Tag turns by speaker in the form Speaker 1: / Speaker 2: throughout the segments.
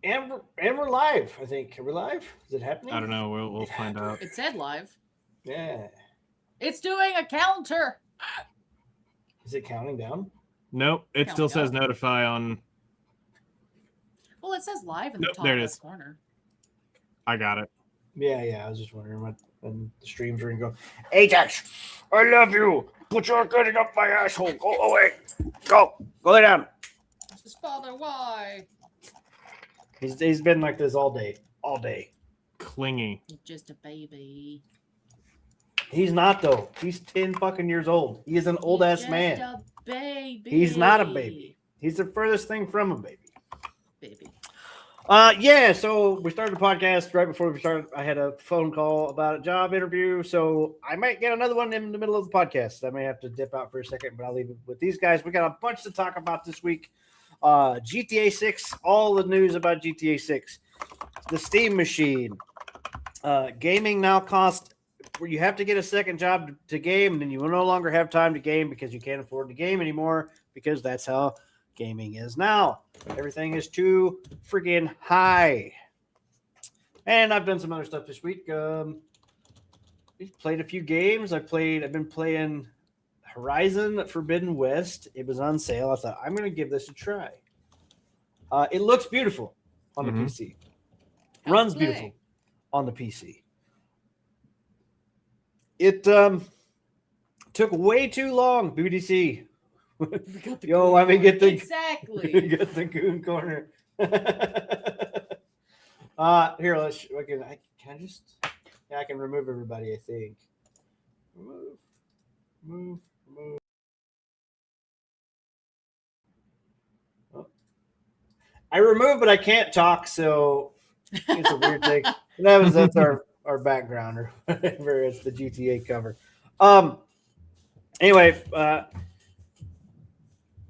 Speaker 1: And we're live, I think. Are we live? Is it
Speaker 2: I
Speaker 1: happening?
Speaker 2: don't know. We'll find out.
Speaker 3: It said live.
Speaker 1: Yeah.
Speaker 3: It's doing a counter.
Speaker 1: Is it counting down?
Speaker 2: Nope. It still
Speaker 3: Counting
Speaker 2: says
Speaker 3: up.
Speaker 2: notify on.
Speaker 3: Well, it says live in the
Speaker 2: Nope,
Speaker 3: top
Speaker 2: there it is.
Speaker 3: left corner.
Speaker 2: I got it.
Speaker 1: Yeah. I was just wondering when the streams were going to go, Ajax, I love you. But you're getting up my asshole. Go away. Go. Go lay down.
Speaker 3: This is Father, why?
Speaker 1: He's been like this all day. All day.
Speaker 2: Clingy.
Speaker 3: He's just a baby.
Speaker 1: He's not, though. He's 10 fucking years old. He is an old ass
Speaker 3: Just
Speaker 1: man.
Speaker 3: a baby.
Speaker 1: He's not a baby. He's the furthest thing from a baby.
Speaker 3: Baby.
Speaker 1: Yeah, so we started the podcast right before we started. I had a phone call about a job interview, so I might get another one in the middle of the podcast. I may have to dip out for a second, but I'll leave it with these guys. We got a bunch to talk about this week. GTA 6, all the news about GTA 6, the Steam machine. Gaming now costs where you have to get a second job to game, and then you will no longer have time to game because you can't afford to game anymore because that's how gaming is now. Everything is too freaking high. And I've done some other stuff this week. We've played a few games. I've been playing Horizon Forbidden West. It was on sale. I thought I'm going to give this a try. It looks beautiful on the PC. Runs beautiful on the PC. It took way too long, BDC. Yo, let me get the get the goon corner. Here, can I just? Yeah, I can remove everybody. I think. Move. Oh. I remove, but I can't talk, so it's a weird thing. That's our background or whatever. It's the GTA cover. Anyway.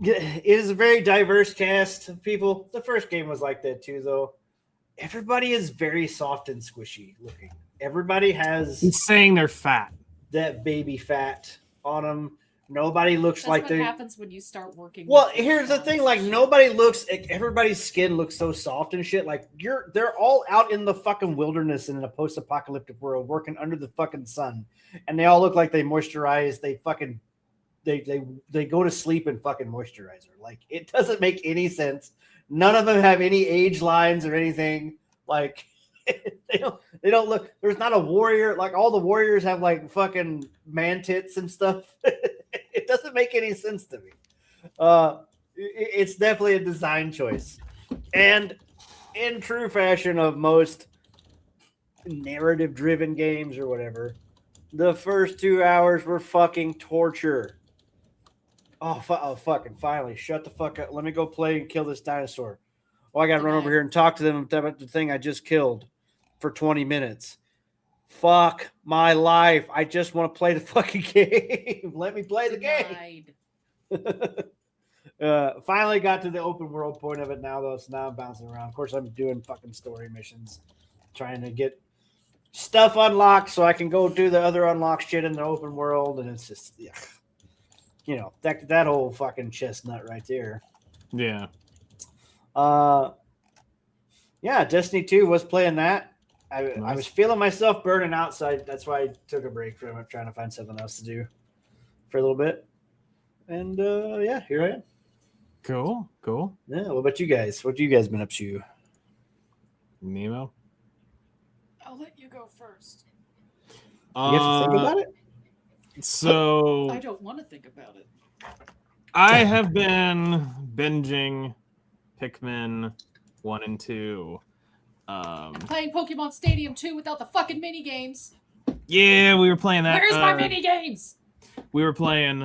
Speaker 1: It is a very diverse cast of people. The first game was like that too, though. Everybody is very soft and squishy looking. Everybody has.
Speaker 2: He's saying they're fat.
Speaker 1: That baby fat on them. Nobody looks
Speaker 3: That's
Speaker 1: like
Speaker 3: what
Speaker 1: they.
Speaker 3: happens when you start working.
Speaker 1: Well, here's the thing: like nobody looks. Everybody's skin looks so soft and shit. Like they're all out in the fucking wilderness in a post-apocalyptic world, working under the fucking sun, and they all look like they moisturize. They fucking. They go to sleep in fucking moisturizer. Like it doesn't make any sense. None of them have any age lines or anything. Like they don't look. There's not a warrior. Like all the warriors have like fucking man tits and stuff. It doesn't make any sense to me. It's definitely a design choice, and in true fashion of most narrative-driven games or whatever, the first 2 hours were fucking torture. Oh, fucking finally. Shut the fuck up. Let me go play and kill this dinosaur. Oh, I got to run over here and talk to them about the thing I just killed for 20 minutes. Fuck my life. I just want to play the fucking game. Let me play the game. Finally got to the open world point of it now, though. So now I'm bouncing around. Of course, I'm doing fucking story missions, trying to get stuff unlocked so I can go do the other unlock shit in the open world. And it's just, yeah. You know, that whole fucking chestnut right there.
Speaker 2: Yeah.
Speaker 1: Yeah, Destiny 2 was playing that. I was feeling myself burning out, so that's why I took a break from it, trying to find something else to do for a little bit. And yeah, here I am.
Speaker 2: Cool.
Speaker 1: Yeah, what about you guys? What have you guys been up to?
Speaker 2: Nemo?
Speaker 3: I'll let you go first.
Speaker 1: You have to think about it?
Speaker 2: So
Speaker 3: I don't want to think about it.
Speaker 2: I have been binging Pikmin 1 and 2.
Speaker 3: Playing Pokemon Stadium 2 without the fucking mini games.
Speaker 2: Yeah, we were playing that.
Speaker 3: Where's my mini games?
Speaker 2: We were playing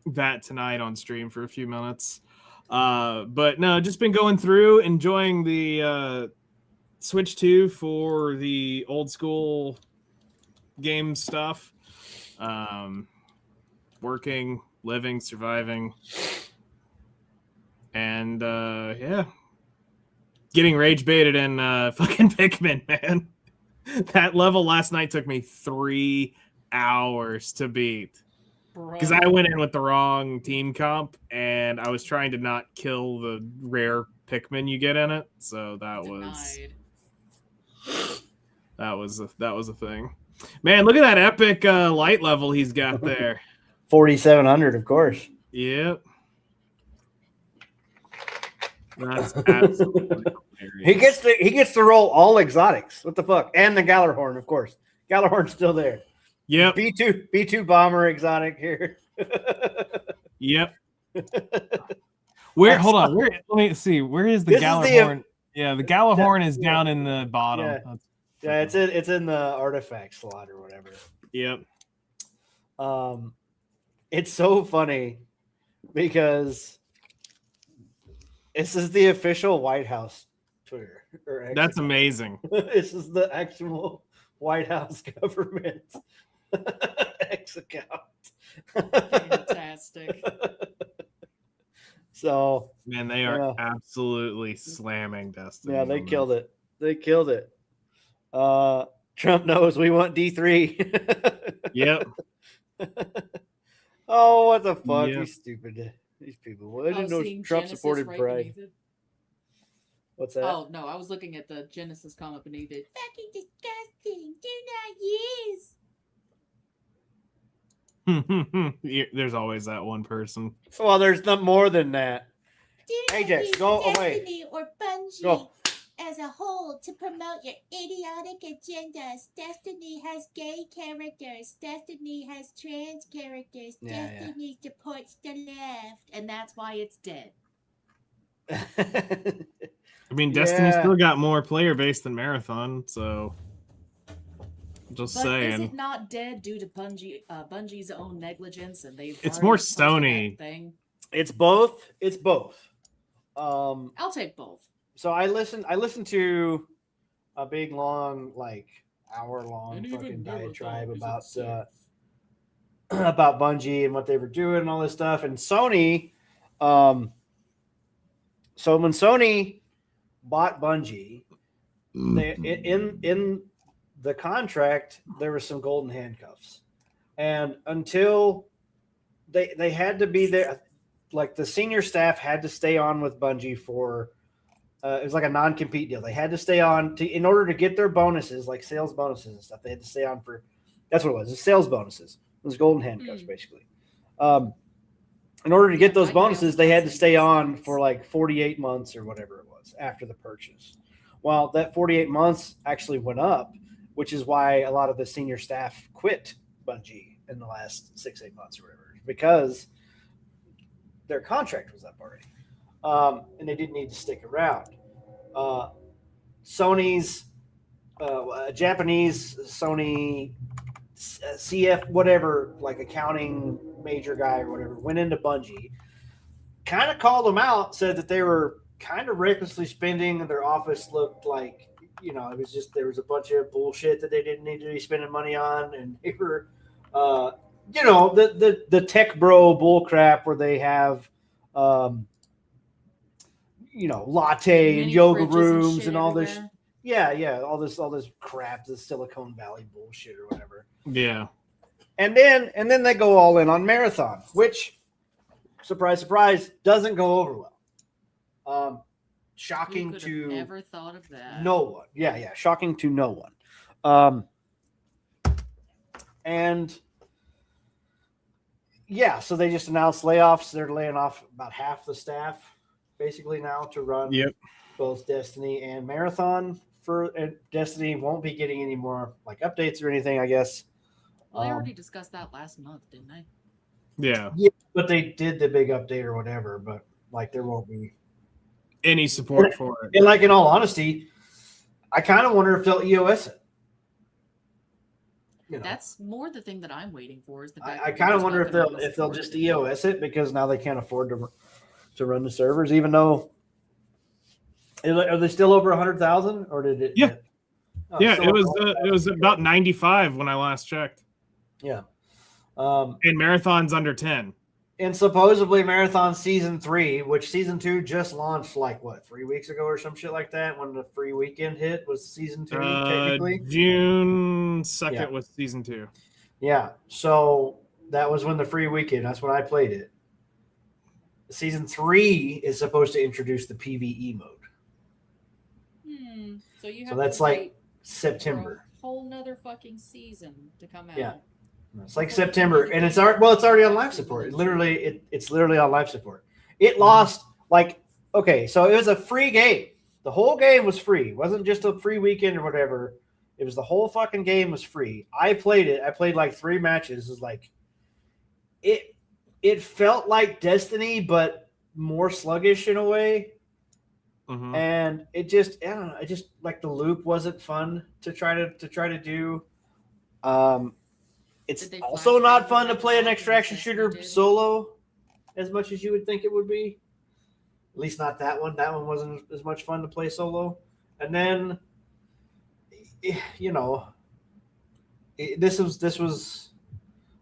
Speaker 2: that tonight on stream for a few minutes. But no, just been going through, enjoying the Switch 2 for the old school game stuff. Working, living, surviving. And yeah. Getting rage baited in fucking Pikmin, man. That level last night took me 3 hours to beat. because I went in with the wrong team comp, and I was trying to not kill the rare Pikmin you get in it. So that was a thing. Man, look at that epic light level he's got there.
Speaker 1: 4,700, of course.
Speaker 2: Yep. That's absolutely hilarious.
Speaker 1: He gets to roll all exotics. What the fuck? And the Gallarhorn, of course. Gallarhorn's still there.
Speaker 2: Yep.
Speaker 1: B2 bomber exotic here.
Speaker 2: Yep. Hold on. Let me see. Where is the Gallarhorn? The Gallarhorn is down in the bottom.
Speaker 1: Yeah, it's in the artifact slot or whatever.
Speaker 2: Yep.
Speaker 1: It's so funny because this is the official White House Twitter.
Speaker 2: That's amazing.
Speaker 1: This is the actual White House government X account.
Speaker 3: Fantastic.
Speaker 1: So,
Speaker 2: man, they are absolutely slamming Destiny.
Speaker 1: Yeah, they killed it. They killed it. Trump knows we want D3.
Speaker 2: Yep.
Speaker 1: Oh, what the fuck? Yep. These stupid these people. Well, I didn't know Trump supported Pride. What's that?
Speaker 3: Oh no, I was looking at the Genesis comment beneath it. Fucking disgusting. Do not use.
Speaker 2: There's always that one person.
Speaker 1: Well, there's not more than that. Ajax, go away.
Speaker 4: Or Bungie as a whole to promote your idiotic agendas. Destiny has gay characters. Destiny has trans characters. Destiny supports the left.
Speaker 3: And that's why it's dead.
Speaker 2: I mean, Destiny still got more player base than Marathon, so just saying.
Speaker 3: Is it not dead due to Bungie's own negligence? And
Speaker 2: it's more Sony.
Speaker 1: It's both. It's both.
Speaker 3: I'll take both.
Speaker 1: So I listened to a big long, like hour-long fucking diatribe about Bungie and what they were doing and all this stuff. And Sony, so when Sony bought Bungie, in the contract there were some golden handcuffs, and until they had to be there, like the senior staff had to stay on with Bungie for. It was like a non-compete deal. They had to stay on in order to get their bonuses, like sales bonuses and stuff. They had to stay on for. That's what it was. It's sales bonuses. It was golden handcuffs, basically. In order to get those bonuses, they had to stay on for like 48 months or whatever it was after the purchase. Well, that 48 months actually went up, which is why a lot of the senior staff quit Bungie in the last 6-8 months or whatever, because their contract was up already. And they didn't need to stick around. Sony's Japanese Sony CF whatever, like accounting major guy or whatever, went into Bungie, kind of called them out, said that they were kind of recklessly spending, and their office looked like, it was just, there was a bunch of bullshit that they didn't need to be spending money on, and they were, the tech bro bull crap where they have, latte and yoga rooms and all this. Yeah. All this crap, this Silicon Valley bullshit or whatever.
Speaker 2: Yeah.
Speaker 1: And then they go all in on Marathon, which, surprise, surprise, doesn't go over well. Shocking to
Speaker 3: never thought of that.
Speaker 1: No one. Yeah. Shocking to no one. So they just announced layoffs. They're laying off about half the staff basically now to run both Destiny and Marathon. Destiny won't be getting any more like updates or anything, I guess.
Speaker 3: Well, they already discussed that last month, didn't they?
Speaker 2: Yeah,
Speaker 1: but they did the big update or whatever. But like, there won't be
Speaker 2: any support for it.
Speaker 1: And like, in all honesty, I kind of wonder if they'll EOS it.
Speaker 3: That's more the thing that I'm waiting for. Is the
Speaker 1: fact I kind of wonder if they'll just EOS it, because now they can't afford to run the servers, even though. Are they still over 100,000, or did it?
Speaker 2: Yeah, it was about 95 when I last checked.
Speaker 1: Yeah,
Speaker 2: and Marathon's under 10.
Speaker 1: And supposedly Marathon Season 3, which Season 2 just launched 3 weeks ago or some shit like that, when the free weekend hit, was Season 2 technically.
Speaker 2: June 2nd was Season 2.
Speaker 1: Yeah, so That was when the free weekend. That's when I played it. Season 3 is supposed to introduce the PvE mode.
Speaker 3: So you have
Speaker 1: So that's
Speaker 3: to
Speaker 1: like
Speaker 3: wait
Speaker 1: September.
Speaker 3: for a whole nother fucking season to come out.
Speaker 1: Yeah. It's like September, and it's already on life support. It's literally on life support. It lost okay, so it was a free game. The whole game was free. It wasn't just a free weekend or whatever. It was the whole fucking game was free. I played it. I played like 3 matches. It was like it felt like Destiny, but more sluggish in a way.
Speaker 2: Mm-hmm.
Speaker 1: And I don't know. It just like the loop wasn't fun to try to do. It's also not fun to play an extraction shooter solo as much as you would think it would be. At least not that one. That one wasn't as much fun to play solo. And then, this was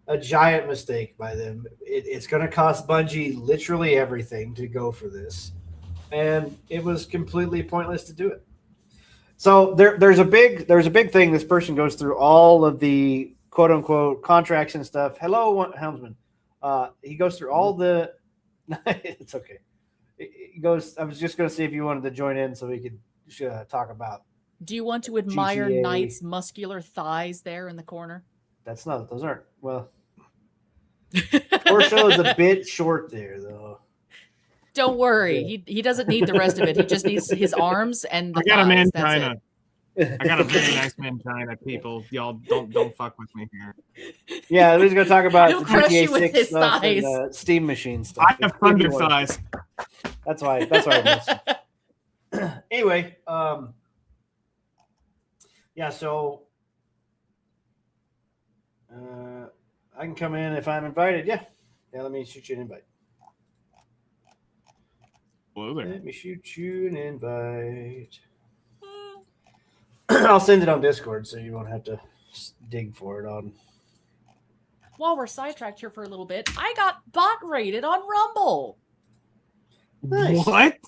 Speaker 1: a giant mistake by them. It's going to cost Bungie literally everything to go for this, and it was completely pointless to do it. So there's a big thing. This person goes through all of the quote unquote contracts and stuff. Hello, Helmsman. He goes through all the. It's okay. He goes. I was just going to see if you wanted to join in so we could talk about.
Speaker 5: Do you want to admire
Speaker 1: GTA.
Speaker 5: Knight's muscular thighs there in the corner?
Speaker 1: Those aren't well. Torso is a bit short there, though.
Speaker 5: Don't worry, he doesn't need the rest of it. He just needs his arms and the
Speaker 2: I got a
Speaker 5: thighs. That's
Speaker 2: mangina.
Speaker 5: it.
Speaker 2: I got a very nice mangina, people. Y'all don't fuck with me here.
Speaker 1: Yeah, we're just gonna talk about
Speaker 5: He'll
Speaker 1: the
Speaker 5: crush you with
Speaker 1: GTA 6
Speaker 5: his
Speaker 1: stuff
Speaker 5: thighs.
Speaker 1: and Steam machine stuff.
Speaker 2: I have thunder thighs.
Speaker 1: That's why I missed. Anyway, yeah. So, I can come in if I'm invited. Yeah. Let me shoot you an invite.
Speaker 2: Hello there.
Speaker 1: Let me shoot you an invite. I'll send it on Discord so you won't have to dig for it on.
Speaker 5: While we're sidetracked here for a little bit, I got bot rated on Rumble.
Speaker 1: Nice.
Speaker 2: What?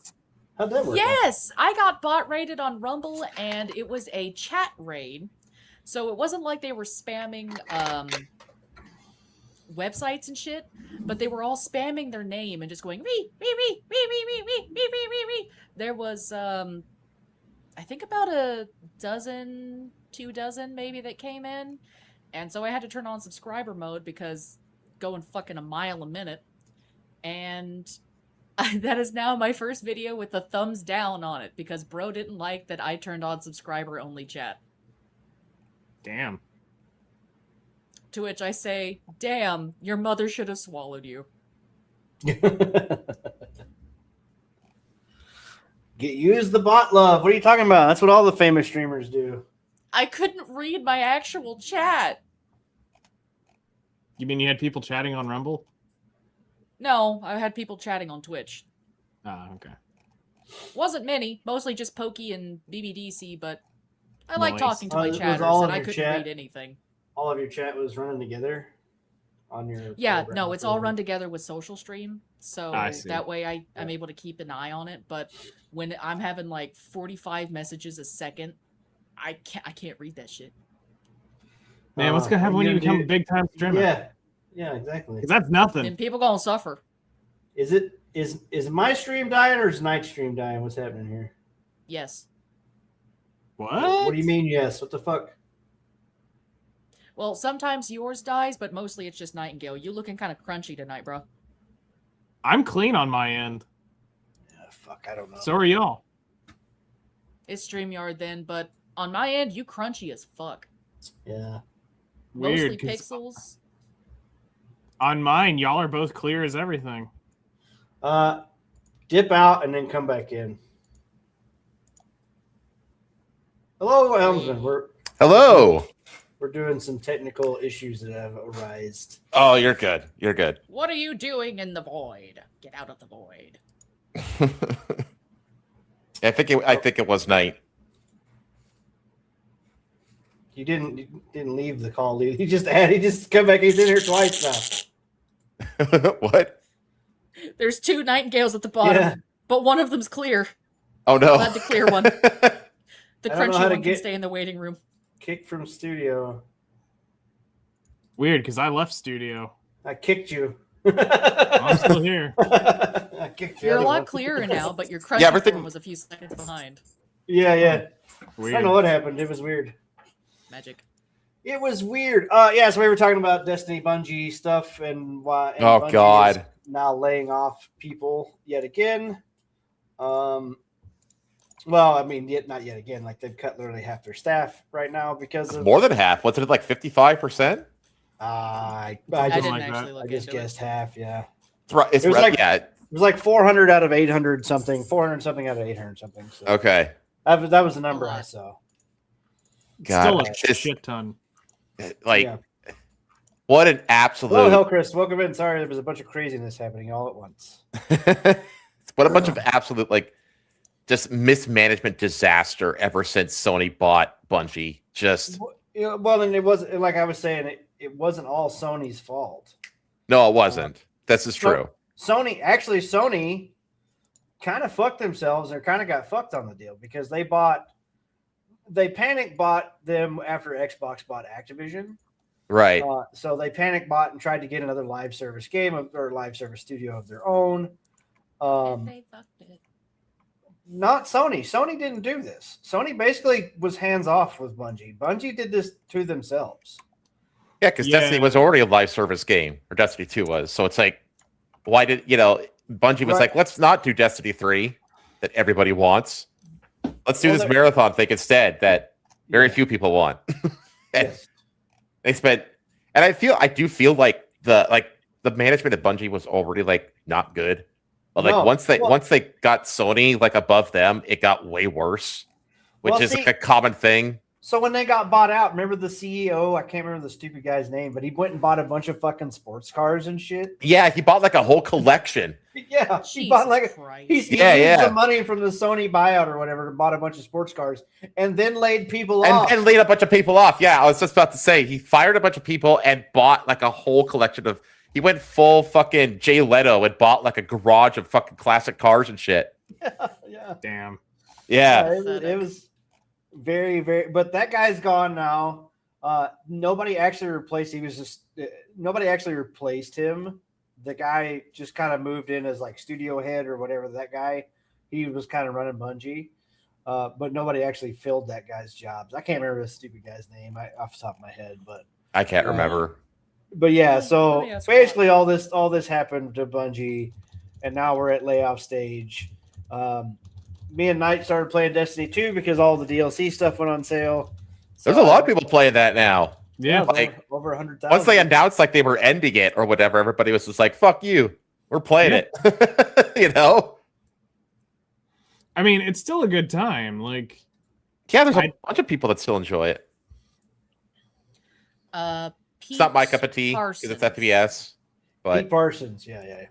Speaker 1: How'd that work?
Speaker 5: Yes, I got bot rated on Rumble, and it was a chat raid. So it wasn't like they were spamming websites and shit, but they were all spamming their name and just going re. There was I think about a dozen, 2 dozen maybe that came in, and so I had to turn on subscriber mode because going fucking a mile a minute, and that is now my first video with the thumbs down on it because bro didn't like that I turned on subscriber only chat.
Speaker 2: Damn.
Speaker 5: To which I say, damn, your mother should have swallowed you.
Speaker 1: Use the bot love. What are you talking about? That's what all the famous streamers do.
Speaker 5: I couldn't read my actual chat.
Speaker 2: You mean you had people chatting on Rumble?
Speaker 5: No, I had people chatting on Twitch.
Speaker 2: Ah, okay.
Speaker 5: Wasn't many, mostly just Pokey and BBDC, but I like
Speaker 2: Nice.
Speaker 5: talking to my
Speaker 1: Was
Speaker 5: chatters,
Speaker 1: all
Speaker 5: and
Speaker 1: of
Speaker 5: I
Speaker 1: your
Speaker 5: couldn't
Speaker 1: chat-
Speaker 5: read anything.
Speaker 1: All of your chat was running together on your.
Speaker 5: Yeah,
Speaker 1: program.
Speaker 5: no, it's all run together with Social Stream, so
Speaker 2: I see.
Speaker 5: that way I'm able to keep an eye on it. But when I'm having like 45 messages a second, I can't read that shit.
Speaker 2: Man, what's gonna happen when you become a big time streamer?
Speaker 1: Yeah, exactly.
Speaker 2: 'Cause that's nothing.
Speaker 5: And people gonna suffer.
Speaker 1: Is my stream dying or is Night's stream dying? What's happening here?
Speaker 5: Yes.
Speaker 2: What?
Speaker 1: What do you mean? Yes. What the fuck?
Speaker 5: Well, sometimes yours dies, but mostly it's just Nightingale. You looking kind of crunchy tonight, bro.
Speaker 2: I'm clean on my end.
Speaker 1: Fuck, I don't know.
Speaker 2: So are y'all.
Speaker 5: It's StreamYard then, but on my end, you crunchy as fuck.
Speaker 1: Yeah.
Speaker 2: Weird.
Speaker 5: Mostly
Speaker 2: 'Cause
Speaker 5: pixels.
Speaker 2: on mine, y'all are both clear as everything.
Speaker 1: Dip out and then come back in. Hello, Helmsman.
Speaker 6: Hello.
Speaker 1: We're doing some technical issues that have arisen.
Speaker 6: Oh, you're good. You're good.
Speaker 5: What are you doing in the void? Get out of the void.
Speaker 6: I think it was night.
Speaker 1: You didn't leave the call. He just come back. He's in here twice now.
Speaker 6: What?
Speaker 5: There's 2 Nightingales at the bottom,
Speaker 1: Yeah.
Speaker 5: but one of them's clear.
Speaker 6: Oh no.
Speaker 5: Glad to clear one. The
Speaker 1: I don't know how
Speaker 5: crunchy
Speaker 1: to
Speaker 5: one can
Speaker 1: get-
Speaker 5: stay in the waiting room.
Speaker 1: Kick from studio.
Speaker 2: Weird, because I left studio.
Speaker 1: I kicked you.
Speaker 2: I'm still here.
Speaker 1: I kicked you.
Speaker 5: You're a
Speaker 1: out of
Speaker 5: lot
Speaker 1: one.
Speaker 5: clearer now, but your crunchy
Speaker 6: everything-
Speaker 5: form was a few seconds behind.
Speaker 1: Yeah. I
Speaker 2: Weird.
Speaker 1: don't know what happened. It was weird.
Speaker 5: Magic.
Speaker 1: It was weird. Yeah, so we were talking about Destiny Bungie stuff and why. And
Speaker 6: Oh,
Speaker 1: Bungie
Speaker 6: God.
Speaker 1: is now laying off people yet again. Well, I mean, not yet again. Like they've cut literally half their staff right now because of.
Speaker 6: More than half. Wasn't it like 55%?
Speaker 1: I
Speaker 5: I
Speaker 1: just,
Speaker 5: didn't
Speaker 2: like
Speaker 5: actually
Speaker 2: that.
Speaker 5: look
Speaker 1: I just
Speaker 5: into
Speaker 1: guessed
Speaker 5: it.
Speaker 1: half. Yeah,
Speaker 6: It's right. It's
Speaker 1: It was
Speaker 6: right.
Speaker 1: like-
Speaker 6: Yeah.
Speaker 1: it was like 400 out of 800 something. 400 something out of 800 something. So
Speaker 6: Okay.
Speaker 1: that was the number I
Speaker 5: lot.
Speaker 1: saw.
Speaker 2: Still
Speaker 6: God.
Speaker 2: a
Speaker 6: It's-
Speaker 2: shit ton.
Speaker 6: Like,
Speaker 1: Yeah.
Speaker 6: what an
Speaker 1: Hello,
Speaker 6: absolute.
Speaker 1: Hellcrest. Welcome in. Sorry, there was a bunch of craziness happening all at once.
Speaker 6: What a bunch of absolute, like, just mismanagement disaster ever since Sony bought Bungie. Just,
Speaker 1: Well, and it wasn't like I was saying. It wasn't all Sony's fault.
Speaker 6: no, it wasn't. This is
Speaker 1: So-
Speaker 6: true.
Speaker 1: Sony kind of fucked themselves or kind of got fucked on the deal because they panic bought them after Xbox bought Activision.
Speaker 6: Right.
Speaker 1: So they panic bought and tried to get another live service game or live service studio of their own.
Speaker 5: And they fucked it.
Speaker 1: Not Sony. Sony didn't do this. Sony basically was hands off with Bungie. Bungie did this to themselves.
Speaker 6: Yeah, because
Speaker 2: Yeah.
Speaker 6: Destiny was already a live service game, or Destiny 2 was. So it's like, why did, Bungie was
Speaker 1: Right.
Speaker 6: like, let's not do Destiny 3 that everybody wants. Let's do
Speaker 1: Well,
Speaker 6: this
Speaker 1: they're-
Speaker 6: marathon thing instead that very
Speaker 1: Yeah.
Speaker 6: few people want. And
Speaker 1: Yes.
Speaker 6: they spent, and I do feel like the management of Bungie was already like not good. But like
Speaker 1: No.
Speaker 6: once they
Speaker 1: Well-
Speaker 6: got Sony like above them, it got way worse, which
Speaker 1: Well,
Speaker 6: is
Speaker 1: see-
Speaker 6: like a common thing.
Speaker 1: So when they got bought out, remember the CEO? I can't remember the stupid guy's name, but he went and bought a bunch of fucking sports cars and shit.
Speaker 6: Yeah, he bought like a whole collection.
Speaker 1: Yeah, he
Speaker 5: Jesus
Speaker 1: bought like
Speaker 5: Christ.
Speaker 1: he
Speaker 6: Yeah,
Speaker 1: used
Speaker 6: yeah.
Speaker 1: the money from the Sony buyout or whatever to bought a bunch of sports cars and then laid people
Speaker 6: And
Speaker 1: off.
Speaker 6: laid a bunch of people off. Yeah, I was just about to say he fired a bunch of people and bought like a whole collection of. He went full fucking Jay Leto and bought like a garage of fucking classic cars and shit.
Speaker 1: Yeah.
Speaker 2: Damn.
Speaker 6: Yeah,
Speaker 1: It was very, very. But that guy's gone now. Nobody actually replaced. Nobody actually replaced him. The guy just kind of moved in as like studio head or whatever. That guy, he was kind of running Bungie, but nobody actually filled that guy's jobs. I can't remember the stupid guy's name off the top of my head, but
Speaker 6: I can't remember.
Speaker 1: yeah.
Speaker 5: Let
Speaker 1: So
Speaker 5: me ask
Speaker 1: basically, all this happened to Bungie, and now we're at layoff stage. Me and Knight started playing Destiny 2 because all the DLC stuff went on sale.
Speaker 6: There's a lot of people playing that now.
Speaker 2: Yeah.
Speaker 6: like,
Speaker 1: over 100,000.
Speaker 6: Once they announced like they were ending it or whatever, everybody was just like, "Fuck you, we're playing it."
Speaker 2: I mean, it's still a good time. Like,
Speaker 6: Yeah, there's a
Speaker 2: I-
Speaker 6: bunch of people that still enjoy it. It's not my cup of tea because it's FPS, but
Speaker 1: Pete Parsons, yeah.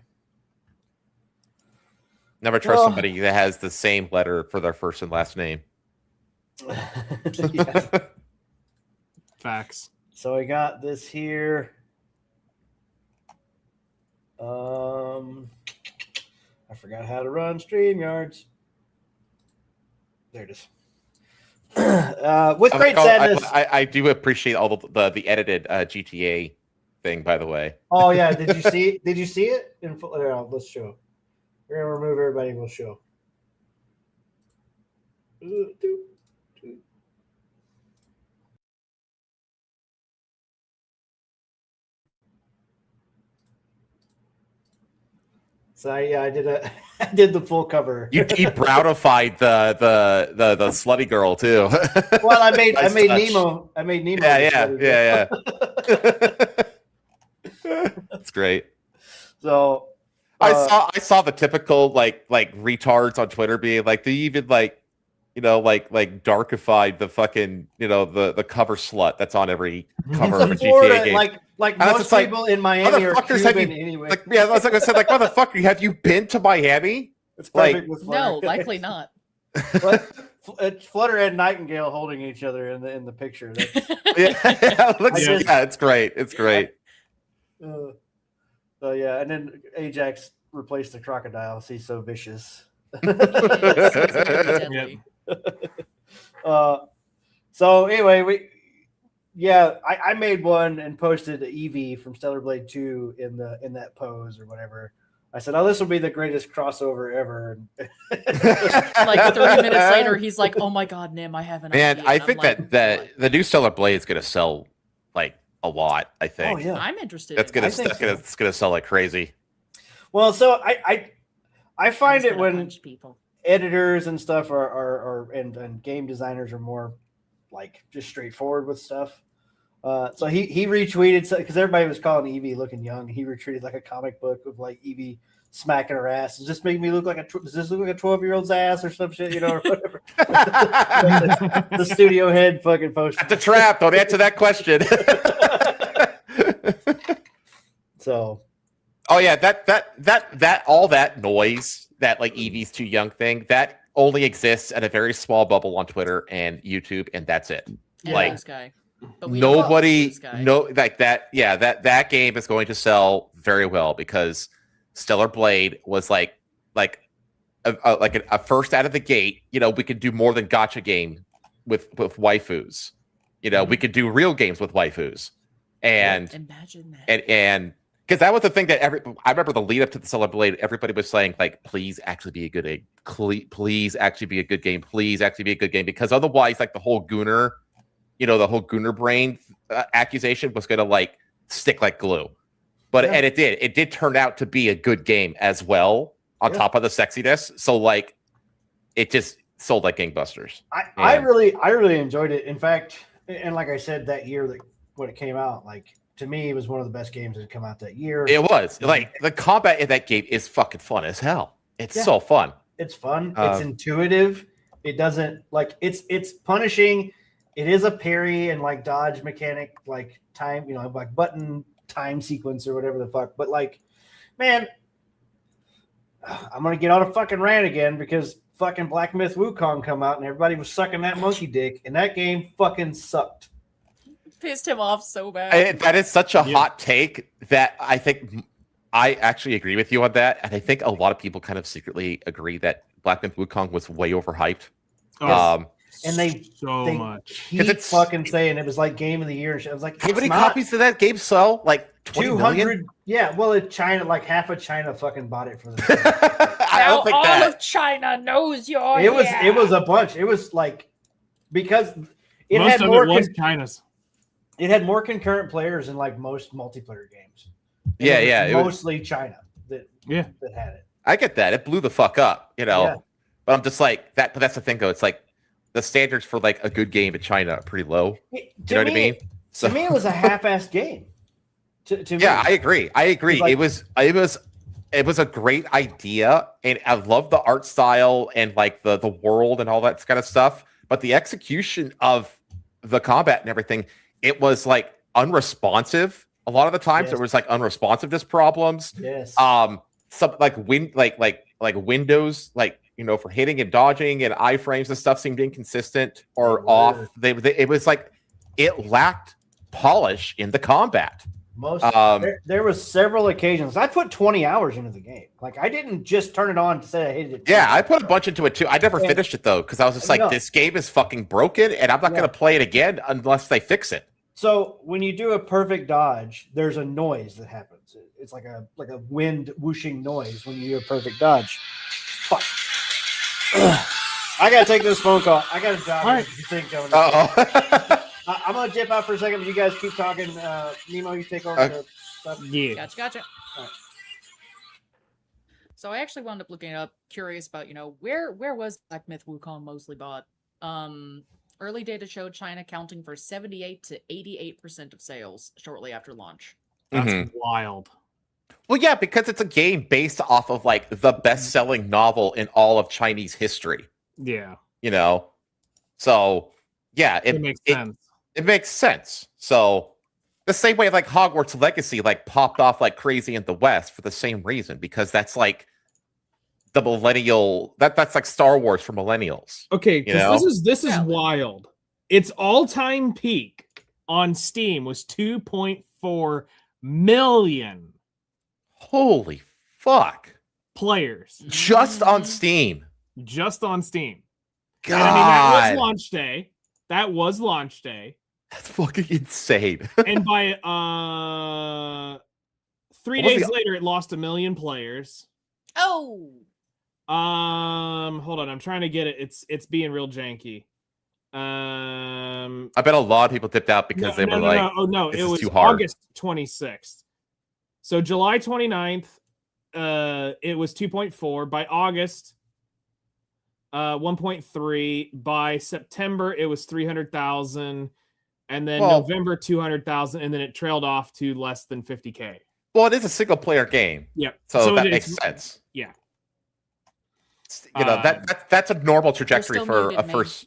Speaker 6: never trust
Speaker 1: Well-
Speaker 6: somebody that has the same letter for their first and last name.
Speaker 1: Yeah.
Speaker 2: facts.
Speaker 1: So we got this here. I forgot how to run StreamYards. There it is. With great sadness.
Speaker 6: I do appreciate all the edited GTA thing, by the way.
Speaker 1: Oh yeah, did you see? Did you see it? Let's show. We're gonna remove everybody. We'll show. So I did I did the full cover.
Speaker 6: You brownified the slutty girl too.
Speaker 1: Well, I made
Speaker 6: Nice touch.
Speaker 1: Nemo. I made Nemo.
Speaker 6: Yeah. That's great.
Speaker 1: So
Speaker 6: I saw the typical like retards on Twitter being like, they even like darkified the fucking the cover slut that's on every cover of a
Speaker 1: Florida,
Speaker 6: GTA game.
Speaker 1: like
Speaker 6: And that's
Speaker 1: most
Speaker 6: just like,
Speaker 1: people in Miami are
Speaker 6: motherfuckers, have
Speaker 1: Cuban
Speaker 6: you-
Speaker 1: anyway.
Speaker 6: Like, yeah, that's like I said. Like, motherfucker, have you been to Miami?
Speaker 1: It's
Speaker 6: like-
Speaker 1: perfect with
Speaker 5: No,
Speaker 1: Flutter.
Speaker 5: likely not.
Speaker 1: It's Flutter and Nightingale holding each other in the picture. That's,
Speaker 6: Yeah, it looks,
Speaker 1: I just-
Speaker 6: yeah, it's great. It's great.
Speaker 1: so yeah, and then Ajax replaced the crocodile. He's so vicious.
Speaker 5: Deadly.
Speaker 1: So anyway, Yeah, I made one and posted Eevee from Stellar Blade 2 in that pose or whatever. I said, "Oh, this will be the greatest crossover ever."
Speaker 5: Like 3 minutes later, he's like, "Oh my god, Nim, I have an
Speaker 6: Man,
Speaker 5: idea."
Speaker 6: I
Speaker 5: And I'm
Speaker 6: think
Speaker 5: like,
Speaker 6: that the new Stellar Blade is going to sell like a lot. I think.
Speaker 1: Oh yeah.
Speaker 5: I'm interested.
Speaker 6: That's
Speaker 5: in
Speaker 6: gonna
Speaker 5: that.
Speaker 6: it's gonna sell like crazy.
Speaker 1: Well, so I
Speaker 5: I'm
Speaker 1: find
Speaker 5: just
Speaker 1: it
Speaker 5: gonna
Speaker 1: when
Speaker 5: punch people.
Speaker 1: editors and stuff and game designers are more like just straightforward with stuff. So he retweeted because everybody was calling Eevee looking young. He retweeted like a comic book of like Eevee smacking her ass. Does this make me look like does this look like a 12-year-old's ass or some shit, or whatever? the studio head fucking post.
Speaker 6: That's a trap. Don't answer that question.
Speaker 1: So,
Speaker 6: oh yeah, that all that noise, that like Eevee's too young thing, that only exists at a very small bubble on Twitter and YouTube, and that's it.
Speaker 5: And
Speaker 6: Like,
Speaker 5: this guy. But we don't
Speaker 6: nobody,
Speaker 5: know this guy.
Speaker 6: no, like that. Yeah, that game is going to sell very well because Stellar Blade was like a first out of the gate. We could do more than gacha game with waifus. We could do real games with waifus, and
Speaker 5: Imagine that.
Speaker 6: and because that was the thing that I remember the lead up to the Stellar Blade, everybody was saying like, please actually be a good game, please actually be a good game, please actually be a good game, because otherwise, like the whole Gooner brain accusation was going to like stick like glue. But and it did turn out to be a good game as well on top of the sexiness. So like it just sold like gangbusters.
Speaker 1: I really enjoyed it. In fact, and like I said, that year when it came out, like to me, it was one of the best games that had come out that year.
Speaker 6: It was like the combat in that game is fucking fun as hell. It's so fun.
Speaker 1: It's fun. It's intuitive. It doesn't like it's punishing. It is a parry and like dodge mechanic, like time, like button time sequence or whatever the fuck. But like, man, I'm gonna get on a fucking rant again because fucking Black Myth Wukong come out and everybody was sucking that monkey dick, and that game fucking sucked.
Speaker 5: Pissed him off so bad.
Speaker 6: That is such a hot take that I think I actually agree with you on that, and I think a lot of people kind of secretly agree that Black Myth Wukong was way overhyped.
Speaker 1: And they keep fucking saying it was like game of the year. I was like,
Speaker 6: how many copies did that game sell? Like
Speaker 1: 200 million? Yeah, well, in China, like half of China fucking bought it for the
Speaker 5: I don't think all of China knows your.
Speaker 1: It was a bunch. It was like because it
Speaker 2: most
Speaker 1: had
Speaker 2: of
Speaker 1: more
Speaker 2: it was China's.
Speaker 1: It had more concurrent players than like most multiplayer games.
Speaker 6: It was
Speaker 1: mostly China that had it.
Speaker 6: I get that. It blew the fuck up, But I'm just like that. But that's the thing, though. It's like the standards for like a good game in China are pretty low. You know what I mean?
Speaker 1: To me, it was a half-assed game. To me.
Speaker 6: I agree. Like, it was a great idea, and I love the art style and like the world and all that kind of stuff. But the execution of the combat and everything, it was like unresponsive. A lot of the times, there was like unresponsiveness problems.
Speaker 1: Yes.
Speaker 6: Some like windows, like for hitting and dodging and iframes and stuff seemed inconsistent or off. It was like it lacked polish in the combat.
Speaker 1: There was several occasions. I put 20 hours into the game. Like I didn't just turn it on to say I hated it.
Speaker 6: Yeah, I put a bunch into it too. I never finished it though because I was just like, this game is fucking broken, and I'm not going to play it again unless they fix it. So
Speaker 1: when you do a perfect dodge, there's a noise that happens. It's like a wind whooshing noise when you do a perfect dodge. Fuck. I gotta take this phone call. I got a job.
Speaker 2: Right.
Speaker 1: I'm gonna dip out for a second, but you guys keep talking. Nemo, you take over the stuff.
Speaker 2: Yeah.
Speaker 5: Gotcha.
Speaker 1: Right.
Speaker 5: So I actually wound up looking up, curious about, where was Black Myth Wukong mostly bought? Early data showed China counting for 78 to 88% of sales shortly after launch.
Speaker 2: That's wild.
Speaker 6: Well, yeah, because it's a game based off of like the best-selling novel in all of Chinese history.
Speaker 2: Yeah.
Speaker 6: So yeah,
Speaker 2: it makes sense.
Speaker 6: It makes sense. So the same way like Hogwarts Legacy like popped off like crazy in the West for the same reason, because that's like the millennial that's like Star Wars for millennials.
Speaker 2: Okay, because this is wild. Its all-time peak on Steam was 2.4 million.
Speaker 6: Holy fuck.
Speaker 2: Players.
Speaker 6: Just on Steam.
Speaker 2: Just on Steam.
Speaker 6: God.
Speaker 2: And, that was launch day.
Speaker 6: That's fucking insane.
Speaker 2: And by 3
Speaker 6: What was
Speaker 2: days
Speaker 6: the-
Speaker 2: later, it lost 1 million players.
Speaker 5: Oh,
Speaker 2: Hold on, I'm trying to get it. It's being real janky.
Speaker 6: I bet a lot of people dipped out because they were like,
Speaker 2: oh no,
Speaker 6: this
Speaker 2: it
Speaker 6: is
Speaker 2: was
Speaker 6: too hard.
Speaker 2: August 26th. So July 29th, it was 2.4. By August, 1.3. By September, it was 300,000, and then
Speaker 6: Well-
Speaker 2: November 200,000, and then it trailed off to less than 50K.
Speaker 6: well, it is a single player game,
Speaker 2: Yep.
Speaker 6: so that
Speaker 2: it's-
Speaker 6: makes sense.
Speaker 2: Yeah.
Speaker 6: You know, that's a normal trajectory
Speaker 5: still
Speaker 6: for
Speaker 5: muted,
Speaker 6: a
Speaker 5: man.
Speaker 6: first,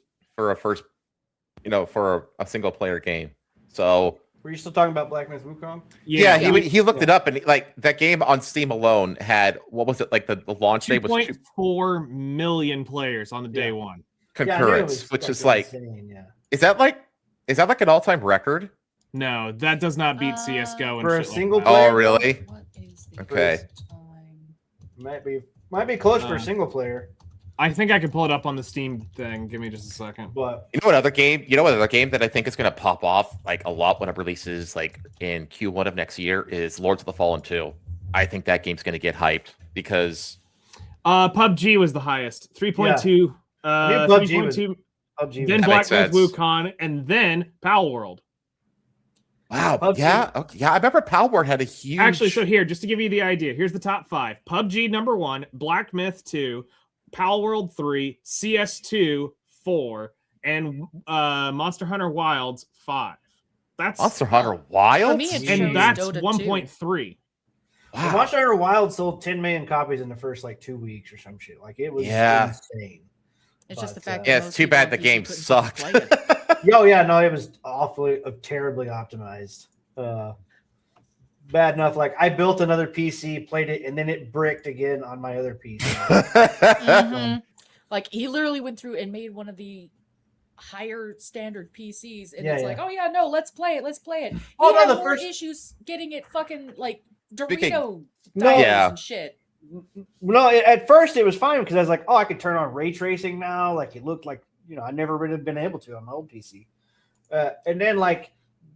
Speaker 6: you know, for a single player game. So
Speaker 1: Were you still talking about Black Myth Wukong?
Speaker 6: yeah, he looked it up, and like that game on Steam alone had, what was it, like the launch day was
Speaker 2: 2.4 million players on the day
Speaker 1: Yeah.
Speaker 2: one.
Speaker 6: concurrence, which is like,
Speaker 1: insane, yeah.
Speaker 6: is that like an all time record?
Speaker 2: No, that does not beat CS:GO and
Speaker 1: for a
Speaker 2: shit
Speaker 1: single
Speaker 2: like that.
Speaker 1: player?
Speaker 6: Oh, really?
Speaker 5: what is the
Speaker 6: Okay.
Speaker 5: time?
Speaker 1: Might be close for a
Speaker 2: Um,
Speaker 1: single player,
Speaker 2: I think I can pull it up on the Steam thing. Give me just a second.
Speaker 1: but
Speaker 6: You know what other game? You know what other game that I think is going to pop off like a lot when it releases like in Q1 of next year is Lords of the Fallen 2. I think that game's going to get hyped because
Speaker 2: PUBG was the highest, 3.2.
Speaker 1: I knew PUBG was-
Speaker 2: 3.2.
Speaker 1: PUBG.
Speaker 2: Then
Speaker 6: That
Speaker 2: Black
Speaker 6: makes
Speaker 2: Myth
Speaker 6: sense.
Speaker 2: Wukong, and then Pal World.
Speaker 6: wow,
Speaker 1: PUBG.
Speaker 6: yeah, okay, yeah. I remember Palworld had a huge.
Speaker 2: Actually, so here, just to give you the idea, here's the top 5: PUBG number 1, Black Myth 2, Pal World 3, CS2 4, and Monster Hunter Wilds 5. That's
Speaker 6: Monster Hunter Wilds.
Speaker 5: For me, it shows
Speaker 2: and that's
Speaker 5: Dota 2.
Speaker 2: 1.3.
Speaker 6: Wow.
Speaker 1: Monster Hunter Wild sold 10 million copies in the first like 2 weeks or some shit. Like it was
Speaker 6: Yeah.
Speaker 1: insane.
Speaker 5: It's just the
Speaker 1: But,
Speaker 5: fact.
Speaker 6: Yeah,
Speaker 5: that
Speaker 6: it's
Speaker 5: most
Speaker 6: too
Speaker 5: people
Speaker 6: bad
Speaker 5: on
Speaker 6: the
Speaker 5: PC
Speaker 6: game
Speaker 5: couldn't fucking
Speaker 6: sucked.
Speaker 5: play it.
Speaker 1: Yo, yeah, no, it was awfully terribly optimized. Bad enough. Like I built another PC, played it, and then it bricked again on my other PC.
Speaker 5: Mhm. Like he literally went through and made one of the higher standard PCs, and
Speaker 1: Yeah,
Speaker 5: it's
Speaker 1: yeah.
Speaker 5: like, oh yeah, no, let's play it, let's play it. He
Speaker 1: Oh, no,
Speaker 5: had
Speaker 1: the
Speaker 5: more
Speaker 1: first-
Speaker 5: issues getting it fucking like
Speaker 6: Speaking-
Speaker 5: Dorito
Speaker 1: No.
Speaker 5: dials
Speaker 6: Yeah.
Speaker 5: and shit.
Speaker 1: No, at first it was fine because I was like, oh, I could turn on ray tracing now. Like it looked like, I never would have been able to on my old PC. And then like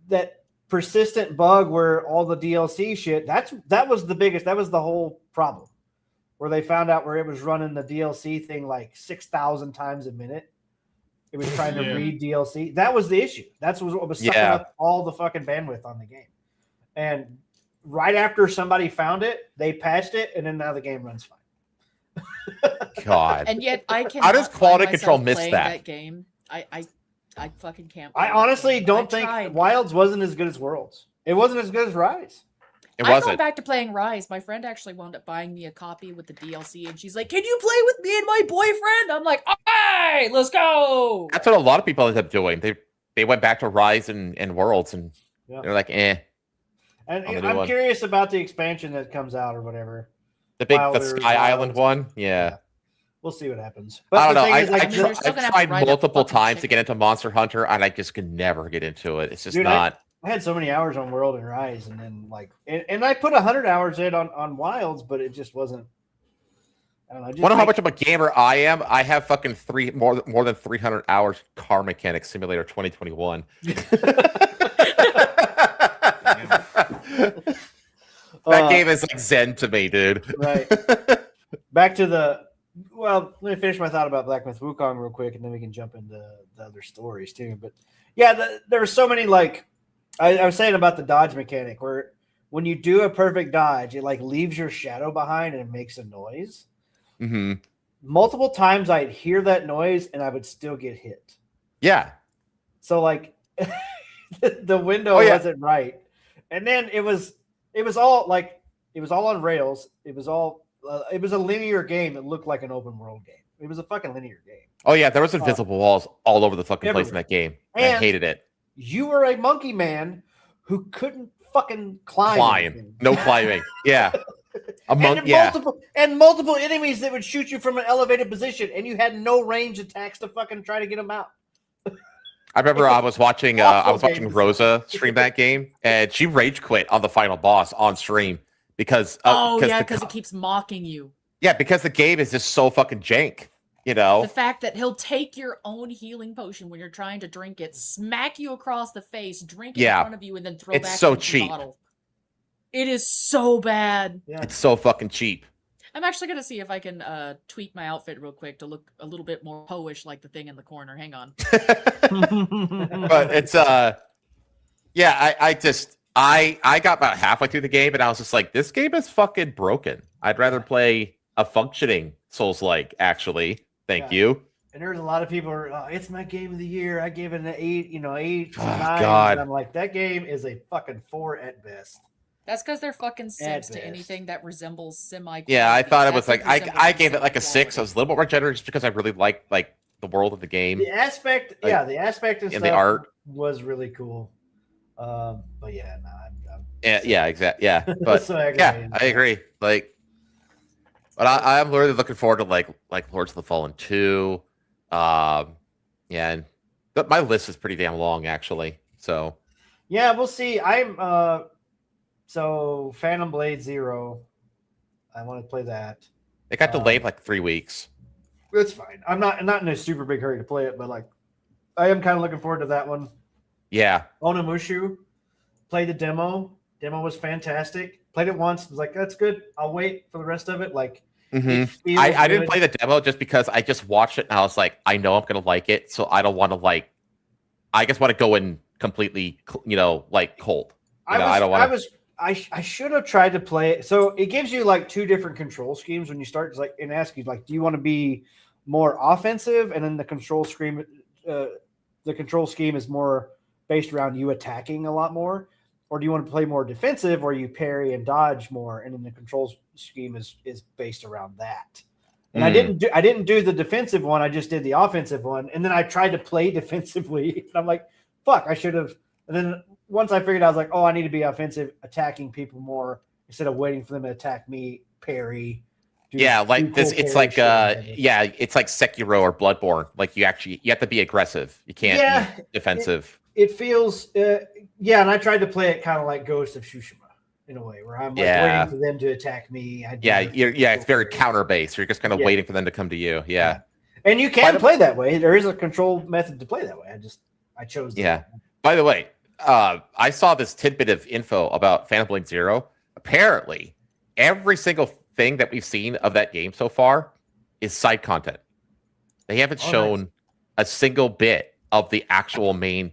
Speaker 1: that persistent bug where all the DLC shit, that was the biggest, that was the whole problem. Where they found out where it was running the DLC thing like 6,000 times a minute. It was trying to
Speaker 2: Yeah.
Speaker 1: read DLC. That was the issue. That's what was sucking
Speaker 6: Yeah.
Speaker 1: up all the fucking bandwidth on the game. And right after somebody found it, they patched it, and then now the game runs fine.
Speaker 6: God.
Speaker 5: And yet I can.
Speaker 6: How does quality control miss
Speaker 5: playing
Speaker 6: that?
Speaker 5: game? I fucking can't.
Speaker 1: I
Speaker 5: play that
Speaker 1: honestly
Speaker 5: game.
Speaker 1: don't
Speaker 5: I
Speaker 1: think
Speaker 5: tried.
Speaker 1: Wilds wasn't as good as Worlds. It wasn't as good as Rise.
Speaker 6: It
Speaker 5: I'm going
Speaker 6: wasn't.
Speaker 5: back to playing Rise. My friend actually wound up buying me a copy with the DLC, and she's like, "Can you play with me and my boyfriend?" I'm like, "All right, let's go."
Speaker 6: That's what a lot of people ended up doing. They went back to Rise and Worlds, and
Speaker 1: Yeah.
Speaker 6: they're like, eh.
Speaker 1: And
Speaker 6: I'm gonna do
Speaker 1: I'm
Speaker 6: one.
Speaker 1: curious about the expansion that comes out or whatever.
Speaker 6: The
Speaker 1: Wilder,
Speaker 6: Sky Island
Speaker 1: Wilds.
Speaker 6: one. Yeah.
Speaker 1: We'll see what happens.
Speaker 6: I don't
Speaker 1: the
Speaker 6: know.
Speaker 1: thing is,
Speaker 5: I mean, they're still
Speaker 6: I've
Speaker 5: gonna have to
Speaker 6: tried
Speaker 5: ride a
Speaker 6: multiple
Speaker 5: fucking
Speaker 6: times to
Speaker 5: chicken.
Speaker 6: get into Monster Hunter, and I just could never get into it. It's just
Speaker 1: Dude,
Speaker 6: not.
Speaker 1: I had so many hours on World and Rise, and then and I put 100 hours in on Wilds, but it just wasn't. I don't know. Just
Speaker 6: Wonder how
Speaker 1: like-
Speaker 6: much of a gamer I am. I have fucking more than 300 hours Car Mechanic Simulator 2021. That game is like Zen to me, dude.
Speaker 1: Right. Back to let me finish my thought about Black Myth Wukong real quick, and then we can jump into the other stories too. But yeah, there were so many like I was saying about the dodge mechanic, where when you do a perfect dodge, it like leaves your shadow behind and it makes a noise.
Speaker 6: Hmm.
Speaker 1: Multiple times I'd hear that noise and I would still get hit.
Speaker 6: Yeah.
Speaker 1: So like the window
Speaker 6: Oh, yeah.
Speaker 1: wasn't right, and then it was all on rails. It was a linear game. It looked like an open world game. It was a fucking linear game.
Speaker 6: Oh yeah, there was invisible walls all over the fucking place in
Speaker 1: everywhere.
Speaker 6: that game. And I
Speaker 1: And-
Speaker 6: hated it.
Speaker 1: You were a monkey man who couldn't fucking climb. anything.
Speaker 6: No climbing. Yeah. A
Speaker 1: And
Speaker 6: monk. Yeah.
Speaker 1: multiple enemies that would shoot you from an elevated position, and you had no range attacks to fucking try to get them out.
Speaker 6: I remember I was watching
Speaker 1: awful game.
Speaker 6: Rosa stream that game, and she rage quit on the final boss on stream because
Speaker 5: Oh yeah,
Speaker 6: the
Speaker 5: because it keeps mocking you.
Speaker 6: because the game is just so fucking jank. You know,
Speaker 5: The fact that he'll take your own healing potion when you're trying to drink it, smack you across the face, drink it in
Speaker 6: Yeah.
Speaker 5: front of you, and then throw
Speaker 6: It's
Speaker 5: back
Speaker 6: so
Speaker 5: the empty
Speaker 6: cheap.
Speaker 5: bottle. It is so bad.
Speaker 1: Yeah.
Speaker 6: it's so fucking cheap.
Speaker 5: I'm actually gonna see if I can tweak my outfit real quick to look a little bit more poish like the thing in the corner. Hang on.
Speaker 6: But it's yeah, I got about halfway through the game and I was just like, this game is fucking broken. I'd rather play a functioning Souls-like, actually. Thank
Speaker 1: Yeah.
Speaker 6: you.
Speaker 1: And there's a lot of people who are, it's my game of the year. I gave it an 8, 8,
Speaker 6: Oh,
Speaker 1: 9.
Speaker 6: God.
Speaker 1: And I'm like, that game is a fucking 4 at best.
Speaker 5: That's because they're fucking simps to
Speaker 1: best.
Speaker 5: anything that resembles semi.
Speaker 6: Yeah, I thought it was like I gave it like a 6. I was a little bit more generous because I really liked like the world of the game.
Speaker 1: The aspect,
Speaker 6: Like,
Speaker 1: the aspect and
Speaker 6: and
Speaker 1: stuff
Speaker 6: the art.
Speaker 1: was really cool. But yeah, no, I'm
Speaker 6: Yeah, exactly. Yeah, but
Speaker 1: so
Speaker 6: yeah,
Speaker 1: aggravated.
Speaker 6: I agree. Like, but I'm really looking forward to like Lords of the Fallen 2. Yeah, and but my list is pretty damn long actually. So
Speaker 1: Yeah, we'll see. I'm so Phantom Blade 0. I want to play that.
Speaker 6: it got delayed like 3 weeks.
Speaker 1: It's fine. I'm not in a super big hurry to play it, but like I am kind of looking forward to that one.
Speaker 6: Yeah,
Speaker 1: Onimushu, played the demo. Demo was fantastic. Played it once. Was like, that's good. I'll wait for the rest of it. Like,
Speaker 6: mhm.
Speaker 1: it feels
Speaker 6: I didn't
Speaker 1: good.
Speaker 6: play the demo just because I just watched it and I was like, I know I'm gonna like it, so I don't want to like. I just want to go in completely, like cold. I don't want.
Speaker 1: I should have tried to play it. So it gives you like 2 different control schemes when you start. It's like and ask you like, do you want to be more offensive? And then the control scheme is more based around you attacking a lot more, or do you want to play more defensive where you parry and dodge more? And then the control scheme is based around that. And I didn't do the defensive one. I just did the offensive one. And then I tried to play defensively. And I'm like, fuck, I should have. And then once I figured out, I was like, oh, I need to be offensive, attacking people more instead of waiting for them to attack me, parry.
Speaker 6: Yeah, like
Speaker 1: do
Speaker 6: this.
Speaker 1: cool
Speaker 6: It's
Speaker 1: parry
Speaker 6: like
Speaker 1: shit.
Speaker 6: yeah, it's like Sekiro or Bloodborne. Like you have to be aggressive. You can't be defensive.
Speaker 1: It feels, and I tried to play it kind of like Ghost of Tsushima in a way where I'm like waiting for them to attack me.
Speaker 6: It's very counter based. You're just kind of waiting for them to come to you. Yeah.
Speaker 1: And you can play that way. There is a control method to play that way. I chose that.
Speaker 6: Yeah. By the way, I saw this tidbit of info about Phantom Blade 0. Apparently, every single thing that we've seen of that game so far is side content. They haven't shown a single bit of the actual main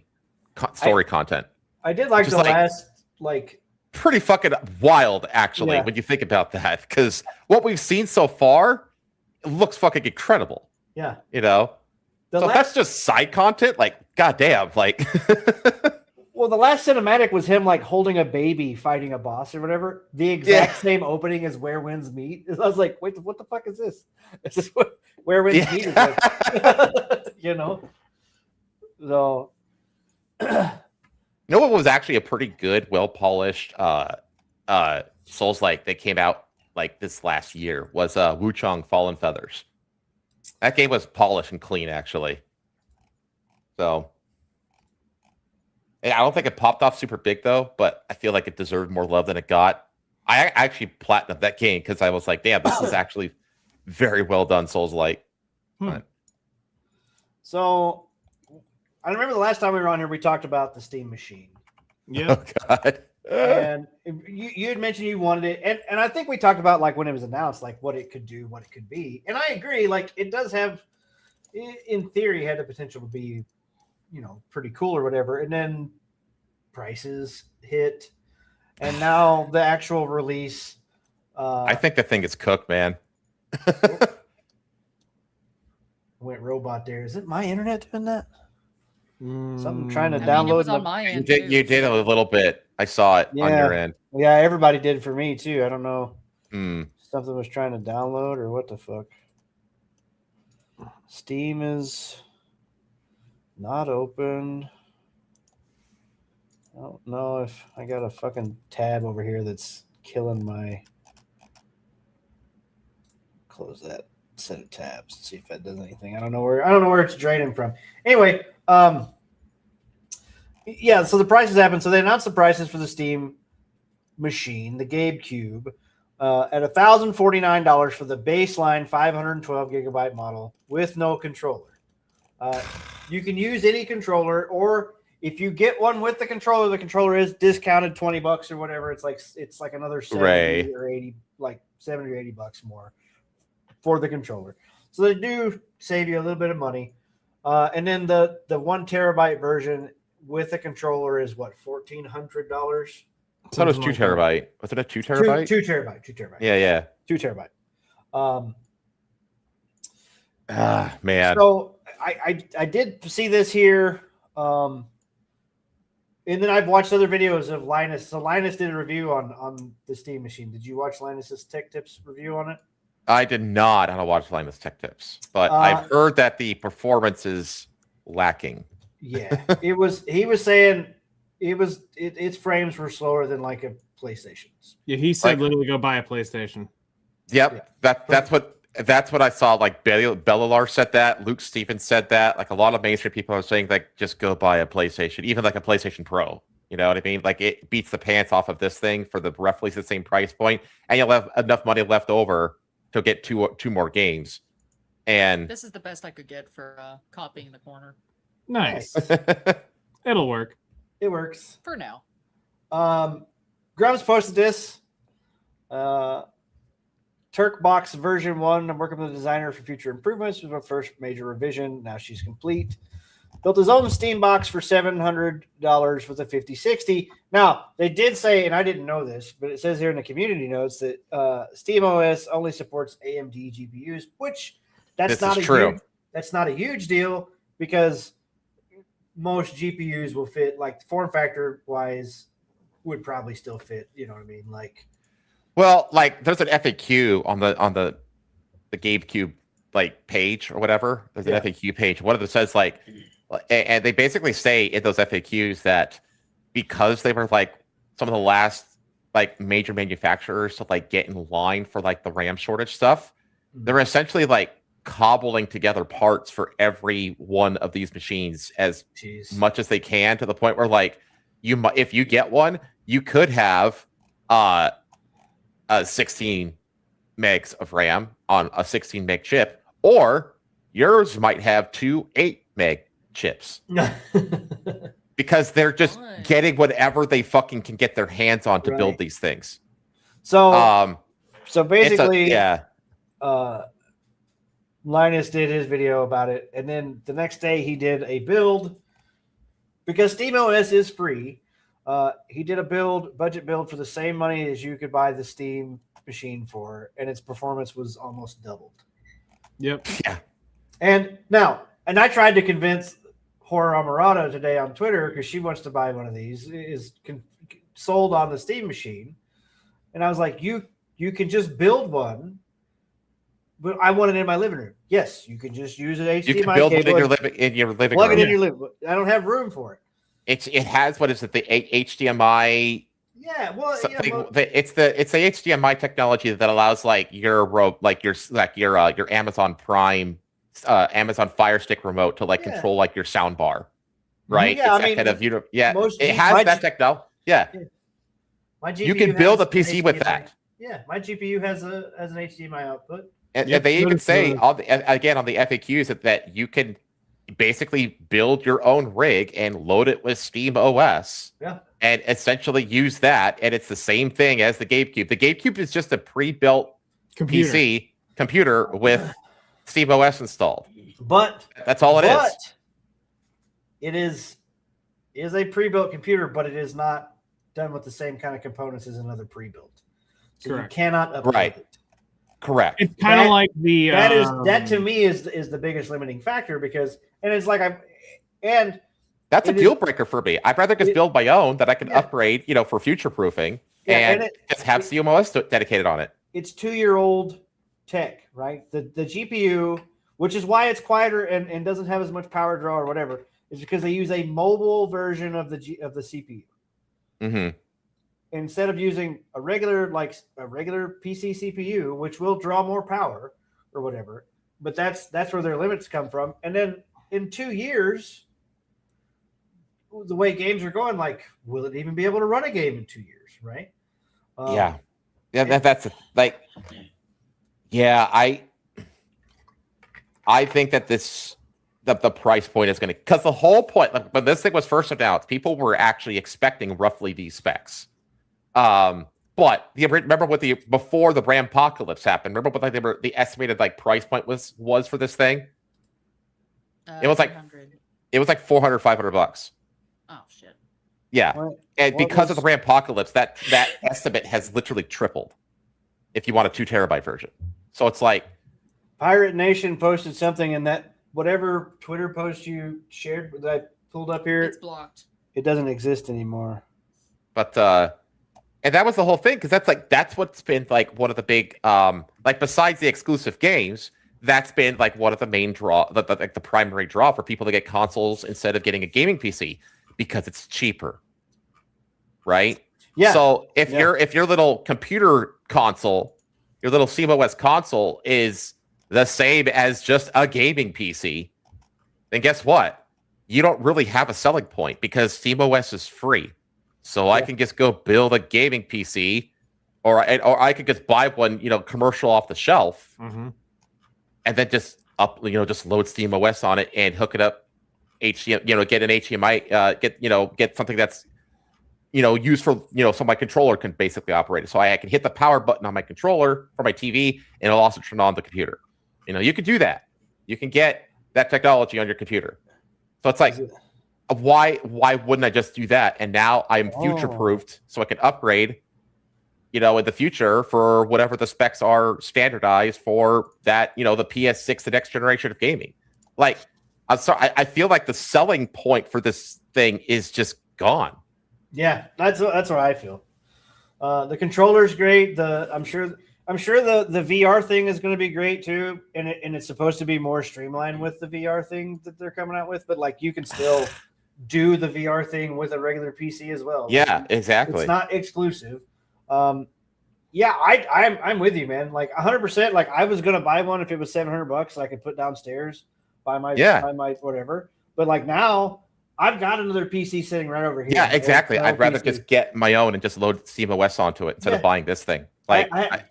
Speaker 6: story content.
Speaker 1: I did like the last
Speaker 6: pretty fucking wild, actually, when you think about that. Because what we've seen so far looks fucking incredible.
Speaker 1: Yeah.
Speaker 6: That's just side content. Like, goddamn. Like,
Speaker 1: well, the last cinematic was him like holding a baby fighting a boss or whatever. The exact same opening as Where Winds Meet. I was like, wait, what the fuck is this? Is this what Where Winds Meet is like? So.
Speaker 6: You know what was actually a pretty good, well-polished Souls-like that came out like this last year was Wuchang Fallen Feathers. That game was polished and clean, actually. So, I don't think it popped off super big though, but I feel like it deserved more love than it got. I actually platinumed that game because I was like, damn, this is actually very well done Souls-like.
Speaker 1: So, I remember the last time we were on here, we talked about the Steam Machine.
Speaker 2: Yeah.
Speaker 6: Oh, God.
Speaker 1: And you had mentioned you wanted it. And I think we talked about like when it was announced, like what it could do, what it could be. And I agree, like it does have, in theory, had the potential to be, pretty cool or whatever. And then prices hit. And now the actual release.
Speaker 6: I think the thing is cooked, man.
Speaker 1: Went robot there. Is it my internet doing that? Something trying to
Speaker 5: I mean,
Speaker 1: download.
Speaker 5: it was on my end.
Speaker 6: You did a little bit. I saw it on your end.
Speaker 1: Yeah, everybody did for me too. I don't know.
Speaker 6: Hmm.
Speaker 1: Something was trying to download or what the fuck. Steam is not open. I don't know if I got a fucking tab over here that's killing my. Close that set of tabs and see if that does anything. I don't know where it's draining from. Anyway, so the prices happened. So they announced the prices for the Steam Machine, the Gabe Cube. at $1,049 for the baseline 512 gigabyte model with no controller. You can use any controller, or if you get one with the controller is discounted $20 or whatever. It's like another 70 or 80, like 70 or 80 bucks more for the controller. So they do save you a little bit of money. And then the 1 terabyte version with a controller is what, $1,400?
Speaker 6: I thought it was 2 terabyte. Was it a 2 terabyte?
Speaker 1: 2 terabyte. 2 terabyte.
Speaker 6: Yeah.
Speaker 1: 2 terabyte.
Speaker 6: Man.
Speaker 1: So I did see this here. And then I've watched other videos of Linus. So Linus did a review on the Steam machine. Did you watch Linus's Tech Tips review on it?
Speaker 6: I did not. I don't watch Linus Tech Tips, but I've heard that the performance is lacking.
Speaker 1: Yeah, he was saying its frames were slower than like a PlayStation's.
Speaker 2: Yeah, he said literally go buy a PlayStation.
Speaker 6: Yep, yeah. That's what I saw. Like Bellar said that. Luke Stevens said that. Like a lot of mainstream people are saying like just go buy a PlayStation, even like a PlayStation Pro. You know what I mean? Like it beats the pants off of this thing for the roughly the same price point, and you'll have enough money left over to get two more games. And
Speaker 5: this is the best I could get for copying the corner.
Speaker 2: Nice. It'll work.
Speaker 1: It works
Speaker 5: for now.
Speaker 1: Grum's posted this. Turk Box version 1. I'm working with a designer for future improvements. With my first major revision. Now she's complete. Built his own Steam box for $700 with a 5060. Now, they did say, and I didn't know this, but it says here in the community notes that SteamOS only supports AMD GPUs, which that's not a huge deal because most GPUs will fit, like form factor wise, would probably still fit. You know what I mean? Like,
Speaker 6: well, like there's an FAQ on the GameCube like page or whatever. There's an FAQ page. One of them says like, and they basically say in those FAQs that because they were like some of the last like major manufacturers to like get in line for like the RAM shortage stuff, they're essentially like cobbling together parts for every one of these machines as much as they can, to the point where like if you get one, you could have 16 megs of RAM on a 16 meg chip, or yours might have 2 8 meg chips because they're just getting whatever they fucking can get their hands on to build these things.
Speaker 1: So basically, Linus did his video about it, and then the next day he did a build because SteamOS is free. He did a budget build for the same money as you could buy the Steam machine for, and its performance was almost doubled.
Speaker 2: Yep.
Speaker 6: Yeah.
Speaker 1: And I tried to convince Horror Amarado today on Twitter because she wants to buy one of these. Is sold on the Steam machine, and I was like, "You can just build one." But I want it in my living room. Yes, you can just use an HDMI
Speaker 6: you can build
Speaker 1: cable
Speaker 6: it in your living
Speaker 1: plug
Speaker 6: room.
Speaker 1: it in your living room. I don't have room for it.
Speaker 6: It has what is it? The HDMI.
Speaker 1: Yeah, well,
Speaker 6: it's the HDMI technology that allows like your Amazon Prime, Amazon Fire Stick remote to like control like your sound bar, right?
Speaker 1: Yeah,
Speaker 6: it's kind of it has that technology. Yeah,
Speaker 1: my GPU
Speaker 6: you can build a PC with that.
Speaker 1: Yeah, my GPU has an HDMI output.
Speaker 6: And they even say on the FAQs that you can basically build your own rig and load it with Steam OS.
Speaker 1: Yeah.
Speaker 6: And essentially use that, and it's the same thing as the GameCube. The GameCube is just a pre-built PC computer with Steam OS installed.
Speaker 1: But
Speaker 6: that's all it is.
Speaker 1: It is a pre-built computer, but it is not done with the same kind of components as another pre-built. So you cannot upgrade it.
Speaker 6: Correct.
Speaker 2: It's kind of like the
Speaker 1: that to me is the biggest limiting factor because that's a
Speaker 6: deal breaker for me. I'd rather just build my own that I can upgrade, for future proofing, and just have CMOS dedicated on it.
Speaker 1: It's 2-year-old tech, right? The GPU, which is why it's quieter and doesn't have as much power draw or whatever, is because they use a mobile version of the CPU.
Speaker 6: Mm-hmm.
Speaker 1: Instead of using a regular PC CPU, which will draw more power or whatever, but that's where their limits come from. And then in 2 years, the way games are going, like, will it even be able to run a game in 2 years, right?
Speaker 6: Yeah. Yeah, that's like, yeah, I think that the price point is going to, because the whole point, like, when this thing was first announced, people were actually expecting roughly these specs. But remember what before the Rampocalypse happened, remember what like the estimated like price point was for this thing? It was like
Speaker 5: 300.
Speaker 6: it was like $400-$500.
Speaker 5: Oh shit.
Speaker 6: Yeah. And
Speaker 1: What
Speaker 6: because of
Speaker 1: was-
Speaker 6: the Rampocalypse, that estimate has literally tripled if you want a 2 terabyte version. So it's like,
Speaker 1: Pirate Nation posted something, and that whatever Twitter post you shared that I pulled up here,
Speaker 5: It's blocked.
Speaker 1: it doesn't exist anymore.
Speaker 6: but and that was the whole thing, because that's what's been like one of the big like, besides the exclusive games, that's been like one of the main the primary draw for people to get consoles instead of getting a gaming PC, because it's cheaper, right?
Speaker 1: Yeah.
Speaker 6: So if your little computer console, your little SteamOS console is the same as just a gaming PC, then guess what? You don't really have a selling point, because SteamOS is free. So I can just go build a gaming PC, or I could just buy one, commercial off the shelf,
Speaker 2: Mhm.
Speaker 6: and then just just load SteamOS on it and hook it up HDMI, get an HDMI, get something that's used for so my controller can basically operate it. So I can hit the power button on my controller for my TV, and it'll also turn on the computer. You can do that. You can get that technology on your computer. So it's like, why wouldn't I just do that? And now I'm future proofed, so I can upgrade, in the future for whatever the specs are standardized for that, the PS6, the next generation of gaming. Like, I'm sorry, I feel like the selling point for this thing is just gone.
Speaker 1: Yeah, that's what I feel. The controller's great. I'm sure the VR thing is going to be great too, and it's supposed to be more streamlined with the VR thing that they're coming out with. But like, you can still do the VR thing with a regular PC as well.
Speaker 6: Yeah, exactly.
Speaker 1: It's not exclusive. Yeah, I'm with you, man. Like 100%. Like, I was gonna buy one if it was $700 so I could put downstairs by my whatever. But like, now I've got another PC sitting right over here.
Speaker 6: Yeah, exactly.
Speaker 1: An
Speaker 6: I'd rather
Speaker 1: PC.
Speaker 6: just get my own and just load SteamOS onto it instead of buying this thing. Like,
Speaker 1: I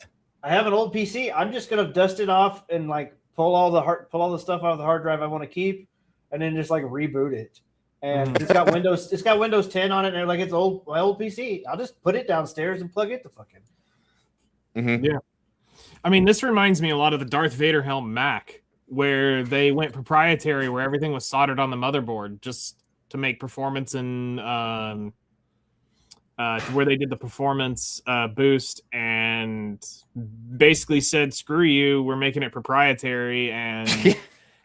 Speaker 1: have an old PC. I'm just gonna dust it off and like pull all the stuff out of the hard drive I want to keep, and then just like reboot it. And it's got Windows 10 on it, and they're like, it's my old PC. I'll just put it downstairs and plug it the fucking.
Speaker 6: mhm.
Speaker 2: Yeah. I mean, this reminds me a lot of the Darth Vader helm Mac, where they went proprietary, where everything was soldered on the motherboard just to make performance and where they did the performance boost, and basically said, "Screw you, we're making it proprietary." And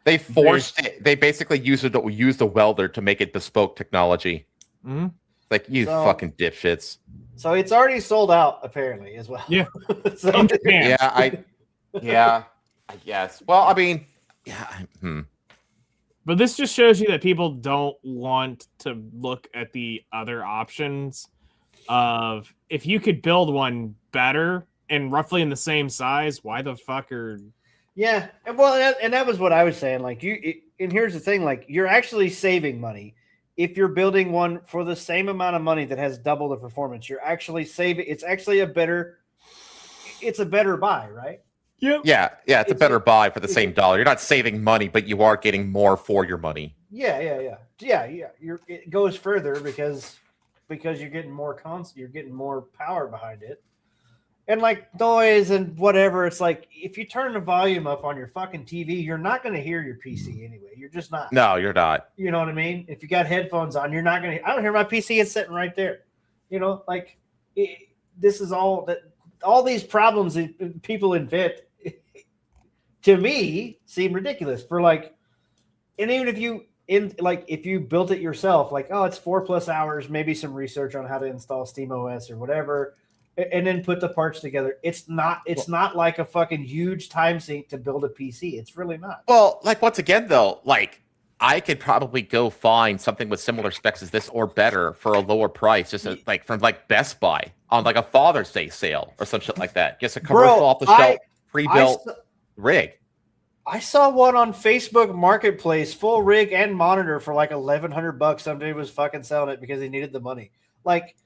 Speaker 6: They forced it. They basically used the welder to make it bespoke technology.
Speaker 2: Mhm.
Speaker 6: Like, you
Speaker 1: So-
Speaker 6: fucking dipshits.
Speaker 1: So it's already sold out apparently as well.
Speaker 2: Yeah.
Speaker 1: So-
Speaker 2: In Japan.
Speaker 6: Yeah, I guess. Well, I mean,
Speaker 2: But this just shows you that people don't want to look at the other options of, if you could build one better and roughly in the same size, why the fuck are...
Speaker 1: Yeah, and well, and that was what I was saying. Like, and here's the thing: like, you're actually saving money if you're building one for the same amount of money that has double the performance. You're actually saving. It's actually a better buy, right?
Speaker 2: Yep.
Speaker 6: yeah. It's a better buy for the same dollar. You're not saving money, but you are getting more for your money.
Speaker 1: Yeah. It goes further because you're getting more you're getting more power behind it. And like noise and whatever, it's like, if you turn the volume up on your fucking TV, you're not going to hear your PC anyway. You're just not.
Speaker 6: No, you're not.
Speaker 1: You know what I mean? If you got headphones on, you're not going to. I don't hear my PC. It's sitting right there. Like, this is all these problems that people invent, to me, seem ridiculous. For like, and even if you built it yourself, like, oh, it's 4+ hours, maybe some research on how to install SteamOS or whatever, and then put the parts together. It's not like a fucking huge time sink to build a PC. It's really not.
Speaker 6: Well, like, once again, though, like, I could probably go find something with similar specs as this or better for a lower price, just like from like Best Buy on like a Father's Day sale or some shit like that. Just a commercial off the shelf, pre-built rig.
Speaker 1: I saw one on Facebook Marketplace, full rig and monitor for like $1,100. Somebody was fucking selling it because he needed the money. Like,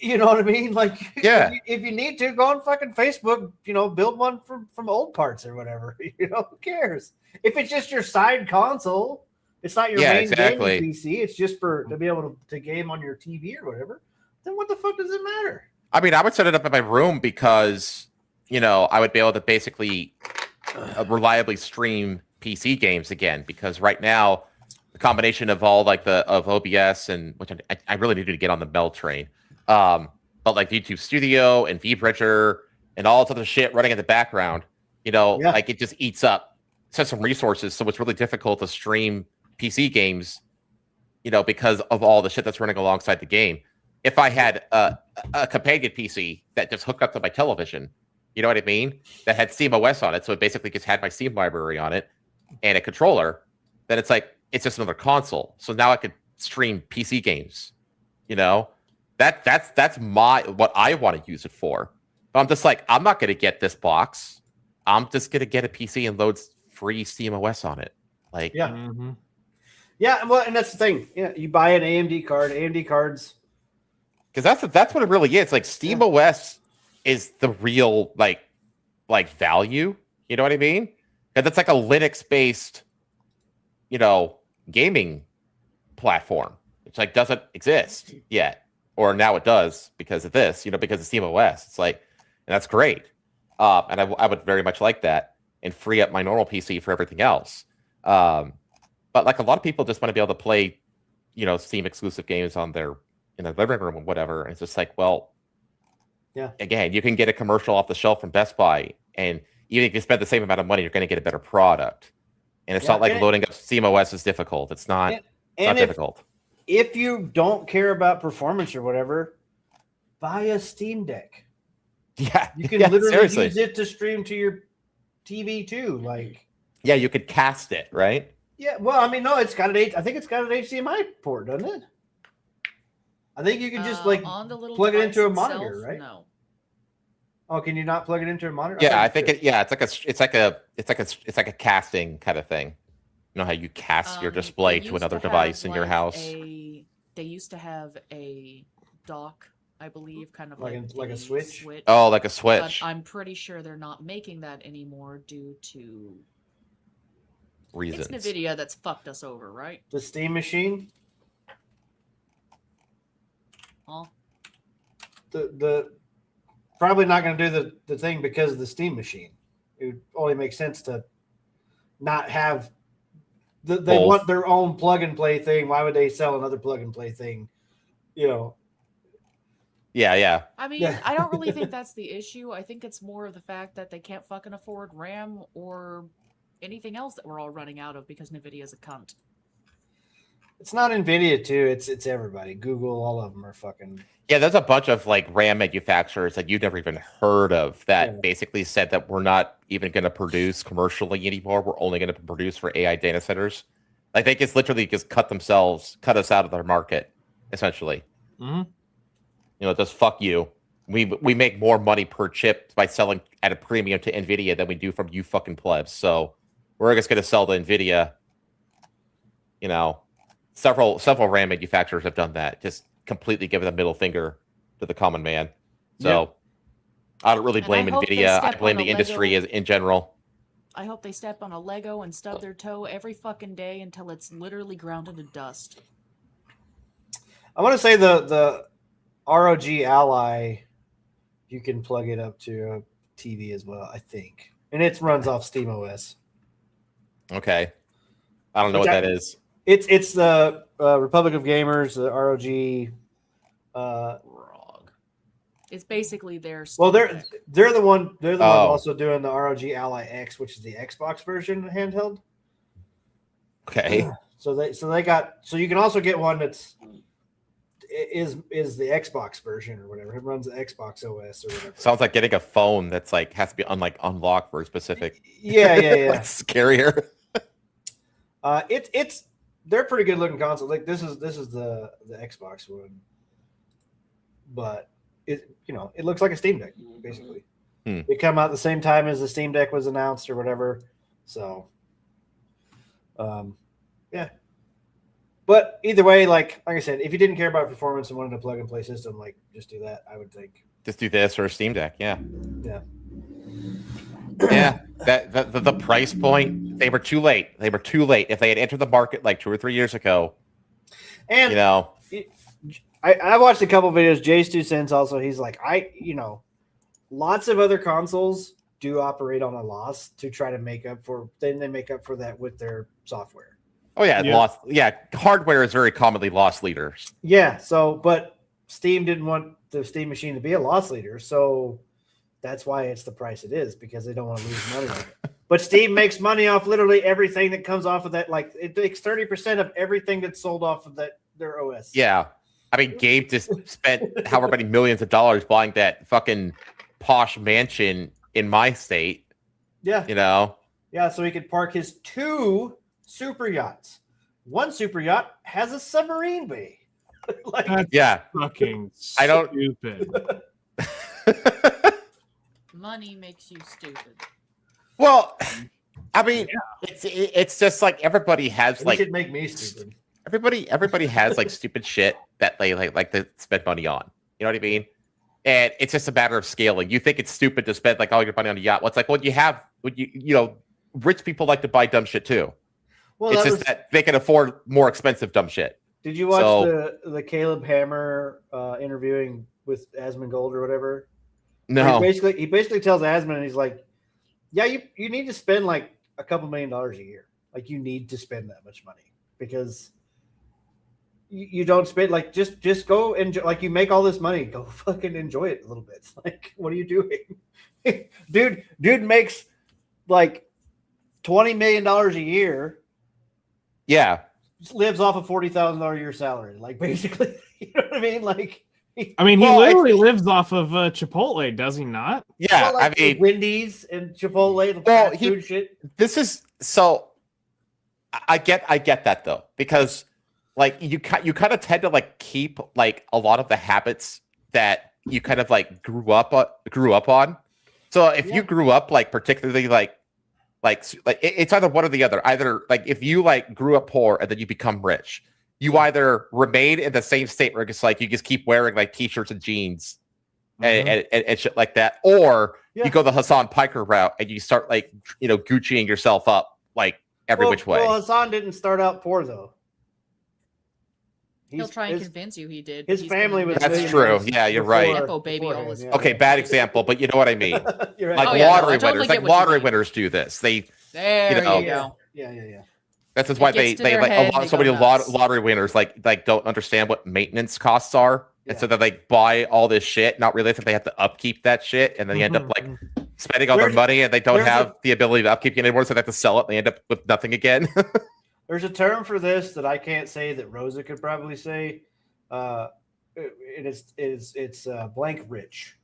Speaker 1: You know what I mean? Like,
Speaker 6: Yeah.
Speaker 1: if you need to, go on fucking Facebook, build one from old parts or whatever. Who cares? If it's just your side console, it's not your
Speaker 6: Yeah,
Speaker 1: main
Speaker 6: exactly.
Speaker 1: gaming PC. It's just to be able to game on your TV or whatever. Then what the fuck does it matter?
Speaker 6: I mean, I would set it up in my room because, I would be able to basically reliably stream PC games again. Because right now, the combination of all of OBS and which I really need to get on the Mel train, but like YouTube Studio and VBridger and all this other shit running in the background, like it just eats up some resources. So it's really difficult to stream PC games, because of all the shit that's running alongside the game. If I had a companion PC that just hooked up to my television, you know what I mean? That had SteamOS on it, so it basically just had my Steam library on it and a controller, then it's like it's just another console. So now I could stream PC games. That's what I want to use it for. But I'm just like, I'm not gonna get this box. I'm just gonna get a PC and load free SteamOS on it. Like
Speaker 1: Yeah, well, and that's the thing. Yeah, you buy an AMD card. AMD cards.
Speaker 6: Because that's what it really is. Like SteamOS is the real like value. You know what I mean? And that's like a Linux based, gaming platform, which like doesn't exist yet, or now it does because of this. Because of SteamOS. It's like, and that's great. And I would very much like that and free up my normal PC for everything else. But like a lot of people just want to be able to play, Steam exclusive games in their living room or whatever. And it's just like, well,
Speaker 1: yeah.
Speaker 6: Again, you can get a commercial off the shelf from Best Buy, and even if you spend the same amount of money, you're going to get a better product. And it's not like loading up SteamOS is difficult. It's not. It's not difficult.
Speaker 1: If you don't care about performance or whatever, buy a Steam Deck.
Speaker 6: Yeah,
Speaker 1: you can literally use it to stream to your TV too. Like,
Speaker 6: yeah, you could cast it, right?
Speaker 1: Yeah, well, I mean, no, I think it's got an HDMI port, doesn't it? I think you can just
Speaker 5: on the little
Speaker 1: plug it into a
Speaker 5: device
Speaker 1: monitor,
Speaker 5: itself,
Speaker 1: right?
Speaker 5: No.
Speaker 1: Oh, can you not plug it into a monitor?
Speaker 6: Yeah, I think it's like a casting kind of thing. You know how you cast your display to another device in your house?
Speaker 5: They used to have a dock, I believe, kind of
Speaker 1: like a switch.
Speaker 6: Oh, like a switch.
Speaker 5: But I'm pretty sure they're not making that anymore due to
Speaker 6: reasons.
Speaker 5: It's NVIDIA that's fucked us over, right?
Speaker 1: The Steam machine.
Speaker 5: Huh?
Speaker 1: The probably not going to do the thing because of the Steam machine. It would only make sense to not have. They want their own plug and play thing. Why would they sell another plug and play thing?
Speaker 6: Yeah.
Speaker 5: I mean, I don't really think that's the issue. I think it's more of the fact that they can't fucking afford RAM or anything else that we're all running out of because NVIDIA's a cunt.
Speaker 1: It's not NVIDIA too. It's everybody. Google, all of them are fucking.
Speaker 6: Yeah, there's a bunch of like RAM manufacturers that you've never even heard of that basically said that we're not even going to produce commercially anymore. We're only going to produce for AI data centers. Like they just literally cut us out of their market, essentially.
Speaker 2: Mm-hmm.
Speaker 6: Just fuck you. We make more money per chip by selling at a premium to NVIDIA than we do from you fucking plebs. So we're just going to sell to NVIDIA. Several RAM manufacturers have done that. Just completely giving the middle finger to the common man. So I don't really blame NVIDIA. I blame the industry in general.
Speaker 5: I hope they step on a Lego and stub their toe every fucking day until it's literally ground into dust.
Speaker 1: I want to say the ROG Ally, you can plug it up to a TV as well, I think. And it runs off SteamOS.
Speaker 6: Okay. I don't know what that is.
Speaker 1: It's the Republic of Gamers, the ROG.
Speaker 5: It's basically their.
Speaker 1: Well, they're the one. They're the one also doing the ROG Ally X, which is the Xbox version handheld.
Speaker 6: Okay.
Speaker 1: So they got. So you can also get one that's is the Xbox version or whatever. It runs the Xbox OS or whatever.
Speaker 6: Sounds like getting a phone that's like has to be unlocked for a specific.
Speaker 1: Yeah.
Speaker 6: That's scarier.
Speaker 1: They're pretty good looking console. Like this is the Xbox one, but it looks like a Steam Deck basically. It come out the same time as the Steam Deck was announced or whatever. So, yeah. But either way, like I said, if you didn't care about performance and wanted a plug and play system, like just do that. I would think.
Speaker 6: Just do this or a Steam Deck. Yeah.
Speaker 1: Yeah.
Speaker 6: Yeah. The price point, they were too late. They were too late. If they had entered the market like 2 or 3 years ago,
Speaker 1: And
Speaker 6: you know,
Speaker 1: I watched a couple videos. Jay's 2 cents also. He's like, lots of other consoles do operate on a loss to try to make up for. Then they make up for that with their software.
Speaker 6: oh yeah,
Speaker 2: Yeah.
Speaker 6: lost. Yeah, hardware is very commonly loss leaders.
Speaker 1: Yeah. So, but Steam didn't want the Steam machine to be a loss leader, so that's why it's the price it is because they don't want to lose money on it. But Steam makes money off literally everything that comes off of that. Like it takes 30% of everything that's sold off of their OS.
Speaker 6: Yeah. I mean, Gabe just spent however many millions of dollars buying that fucking posh mansion in my state,
Speaker 1: Yeah.
Speaker 6: you know?
Speaker 1: Yeah. So he could park his 2 super yachts. One super yacht has a submarine bay. Like,
Speaker 2: That's
Speaker 6: Yeah.
Speaker 2: fucking
Speaker 6: I don't-
Speaker 2: stupid.
Speaker 5: Money makes you stupid.
Speaker 6: Well, I mean, it's just like everybody has
Speaker 1: he
Speaker 6: like
Speaker 1: should make me stupid.
Speaker 6: everybody has like stupid shit that they like to spend money on. You know what I mean? And it's just a matter of scaling. You think it's stupid to spend like all your money on a yacht. Well, it's like, well, rich people like to buy dumb shit too.
Speaker 1: Well,
Speaker 6: It's just that they can afford more expensive dumb shit.
Speaker 1: did you watch
Speaker 6: So-
Speaker 1: the Caleb Hammer interviewing with Asmongold or whatever?
Speaker 6: No.
Speaker 1: He basically tells Asmund, he's like, yeah, you need to spend like a couple $1 million a year. Like you need to spend that much money because you don't spend like just go enjoy, like you make all this money, go fucking enjoy it a little bit. It's like, what are you doing? dude makes like $20 million a year,
Speaker 6: Yeah.
Speaker 1: lives off a $40,000 a year salary. Like basically, you know what I mean? Like
Speaker 2: I mean, he
Speaker 6: Well,
Speaker 2: literally lives off of Chipotle, does he not?
Speaker 6: Yeah.
Speaker 1: well, like
Speaker 6: I mean,
Speaker 1: Wendy's and Chipotle, the
Speaker 6: Well,
Speaker 1: fast
Speaker 6: he-
Speaker 1: food shit.
Speaker 6: this is so I get that though, because like you kind of tend to like keep like a lot of the habits that you kind of like grew up on. So if
Speaker 1: Yeah.
Speaker 6: you grew up like particularly like it's either one or the other. Either like if you like grew up poor and then you become rich, you either remain in the same state where it's like you just keep wearing like t-shirts and jeans and shit like that, or
Speaker 1: Yeah.
Speaker 6: you go the Hassan Piker route and you start like Gucciing yourself up like every which way.
Speaker 1: Well, Hassan didn't start out poor though.
Speaker 5: He'll try and
Speaker 1: his
Speaker 5: convince you he did.
Speaker 1: his
Speaker 5: He's
Speaker 1: family
Speaker 5: been
Speaker 1: was
Speaker 6: That's
Speaker 1: millionaires
Speaker 6: true. Yeah, you're
Speaker 1: before-
Speaker 6: right.
Speaker 5: Nepo baby
Speaker 1: beforehand,
Speaker 5: always-
Speaker 6: Okay, bad example, but you know what I mean.
Speaker 1: You're right.
Speaker 6: Like
Speaker 5: Oh, yeah, no, I
Speaker 6: lottery
Speaker 5: totally
Speaker 6: winners,
Speaker 5: get
Speaker 6: like
Speaker 5: what you
Speaker 6: lottery
Speaker 5: mean.
Speaker 6: winners do this. There
Speaker 5: There
Speaker 6: know.
Speaker 5: you go.
Speaker 1: Yeah.
Speaker 6: That's just
Speaker 5: It
Speaker 6: why
Speaker 5: gets to
Speaker 6: they
Speaker 5: their
Speaker 6: like
Speaker 5: head,
Speaker 6: so
Speaker 5: they
Speaker 6: many
Speaker 5: go nuts.
Speaker 6: lottery winners like don't understand what maintenance costs are, and
Speaker 1: Yeah.
Speaker 6: so they buy all this shit, not realize that they have to upkeep that shit, and then they end up like spending all their
Speaker 1: There's-
Speaker 6: money, and they don't
Speaker 1: there's
Speaker 6: have
Speaker 1: a-
Speaker 6: the ability to upkeep it anymore, so they have to sell it. And they end up with nothing again.
Speaker 1: There's a term for this that I can't say that Rosa could probably say. It's blank rich.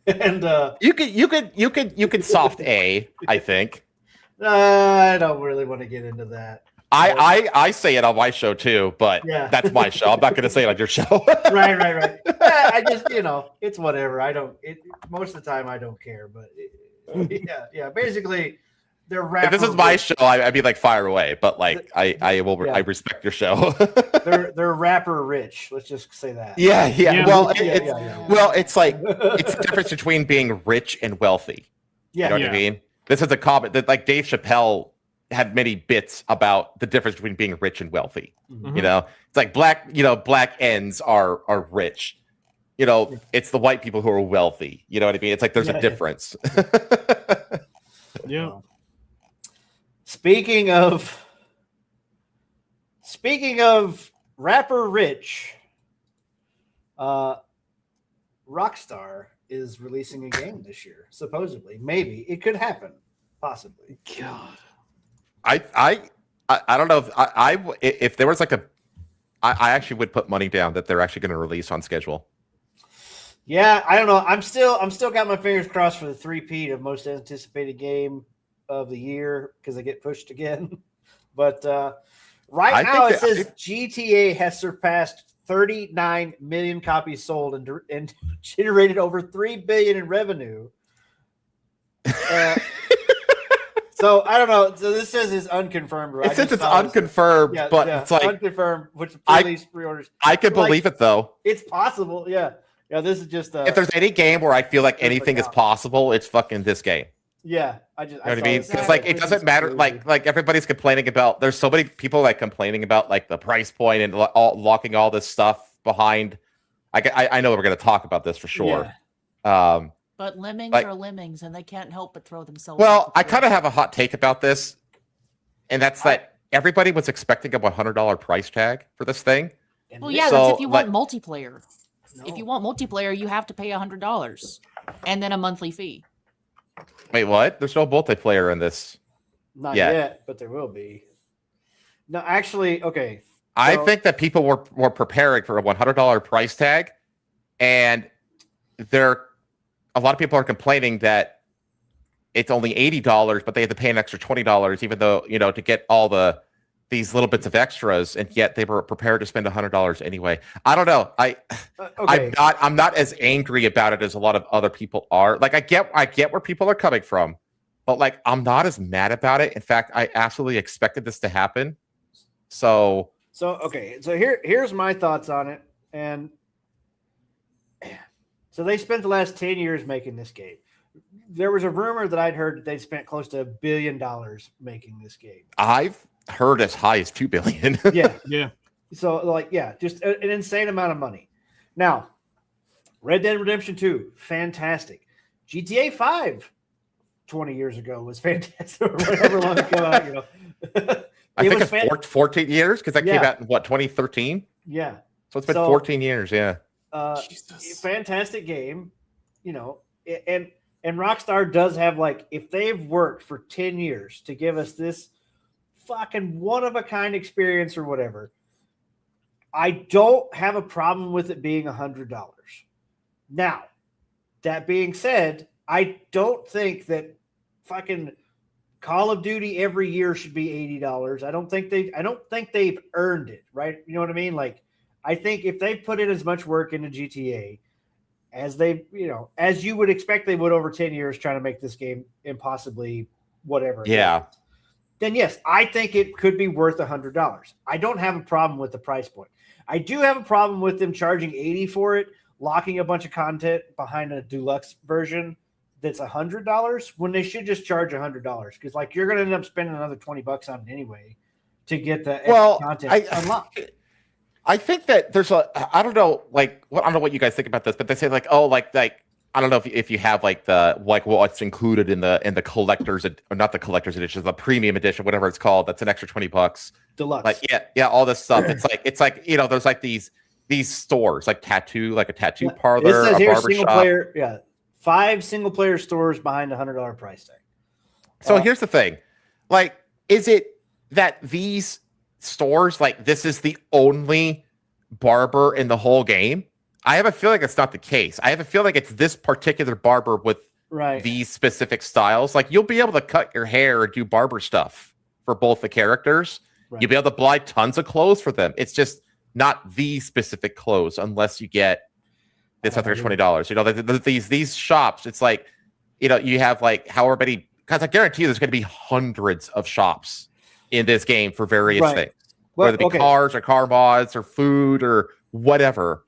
Speaker 1: And
Speaker 6: you could soft A, I think.
Speaker 1: I don't really want to get into that.
Speaker 6: I say it on my show too, but
Speaker 1: Yeah.
Speaker 6: that's my show. I'm not going to say it on your show.
Speaker 1: Right. I just it's whatever. I don't. Most of the time I don't care, but yeah. Basically, they're
Speaker 6: If
Speaker 1: rapper.
Speaker 6: this is my show, I'd be like fire away. But like I
Speaker 1: Yeah.
Speaker 6: I respect your show.
Speaker 1: They're rapper rich. Let's just say that.
Speaker 6: yeah.
Speaker 2: Yeah.
Speaker 6: Well,
Speaker 1: Yeah,
Speaker 6: it's
Speaker 1: yeah.
Speaker 6: well, it's like it's the difference between being rich and wealthy. You know
Speaker 1: Yeah.
Speaker 6: what I mean? This is a comment that like Dave Chappelle had many bits about the difference between being rich and wealthy.
Speaker 1: Mhm.
Speaker 6: You know, it's like black ends are rich. It's the white people who are wealthy. You know what I mean? It's like there's
Speaker 1: Yeah.
Speaker 6: a difference.
Speaker 2: Yeah.
Speaker 1: Speaking of rapper rich, Rockstar is releasing a game this year. Supposedly, maybe it could happen, possibly.
Speaker 2: God.
Speaker 6: I don't know if there was like I actually would put money down that they're actually going to release on schedule.
Speaker 1: Yeah, I don't know. I'm still got my fingers crossed for the three-peat of most anticipated game of the year because they get pushed again. But right
Speaker 6: I
Speaker 1: now it
Speaker 6: think
Speaker 1: says GTA has surpassed 39 million copies sold and generated over $3 billion in revenue. So I don't know. So this says it's unconfirmed. Right?
Speaker 6: It says it's unconfirmed, but it's like
Speaker 1: unconfirmed, which
Speaker 6: I-
Speaker 1: pre-release pre-orders.
Speaker 6: I could
Speaker 1: like-
Speaker 6: believe it though.
Speaker 1: It's possible. Yeah. This is just.
Speaker 6: If there's any game where I feel like
Speaker 1: Just
Speaker 6: anything is
Speaker 1: out.
Speaker 6: possible, it's fucking this game.
Speaker 1: Yeah,
Speaker 6: You know what I mean? Because like it doesn't matter. Like everybody's complaining about. There's so many people like complaining about like the price point and locking all this stuff behind. I know we're gonna talk about this for sure.
Speaker 5: But lemmings
Speaker 6: Like-
Speaker 5: are lemmings, and they can't help but throw themselves.
Speaker 6: Well,
Speaker 5: off the
Speaker 6: I kind of
Speaker 5: cliff.
Speaker 6: have a hot take about this, and that's that everybody was expecting a $100 price tag for this thing.
Speaker 5: Well, yeah,
Speaker 6: So,
Speaker 5: that's if you
Speaker 6: like-
Speaker 5: want multiplayer. If you want multiplayer, you have to pay $100 and then a monthly fee.
Speaker 6: Wait, what? There's no multiplayer in this.
Speaker 1: Not
Speaker 6: Yeah.
Speaker 1: yet, but there will be. No, actually, okay.
Speaker 6: I
Speaker 1: So-
Speaker 6: think that people were preparing for a $100 price tag, and a lot of people are complaining that it's only $80, but they have to pay an extra $20, even though to get all these little bits of extras, and yet they were prepared to spend $100 anyway. I don't know.
Speaker 1: Okay.
Speaker 6: I'm not as angry about it as a lot of other people are. Like I get where people are coming from, but like I'm not as mad about it. In fact, I absolutely expected this to happen. So
Speaker 1: okay. So here's my thoughts on it, and so they spent the last 10 years making this game. There was a rumor that I'd heard that they spent close to $1 billion making this game.
Speaker 6: I've heard as high as 2 billion.
Speaker 1: Yeah.
Speaker 2: Yeah.
Speaker 1: So just an insane amount of money. Now, Red Dead Redemption 2, fantastic. GTA 5 20 years ago was fantastic. Or whatever long it came out,
Speaker 6: I think
Speaker 1: was
Speaker 6: it's 14 years because that came
Speaker 1: Yeah.
Speaker 6: out in 2013.
Speaker 1: Yeah.
Speaker 6: So it's been
Speaker 1: So-
Speaker 6: 14 years. Yeah.
Speaker 2: Jesus.
Speaker 1: Fantastic game, and Rockstar does have if they've worked for 10 years to give us this fucking one of a kind experience or whatever, I don't have a problem with it being $100. Now, that being said, I don't think that fucking Call of Duty every year should be $80. I don't think they've earned it, right? You know what I mean? I think if they put in as much work into GTA as as you would expect they would over 10 years trying to make this game impossibly whatever.
Speaker 6: Yeah.
Speaker 1: Then yes, I think it could be worth $100. I don't have a problem with the price point. I do have a problem with them charging $80 for it, locking a bunch of content behind a deluxe version that's $100 when they should just charge $100 because you're going to end up spending another $20 on it anyway to get the extra content unlocked.
Speaker 6: I think that there's I don't know I don't know what you guys think about this, but they say I don't know if you have what's included in the collector's or not the collector's edition, the premium edition, whatever it's called. That's an extra $20.
Speaker 1: Deluxe.
Speaker 6: All this stuff. It's there's these stores a tattoo parlor,
Speaker 1: This says
Speaker 6: a
Speaker 1: here
Speaker 6: barber
Speaker 1: single
Speaker 6: shop.
Speaker 1: player, 5 single player stores behind the $100 price tag.
Speaker 6: So here's the thing. Is it that these stores, this is the only barber in the whole game? I have a feeling it's not the case. I have a feeling it's this particular barber with these specific styles. You'll be able to cut your hair and do barber stuff for both the characters.
Speaker 1: Right.
Speaker 6: You'll be able to buy tons of clothes for them. It's just not these specific clothes unless you get this other $20. These shops, it's you have however many, because I guarantee you there's going to be hundreds of shops in this game for various things. Whether it be cars or car mods or food or whatever,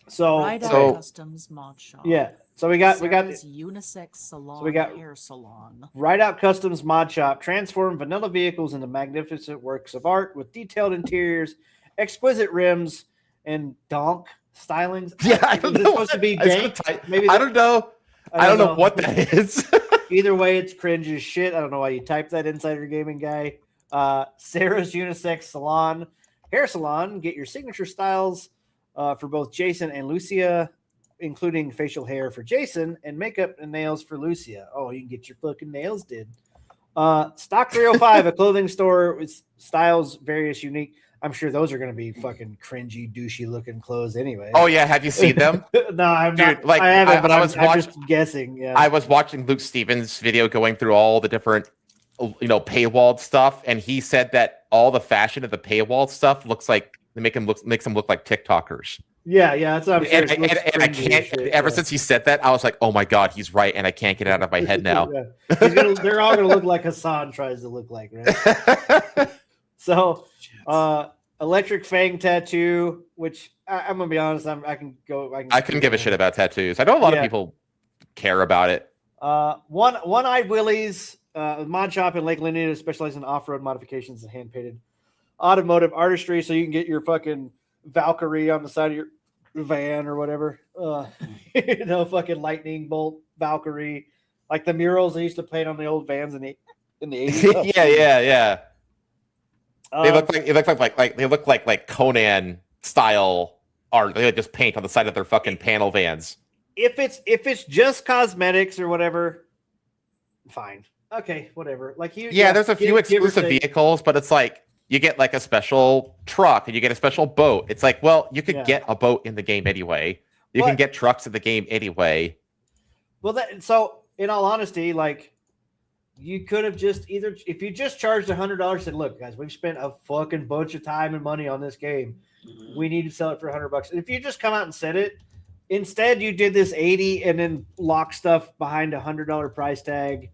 Speaker 1: So
Speaker 5: Ride Out Customs Mod Shop.
Speaker 1: Yeah. So we got
Speaker 5: Sarah's unisex salon.
Speaker 1: So we got
Speaker 5: hair salon.
Speaker 1: Ride Out Customs Mod Shop, transform vanilla vehicles into magnificent works of art with detailed interiors, exquisite rims, and donk stylings.
Speaker 6: Yeah, I don't
Speaker 1: Is it
Speaker 6: know.
Speaker 1: supposed to be
Speaker 6: I was
Speaker 1: dank?
Speaker 6: gonna
Speaker 1: Maybe
Speaker 6: I don't know. I don't know what that is.
Speaker 1: Either way, it's cringe as shit. I don't know why you typed that, Insider Gaming guy. Sarah's Unisex Salon, Hair Salon. Get your signature styles for both Jason and Lucia, including facial hair for Jason and makeup and nails for Lucia. Oh, you can get your fucking nails did. Stock 305, a clothing store with styles various unique. I'm sure those are going to be fucking cringy, douchey looking clothes anyway.
Speaker 6: Oh yeah, have you seen them?
Speaker 1: No, I'm
Speaker 6: Dude,
Speaker 1: not. I haven't, but I'm just guessing. Yeah.
Speaker 6: I was watching Luke Stevens' video going through all the different, paywalled stuff, and he said that all the fashion of the paywalled stuff looks like makes them look like TikTokers.
Speaker 1: Yeah, that's what I'm saying.
Speaker 6: And I can't. Ever since he said that, I was like, "Oh my god, he's right," and I can't get it out of my head now.
Speaker 1: They're all gonna look like Hassan tries to look like, right? So, electric fang tattoo, which I'm gonna be honest, I couldn't
Speaker 6: give a shit about tattoos. I know a lot of people care about it.
Speaker 1: One-eyed Willie's mod shop in Lake Linden specializes in off-road modifications and hand-painted automotive artistry, so you can get your fucking Valkyrie on the side of your van or whatever. Fucking lightning bolt Valkyrie, like the murals they used to paint on the old vans in the 80s.
Speaker 6: yeah. They look like Conan style art. They just paint on the side of their fucking panel vans.
Speaker 1: If it's just cosmetics or whatever, fine. Okay, whatever. Like
Speaker 6: there's a few exclusive vehicles, but it's like you get like a special truck and you get a special boat. It's like, well, you could get a boat in the game anyway. You can get trucks in the game anyway.
Speaker 1: Well, so in all honesty, like you could have just if you just charged $100, said, "Look, guys, we've spent a fucking bunch of time and money on this game. We need to sell it for $100." And if you just come out and said it, instead you did this 80 and then lock stuff behind $100 price tag.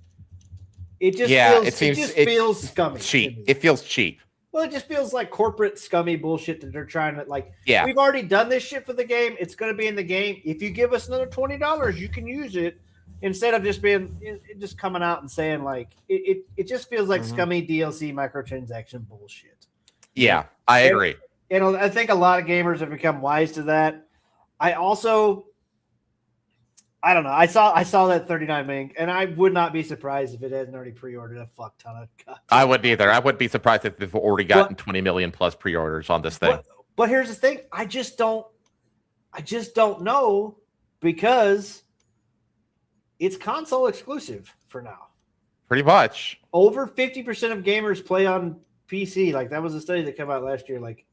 Speaker 1: It just feels scummy.
Speaker 6: Cheap. It feels cheap.
Speaker 1: Well, it just feels like corporate scummy bullshit that they're trying to like.
Speaker 6: Yeah,
Speaker 1: we've already done this shit for the game. It's going to be in the game. If you give us another $20, you can use it. Instead of just coming out and saying like it just feels like scummy DLC microtransaction bullshit.
Speaker 6: Yeah, I agree.
Speaker 1: And I think a lot of gamers have become wise to that. I don't know. I saw that 39 million, and I would not be surprised if it hasn't already pre-ordered a fuck ton of cuts.
Speaker 6: I wouldn't either. I wouldn't be surprised if they've already gotten 20 million plus pre-orders on this thing.
Speaker 1: But here's the thing. I just don't know because it's console exclusive for now.
Speaker 6: Pretty much.
Speaker 1: Over 50% of gamers play on PC. Like that was a study that came out last year. Like,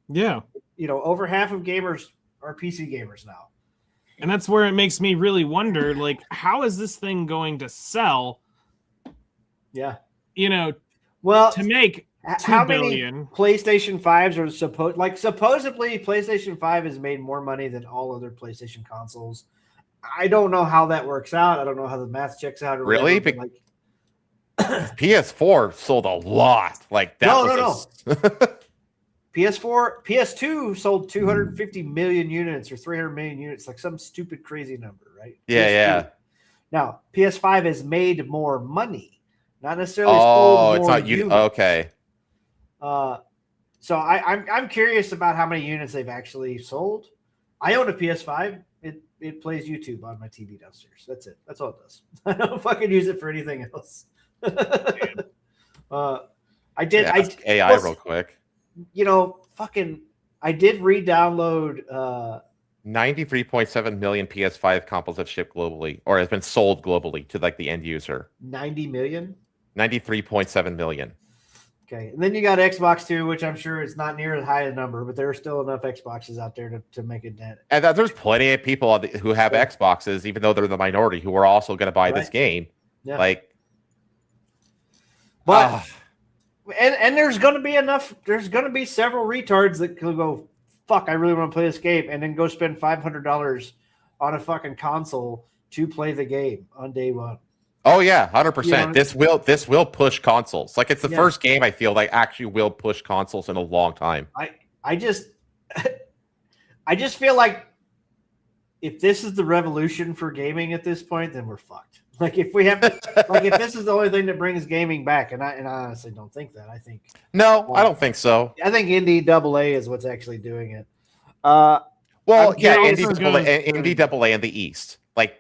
Speaker 1: over half of gamers are PC gamers now.
Speaker 2: And that's where it makes me really wonder, like, how is this thing going to sell?
Speaker 1: Yeah.
Speaker 2: To make $2 billion.
Speaker 1: Many PlayStation 5s are supposedly PlayStation 5 has made more money than all other PlayStation consoles. I don't know how that works out. I don't know how the math checks out.
Speaker 6: Really? PS4 sold a lot. Like that.
Speaker 1: No. PS2 sold 250 million units or 300 million units, like some stupid crazy number, right?
Speaker 6: Yeah.
Speaker 1: Now PS5 has made more money, not necessarily. Oh,
Speaker 6: it's not you. Okay.
Speaker 1: So I'm curious about how many units they've actually sold. I own a PS5. It plays YouTube on my TV downstairs. That's it. That's all it does. I don't fucking use it for anything else. I did.
Speaker 6: AI real quick.
Speaker 1: I did re-download
Speaker 6: 93.7 million PS5 consoles have shipped globally or has been sold globally to like the end user.
Speaker 1: 90 million?
Speaker 6: 93.7 million.
Speaker 1: Okay. And then you got Xbox too, which I'm sure is not near as high a number, but there are still enough Xboxes out there to make it net.
Speaker 6: And there's plenty of people who have Xboxes, even though they're the minority, who are also going to buy this game.
Speaker 1: Yeah. And there's going to be enough. There's going to be several retards that could go, fuck, I really want to play this game, and then go spend $500 on a fucking console to play the game on day one.
Speaker 6: Oh yeah, 100%. This will push consoles. Like it's the first game I feel like actually will push consoles in a long time.
Speaker 1: I just feel like if this is the revolution for gaming at this point, then we're fucked. Like if we have if this is the only thing that brings gaming back, and I honestly don't think that. I think
Speaker 6: I don't think so.
Speaker 1: I think Indie AA is what's actually doing it.
Speaker 6: Indie AA in the East. Like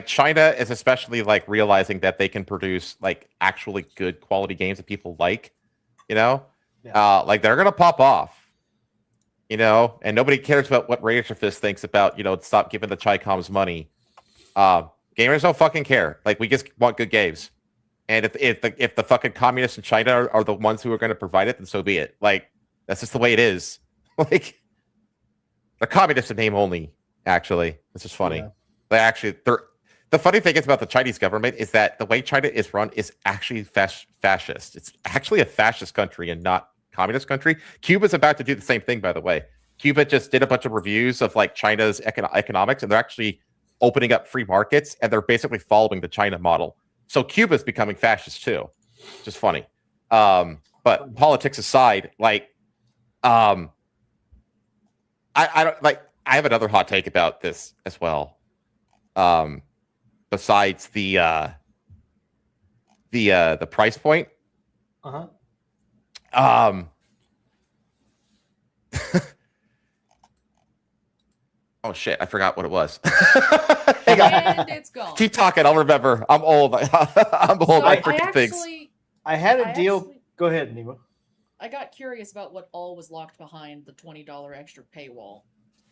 Speaker 6: China is especially like realizing that they can produce like actually good quality games that people like, like they're gonna pop off, and nobody cares about what Razor Fist thinks about, stop giving the Chi-Coms money. Gamers don't fucking care. Like we just want good games, and if the fucking communists in China are the ones who are going to provide it, then so be it. Like that's just the way it is. Like they're communists in name only. Actually, it's just funny. Yeah. The funny thing is about the Chinese government is that the way China is run is actually fascist. It's actually a fascist country and not communist country. Cuba's about to do the same thing, by the way. Cuba just did a bunch of reviews of like China's economics, and they're actually opening up free markets, and they're basically following the China model. So Cuba's becoming fascist too. Just funny. But politics aside, like, I don't like. I have another hot take about this as well. Besides the price point.
Speaker 1: Uh-huh.
Speaker 6: Oh shit! I forgot what it was.
Speaker 5: And it's gone.
Speaker 6: Keep talking. I'll remember. I'm old. I'm old.
Speaker 5: So
Speaker 6: I forget things.
Speaker 1: I had a
Speaker 5: I
Speaker 1: deal.
Speaker 5: actually-
Speaker 1: Go ahead, Nemo.
Speaker 5: I got curious about what all was locked behind the $20 extra paywall.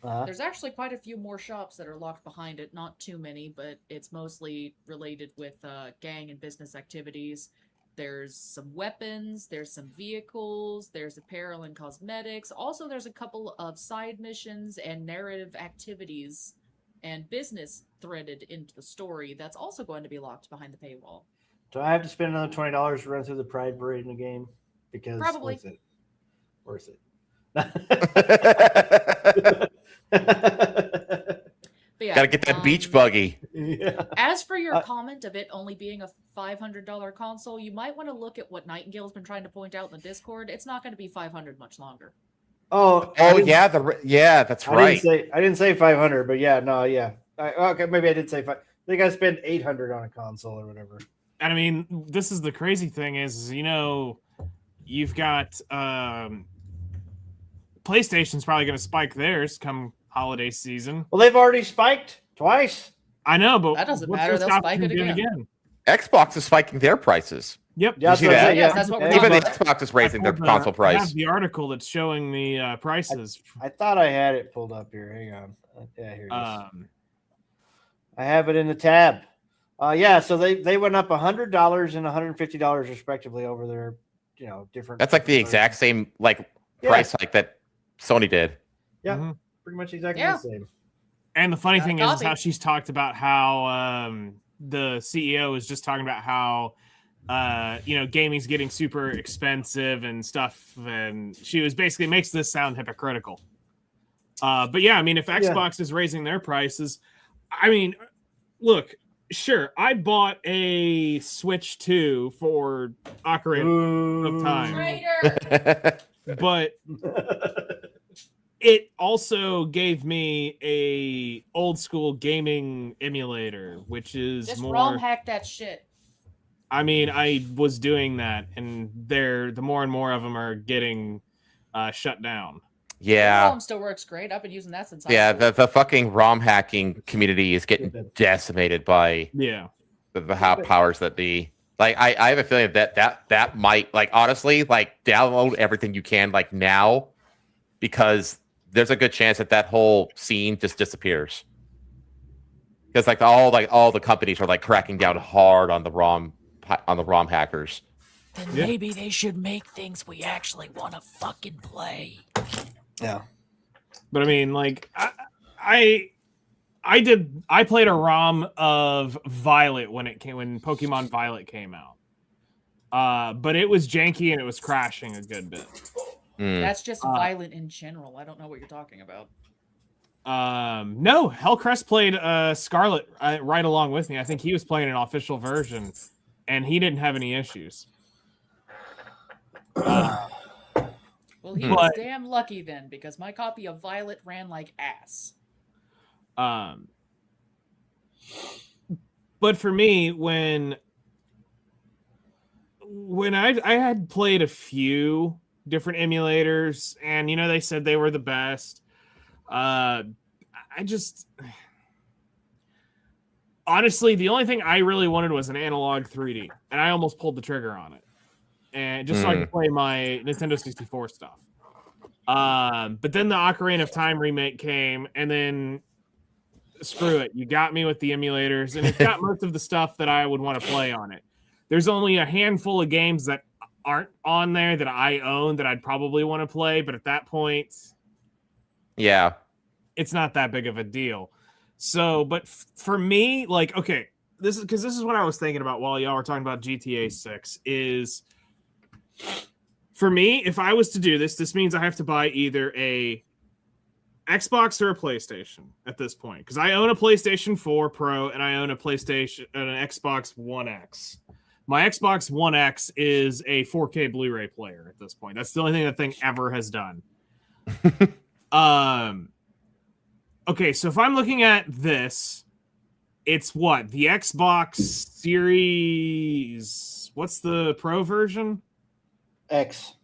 Speaker 1: Uh-huh.
Speaker 5: There's actually quite a few more shops that are locked behind it. Not too many, but it's mostly related with gang and business activities. There's some weapons, there's some vehicles, there's apparel and cosmetics. Also, there's a couple of side missions and narrative activities and business threaded into the story that's also going to be locked behind the paywall.
Speaker 1: Do I have to spend another $20 to run through the Pride Parade in the game? Because
Speaker 5: Probably.
Speaker 1: Worth it.
Speaker 5: But yeah,
Speaker 6: Gotta get that beach buggy.
Speaker 1: Yeah.
Speaker 5: As for your comment of it only being a $500 console, you might want to look at what Nightingale's been trying to point out in the Discord. It's not going to be $500 much longer.
Speaker 1: Oh,
Speaker 6: Oh yeah, that's right.
Speaker 1: I didn't say 500, but yeah, no, yeah. Okay, maybe I did say 5. I think I spent 800 on a console or whatever.
Speaker 2: And I mean, this is the crazy thing is, you know, you've got PlayStation's probably going to spike theirs come holiday season.
Speaker 1: Well, they've already spiked twice.
Speaker 2: I know, but
Speaker 5: That doesn't
Speaker 2: what's
Speaker 5: matter,
Speaker 2: their
Speaker 5: they'll
Speaker 2: stop
Speaker 5: spike
Speaker 2: from
Speaker 5: it
Speaker 2: doing
Speaker 5: again.
Speaker 6: Xbox is spiking their prices.
Speaker 2: Yep.
Speaker 1: Yeah,
Speaker 6: see
Speaker 1: that's what I
Speaker 6: that?
Speaker 1: said,
Speaker 5: Yes,
Speaker 1: yeah.
Speaker 5: that's what we're
Speaker 1: Yeah,
Speaker 6: Even the
Speaker 5: talking
Speaker 6: Xbox is raising their
Speaker 2: I
Speaker 6: console
Speaker 2: have
Speaker 6: price.
Speaker 2: the article that's showing the prices.
Speaker 1: I thought I had it pulled up here. Hang on. Yeah, here it is. I have it in the tab. Yeah, so they went up $100 and $150 respectively over their, different.
Speaker 6: That's like the exact same price hike that Sony did.
Speaker 1: Yeah,
Speaker 2: Mhm.
Speaker 1: pretty much exactly
Speaker 5: Yeah.
Speaker 1: the same.
Speaker 2: And the funny
Speaker 5: Got a
Speaker 2: thing is
Speaker 5: copy.
Speaker 2: how she's talked about how the CEO is just talking about how gaming's getting super expensive and stuff, and she was basically makes this sound hypocritical. But yeah, I mean, if Xbox is raising their prices, I mean, look, sure, I bought a Switch 2 for Ocarina of Time,
Speaker 5: Traitor!
Speaker 2: but it also gave me a old school gaming emulator, which is
Speaker 5: Just
Speaker 2: more.
Speaker 5: ROM hack that shit.
Speaker 2: I mean, I was doing that, and the more and more of them are getting shut down.
Speaker 6: Yeah.
Speaker 5: ROM still works great. I've been using that since high
Speaker 6: Yeah,
Speaker 5: school.
Speaker 6: the fucking ROM hacking community is getting decimated by
Speaker 2: Yeah.
Speaker 6: the powers that be. Like, I have a feeling that might, honestly, download everything you can, now, because there's a good chance that whole scene just disappears. Because, all the companies are, cracking down hard on the ROM hackers.
Speaker 5: Then
Speaker 2: Yeah.
Speaker 5: maybe they should make things we actually want to fucking play.
Speaker 1: Yeah.
Speaker 2: But I mean, I played a ROM of Violet when Pokemon Violet came out. But it was janky and it was crashing a good bit.
Speaker 6: Mm.
Speaker 5: That's just violent in general. I don't know what you're talking about.
Speaker 2: No, Hellcrest played Scarlet right along with me. I think he was playing an official version, and he didn't have any issues.
Speaker 5: Well, he
Speaker 6: Hmm.
Speaker 5: was damn lucky then, because my copy of Violet ran like ass.
Speaker 2: But for me, when I had played a few different emulators, and they said they were the best. Honestly, the only thing I really wanted was an analog 3D, and I almost pulled the trigger on it, and just so I could play my Nintendo 64 stuff. But then the Ocarina of Time remake came, and then screw it, you got me with the emulators, and it's got most of the stuff that I would want to play on it. There's only a handful of games that aren't on there that I own that I'd probably want to play, but at that point,
Speaker 6: Yeah.
Speaker 2: it's not that big of a deal. So, but for me, okay, this is what I was thinking about while y'all were talking about GTA 6 is, for me, if I was to do this, this means I have to buy either a Xbox or a PlayStation at this point? Because I own a PlayStation 4 Pro and I own an Xbox One X. My Xbox One X is a 4K Blu-ray player at this point. That's the only thing that thing ever has done. Okay, so if I'm looking at this, it's what? The Xbox Series... What's the Pro version?
Speaker 1: X.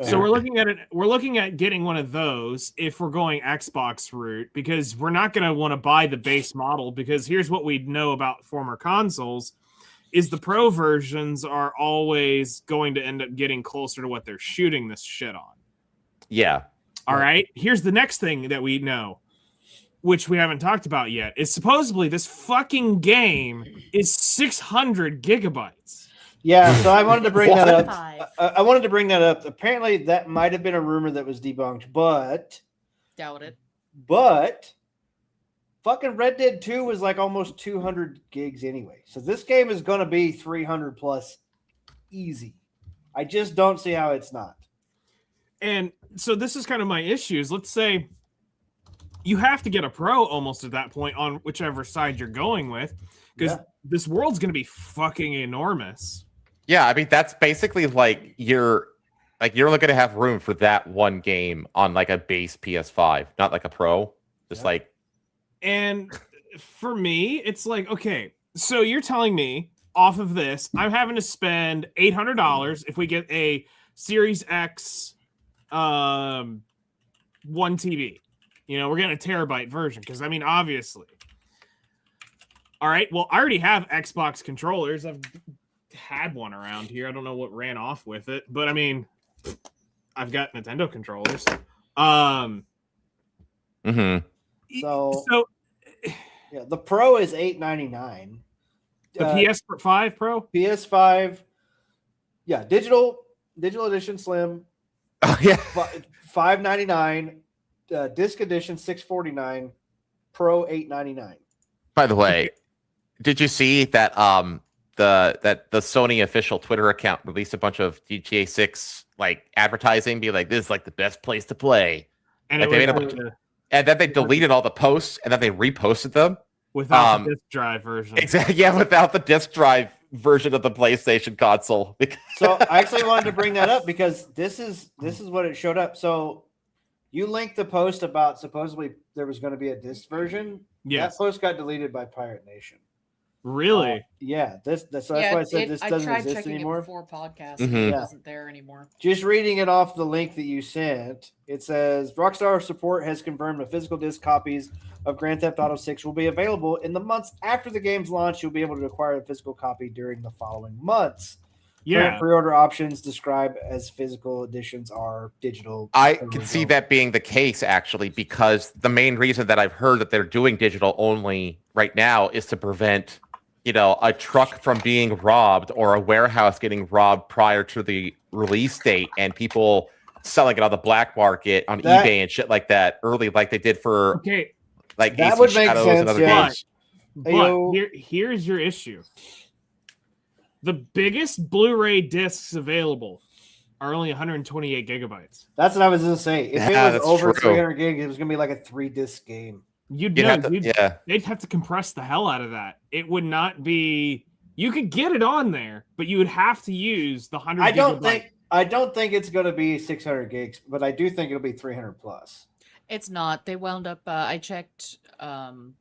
Speaker 2: So we're looking at it. We're looking at getting one of those if we're going Xbox route, because we're not going to want to buy the base model, because here's what we know about former consoles is the Pro versions are always going to end up getting closer to what they're shooting this shit on.
Speaker 6: Yeah.
Speaker 2: All right. Here's the next thing that we know, which we haven't talked about yet, is supposedly this fucking game is 600 gigabytes.
Speaker 1: Yeah, so I wanted to bring that up.
Speaker 5: Five.
Speaker 1: I wanted to bring that up. Apparently, that might have been a rumor that was debunked, but
Speaker 5: Doubt it.
Speaker 1: fucking Red Dead 2 was like almost 200 gigs anyway. So this game is going to be 300 plus easy. I just don't see how it's not.
Speaker 2: And so this is kind of my issues. Let's say you have to get a Pro almost at that point on whichever side you're going with, because this world's going to be fucking enormous.
Speaker 6: Yeah, I mean that's basically like you're looking to have room for that one game on like a base PS5, not like a Pro. Just like,
Speaker 2: and for me, it's like, okay, so you're telling me off of this, I'm having to spend $800 if we get a Series X, 1 TB. You know, we're getting a terabyte version because I mean, obviously. All right, well, I already have Xbox controllers. I've had one around here. I don't know what ran off with it, but I mean, I've got Nintendo controllers.
Speaker 1: So yeah, the Pro is $899.
Speaker 2: The PS5 Pro?
Speaker 1: PS5, yeah, digital edition slim.
Speaker 6: oh yeah,
Speaker 1: $599. Disc edition $649. Pro $899.
Speaker 6: By the way, did you see that the Sony official Twitter account released a bunch of GTA6 like advertising, be like, this is like the best place to play,
Speaker 2: And,
Speaker 6: like, and then they deleted all the posts and then they reposted them
Speaker 2: without the disc drive version.
Speaker 6: Exactly, yeah, without the disc drive version of the PlayStation console.
Speaker 1: So I actually wanted to bring that up because this is what it showed up. So you linked the post about supposedly there was going to be a disc version.
Speaker 2: Yes.
Speaker 1: That post got deleted by Pirate Nation.
Speaker 2: Really?
Speaker 1: Yeah. So that's why I said this doesn't
Speaker 5: tried
Speaker 1: exist
Speaker 5: checking
Speaker 1: anymore.
Speaker 5: it before podcast.
Speaker 6: Mhm.
Speaker 5: It wasn't there anymore.
Speaker 1: Just reading it off the link that you sent, it says Rockstar Support has confirmed that physical disc copies of Grand Theft Auto 6 will be available in the months after the game's launch. You'll be able to acquire a physical copy during the following months.
Speaker 2: Yeah.
Speaker 1: Current pre-order options described as physical editions are digital.
Speaker 6: I can see that being the case, actually, because the main reason that I've heard that they're doing digital only right now is to prevent, you know, a truck from being robbed or a warehouse getting robbed prior to the release date and people selling it on the black market on eBay and shit like that early, like they did for like
Speaker 1: that
Speaker 6: AC
Speaker 1: would make
Speaker 6: Shadows
Speaker 1: sense,
Speaker 6: and other
Speaker 1: yeah.
Speaker 6: games.
Speaker 2: But here's your issue. The biggest Blu-ray discs available are only 128 gigabytes.
Speaker 1: That's what I was going to say. If
Speaker 6: Yeah,
Speaker 1: it was
Speaker 6: that's
Speaker 1: over
Speaker 6: true.
Speaker 1: 300 gig, it was going to be like a 3-disc game.
Speaker 2: They'd
Speaker 6: yeah.
Speaker 2: have to compress the hell out of that. It would not be. You could get it on there, but you would have to use the 100.
Speaker 1: I don't think it's going to be 600 gigs, but I do think it'll be 300 plus.
Speaker 5: It's not. They wound up. I checked. I'm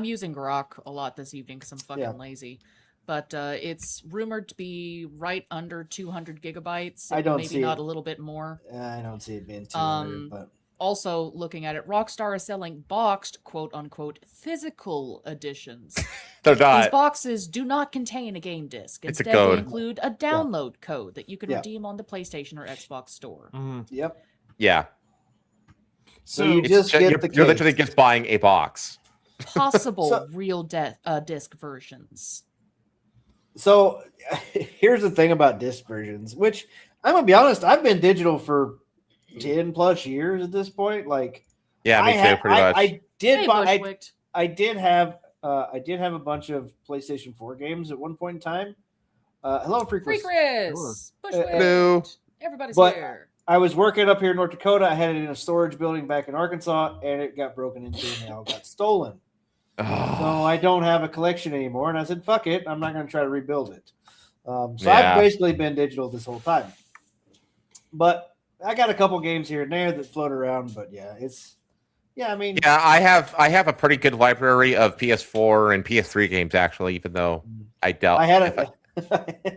Speaker 5: using Grok a lot this evening because I'm fucking lazy. But it's rumored to be right under 200 gigabytes.
Speaker 1: I don't
Speaker 5: maybe
Speaker 1: see
Speaker 5: not
Speaker 1: it.
Speaker 5: a little bit more.
Speaker 1: I don't see it being 200. But
Speaker 5: Also, looking at it, Rockstar is selling boxed, quote unquote, physical editions.
Speaker 6: They're not.
Speaker 5: These boxes do not contain a game disc.
Speaker 6: It's a
Speaker 5: Instead,
Speaker 6: code.
Speaker 5: they include a download code that you can redeem on the PlayStation or Xbox store.
Speaker 1: Yep.
Speaker 6: Yeah.
Speaker 1: So you just get the
Speaker 6: you're literally just buying a box.
Speaker 5: Possible real disc versions.
Speaker 1: So here's the thing about disc versions, which I'm gonna be honest, I've been digital for 10 plus years at this point. Like,
Speaker 6: yeah, me too, pretty much.
Speaker 1: I did buy.
Speaker 5: Bushwicked.
Speaker 1: I did have a bunch of PlayStation 4 games at one point in time. Hello, Freak
Speaker 5: Free
Speaker 1: List.
Speaker 5: Chris! Bushwicked!
Speaker 6: Hello.
Speaker 5: Everybody's
Speaker 1: But
Speaker 5: here.
Speaker 1: I was working up here in North Dakota. I had it in a storage building back in Arkansas, and it got broken into, and they all got stolen. So I don't have a collection anymore. And I said, fuck it. I'm not going to try to rebuild it. I've basically been digital this whole time. But I got a couple games here and there that float around. But yeah, I
Speaker 6: have a pretty good library of PS4 and PS3 games, actually, even though I doubt I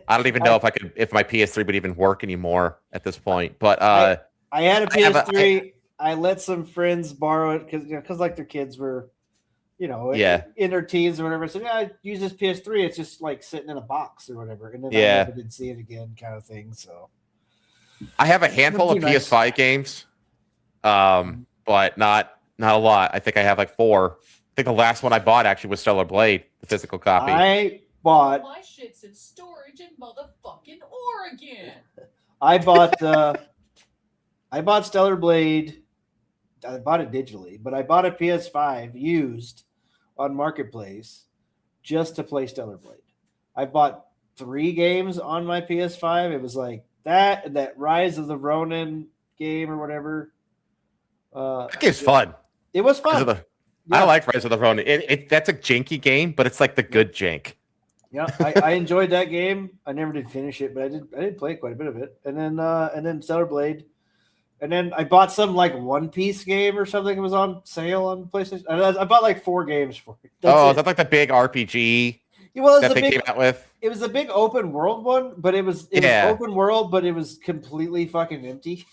Speaker 6: don't even know if my PS3 would even work anymore at this point. But
Speaker 1: I had a PS3. I let some friends borrow it because like their kids were, in their teens or whatever. So I use this PS3. It's just like sitting in a box or whatever, and then I never did see it again, kind of thing. So
Speaker 6: I have a handful of PS5 games, but not a lot. I think I have like 4. I think the last one I bought actually was Stellar Blade, the physical copy.
Speaker 1: I bought
Speaker 5: my shit's in storage in motherfucking Oregon.
Speaker 1: I bought Stellar Blade. I bought it digitally, but I bought a PS5 used on Marketplace just to play Stellar Blade. I bought 3 games on my PS5. It was like that Rise of the Ronin game or whatever.
Speaker 6: That game's fun.
Speaker 1: It was fun.
Speaker 6: I like Rise of the Ronin. That's a janky game, but it's like the good jank.
Speaker 1: Yeah, I enjoyed that game. I never did finish it, but I did play quite a bit of it. And then Stellar Blade. And then I bought some like One Piece game or something that was on sale on PlayStation. I bought like 4 games for it.
Speaker 6: Is that like the big RPG that they came out with?
Speaker 1: It was a big open world one, but it was open world, but it was completely fucking empty.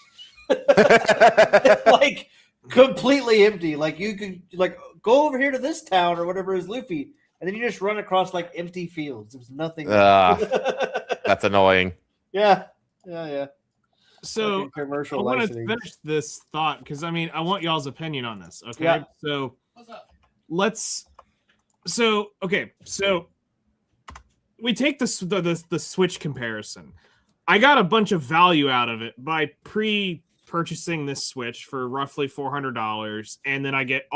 Speaker 1: Like completely empty. Like you could like go over here to this town or whatever is Luffy, and then you just run across like empty fields. There was nothing.
Speaker 6: That's annoying.
Speaker 1: Yeah.
Speaker 2: So I want to finish this thought because I want y'all's opinion on this. Okay,
Speaker 1: yeah.
Speaker 2: So
Speaker 5: what's up?
Speaker 2: So we take the Switch comparison. I got a bunch of value out of it by purchasing this Switch for roughly $400, and then I get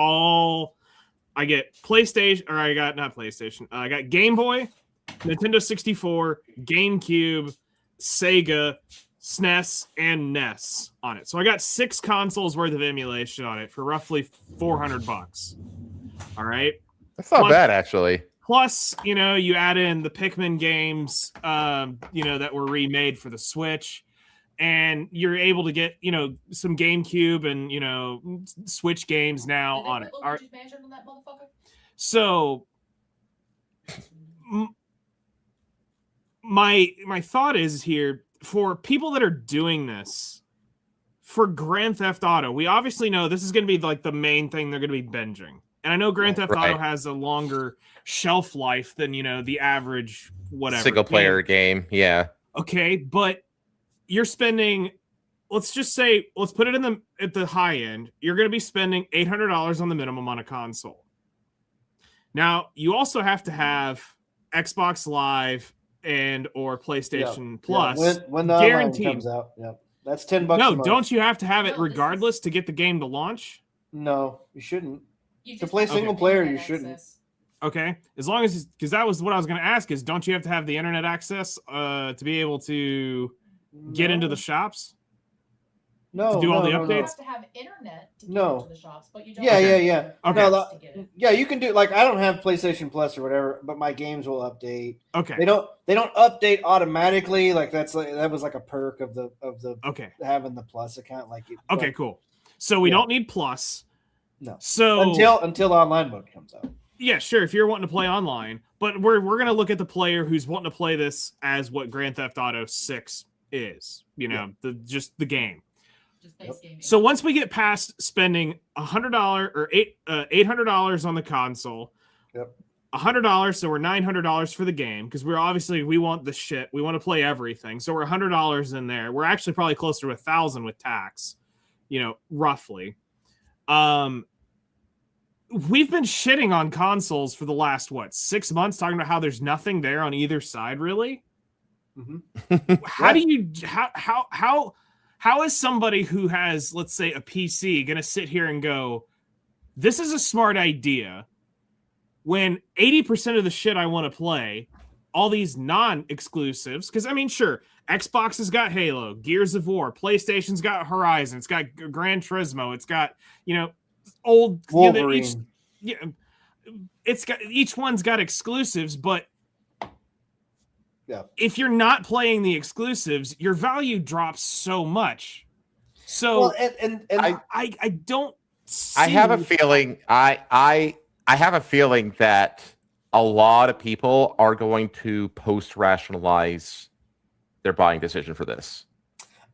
Speaker 2: PlayStation, or I got Game Boy, Nintendo 64, GameCube, Sega, SNES, and NES on it. So I got 6 consoles worth of emulation on it for roughly $400. All right,
Speaker 6: that's not bad actually.
Speaker 2: Plus, you add in the Pikmin games, that were remade for the Switch, and you're able to get, some GameCube and Switch games now on it. So, my thought is here. For people that are doing this for Grand Theft Auto, we obviously know this is going to be like the main thing they're going to be binging. And I know Grand Theft Auto has a longer shelf life than, the average whatever
Speaker 6: single player game. Yeah.
Speaker 2: Okay. But you're spending, let's put it at the high end. You're going to be spending $800 on the minimum on a console. Now you also have to have Xbox Live and or PlayStation Plus
Speaker 1: when the guaranteed comes out. Yeah, that's $10.
Speaker 2: No, don't you have to have it regardless to get the game to launch?
Speaker 1: No, you shouldn't. To play single player, you shouldn't.
Speaker 2: Okay, as long as because that was what I was going to ask is, don't you have to have the internet access to be able to get into the shops?
Speaker 1: No,
Speaker 2: to do all the updates.
Speaker 5: You have to have internet to get into the shops, but you don't.
Speaker 1: Yeah.
Speaker 2: Okay.
Speaker 1: Yeah, you can do like I don't have PlayStation Plus or whatever, but my games will update.
Speaker 2: Okay.
Speaker 1: They don't update automatically. Like that was like a perk of the having the Plus account. Like
Speaker 2: okay, cool. So we don't need Plus.
Speaker 1: No.
Speaker 2: So
Speaker 1: until online mode comes out.
Speaker 2: Yeah, sure. If you're wanting to play online, but we're gonna look at the player who's wanting to play this as what Grand Theft Auto 6 is. Just the game. So once we get past spending $100 or $800 on the console, $100, so we're $900 for the game because we want the shit. We want to play everything. So we're $100 in there. We're actually probably closer to $1,000 with tax, roughly. We've been shitting on consoles for the last 6 months, talking about how there's nothing there on either side, really. Mm-hmm. How do you how is somebody who has, let's say, a PC going to sit here and go, this is a smart idea when 80% of the shit I want to play all these non-exclusives, because I mean, sure, Xbox has got Halo, Gears of War, PlayStation's got Horizon, it's got Gran Turismo, it's got, old
Speaker 1: Wolverine.
Speaker 2: each one's got exclusives, but
Speaker 1: Yeah.
Speaker 2: if you're not playing the exclusives, your value drops so much. So
Speaker 1: Well, and
Speaker 2: I don't see...
Speaker 6: I have a feeling I have a feeling that a lot of people are going to post-rationalize their buying decision for this.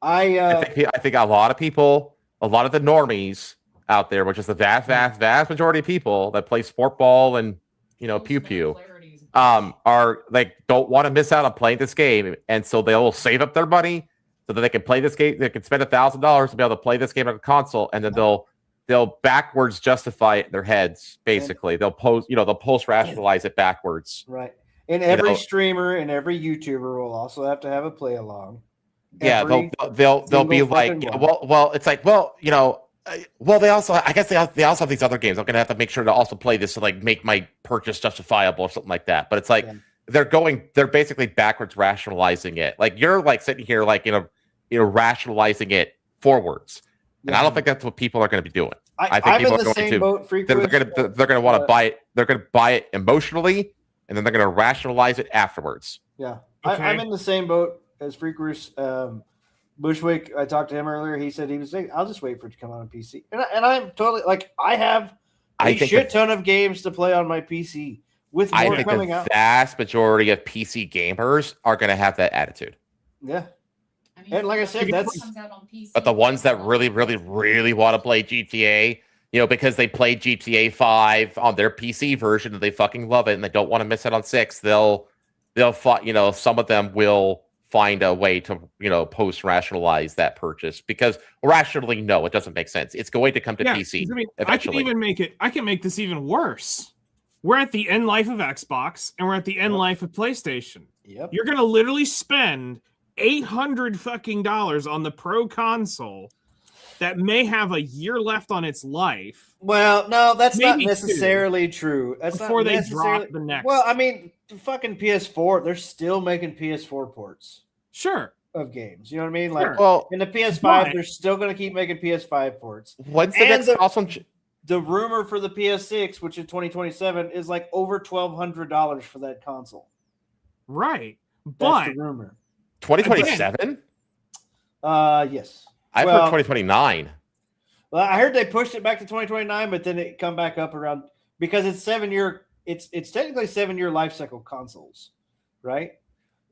Speaker 6: I think a lot of people, a lot of the normies out there, which is the vast majority of people that play sport ball and pew pew, are like don't want to miss out on playing this game, and so they'll save up their money so that they can play this game. They can spend $1,000 to be able to play this game on a console, and then they'll backwards justify it in their heads. Basically, they'll post rationalize it backwards.
Speaker 1: Right. And every streamer and every YouTuber will also have to have a play along.
Speaker 6: Yeah, they'll be like, it's like, they also, I guess they also have these other games. I'm gonna have to make sure to also play this to like make my purchase justifiable or something like that. But it's like they're basically backwards rationalizing it. Like you're like sitting here like rationalizing it forwards. And I don't think that's what people are going to be doing. I think people are going to. They're going to want to buy it. They're going to buy it emotionally, and then they're going to rationalize it afterwards.
Speaker 1: Yeah,
Speaker 2: okay.
Speaker 1: I'm in the same boat as Freakerous. Bushwick, I talked to him earlier. He said he was saying, "I'll just wait for it to come out on PC." And I'm totally like, I have a shit ton of games to play on my PC with more coming out.
Speaker 6: The vast majority of PC gamers are going to have that attitude.
Speaker 1: Yeah. And like I said,
Speaker 6: but the ones that really, really, really want to play GTA, because they played GTA 5 on their PC version and they fucking love it and they don't want to miss it on 6, they'll some of them will find a way to, post rationalize that purchase because rationally, no, it doesn't make sense. It's going to come to PC. I mean,
Speaker 2: eventually. I can make this even worse. We're at the end life of Xbox and we're at the end life of PlayStation.
Speaker 1: Yep.
Speaker 2: You're going to literally spend $800 fucking dollars on the Pro console that may have a year left on its life.
Speaker 1: Well, no, that's not necessarily true. That's
Speaker 2: before
Speaker 1: not
Speaker 2: they drop the next.
Speaker 1: Well, I mean, the fucking PS4, they're still making PS4 ports.
Speaker 2: Sure.
Speaker 1: Of games, you know what I mean? Like, in the PS5, they're still going to keep making PS5 ports.
Speaker 6: What's the next awesome?
Speaker 1: The rumor for the PS6, which is 2027, is like over $1,200 for that console.
Speaker 2: Right,
Speaker 1: that's the rumor.
Speaker 6: 2027?
Speaker 1: Yes.
Speaker 6: I've heard 2029.
Speaker 1: Well, I heard they pushed it back to 2029, but then it come back up around because it's 7-year. It's technically 7-year life cycle consoles, right?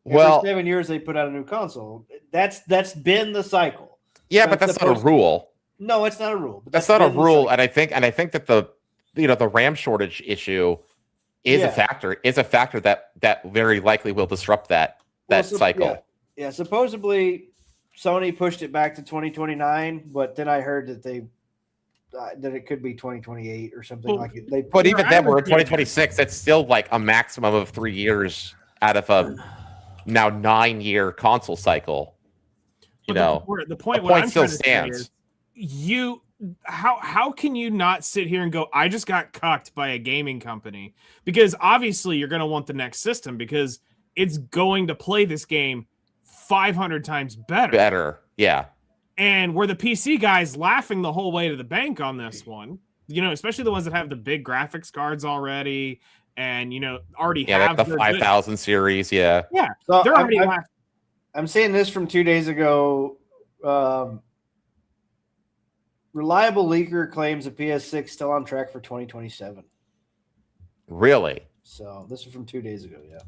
Speaker 1: Every 7 years they put out a new console. That's been the cycle.
Speaker 6: Yeah, but that's not a rule.
Speaker 1: No, it's not a rule.
Speaker 6: That's not a rule, and I think that the RAM shortage issue is a factor. Is a factor that very likely will disrupt that cycle.
Speaker 1: Yeah, supposedly Sony pushed it back to 2029, but then I heard that that it could be 2028 or something like it.
Speaker 6: But even then, we're in 2026. That's still like a maximum of 3 years out of a now 9-year console cycle.
Speaker 2: The point I'm still stands. How can you not sit here and go, I just got cucked by a gaming company? Because obviously you're going to want the next system because it's going to play this game 500 times better.
Speaker 6: Yeah.
Speaker 2: And were the PC guys laughing the whole way to the bank on this one, especially the ones that have the big graphics cards already and, already have
Speaker 6: like the 5000 series. Yeah.
Speaker 2: Yeah.
Speaker 1: So
Speaker 2: they're already laughing.
Speaker 1: I'm seeing this from 2 days ago. Reliable leaker claims a PS6 still on track for 2027.
Speaker 6: Really?
Speaker 1: So this is from 2 days ago. Yeah.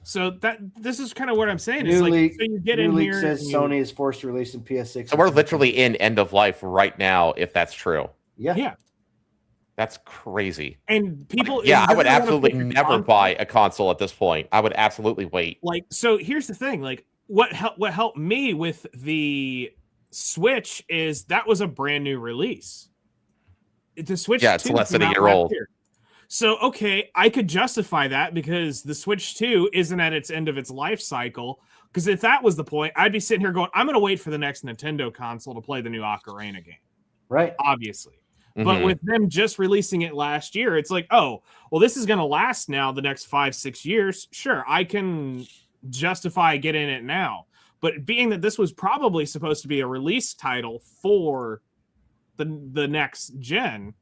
Speaker 2: So this is kind of what I'm saying.
Speaker 1: New leak,
Speaker 2: so you get in
Speaker 1: leak
Speaker 2: here.
Speaker 1: Says Sony is forced to release some PS6.
Speaker 6: So we're literally in end of life right now, if that's true.
Speaker 1: Yeah.
Speaker 6: That's crazy.
Speaker 2: And people.
Speaker 6: Yeah, I would absolutely never buy a console at this point. I would absolutely wait.
Speaker 2: So here's the thing. What helped me with the Switch is that was a brand new release. The Switch.
Speaker 6: Yeah, it's less than a year old.
Speaker 2: So, okay, I could justify that because the Switch 2 isn't at its end of its life cycle. Because if that was the point, I'd be sitting here going, I'm going to wait for the next Nintendo console to play the new Ocarina game.
Speaker 1: Right.
Speaker 2: Obviously. But with them just releasing it last year, it's like, oh, well, this is going to last now the next 5-6 years. Sure, I can justify getting it now. But being that this was probably supposed to be a release title for the next gen,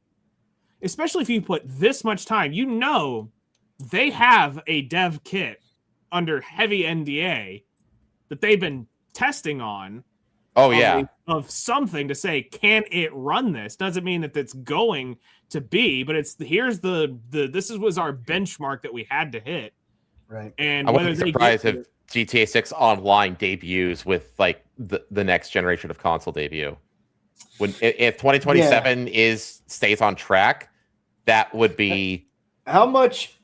Speaker 2: especially if you put this much time, they have a dev kit under heavy NDA that they've been testing on.
Speaker 6: Oh yeah,
Speaker 2: of something to say, can it run this? Doesn't mean that it's going to be, but this was our benchmark that we had to hit.
Speaker 1: Right.
Speaker 2: And
Speaker 6: I wouldn't be surprised if GTA 6 Online debuts with like the next generation of console debut. If 2027 stays on track, that would be
Speaker 1: how much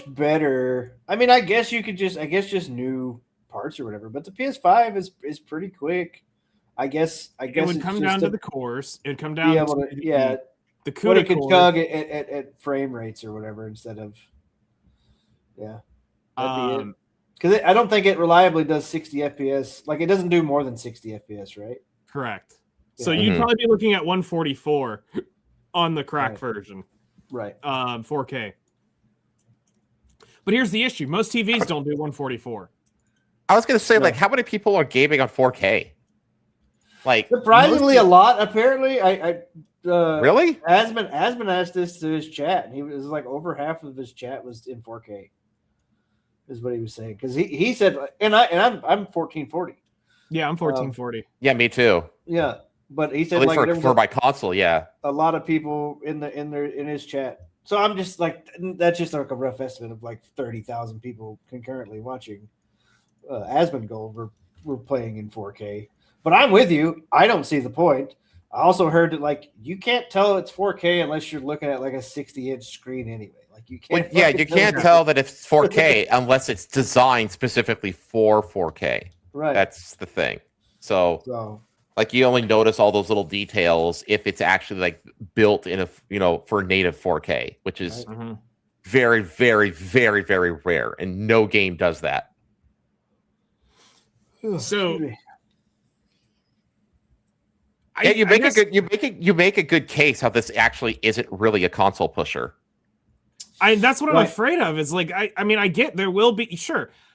Speaker 1: better. I mean, I guess you could just new parts or whatever, but the PS5 is pretty quick. I guess
Speaker 2: it would come down to the cores. It would come down to the CUDA
Speaker 1: what it could
Speaker 2: cores.
Speaker 1: chug at frame rates or whatever instead of that'd be it. Because I don't think it reliably does 60 FPS. Like it doesn't do more than 60 FPS, right?
Speaker 2: Correct. So you'd probably be looking at 144 on the cracked version,
Speaker 1: right?
Speaker 2: 4K. But here's the issue: most TVs don't do 144.
Speaker 6: I was going to say, like, how many people are gaming on 4K? Like
Speaker 1: surprisingly a lot. Apparently,
Speaker 6: really?
Speaker 1: Asman asked this to his chat, and he was like over half of his chat was in 4K. Is what he was saying because he said, and I'm 1440.
Speaker 2: Yeah, I'm 1440.
Speaker 6: Yeah, me too.
Speaker 1: Yeah, but he said
Speaker 6: at least
Speaker 1: like
Speaker 6: for my console, yeah.
Speaker 1: A lot of people in his chat. So I'm just like that's just like a rough estimate of like 30,000 people concurrently watching Asmongold we're playing in 4K. But I'm with you. I don't see the point. I also heard that like you can't tell it's 4K unless you're looking at like a 60-inch screen anyway. Like you can't.
Speaker 6: Well, you can't tell that it's 4K unless it's designed specifically for 4K.
Speaker 1: Right.
Speaker 6: That's the thing. So like you only notice all those little details if it's actually like built in for native 4K, which is very, very, very, very rare, and no game does that.
Speaker 2: So.
Speaker 6: You make a good case how this actually isn't really a console pusher.
Speaker 2: That's what I'm afraid of. Is like I mean I get there will be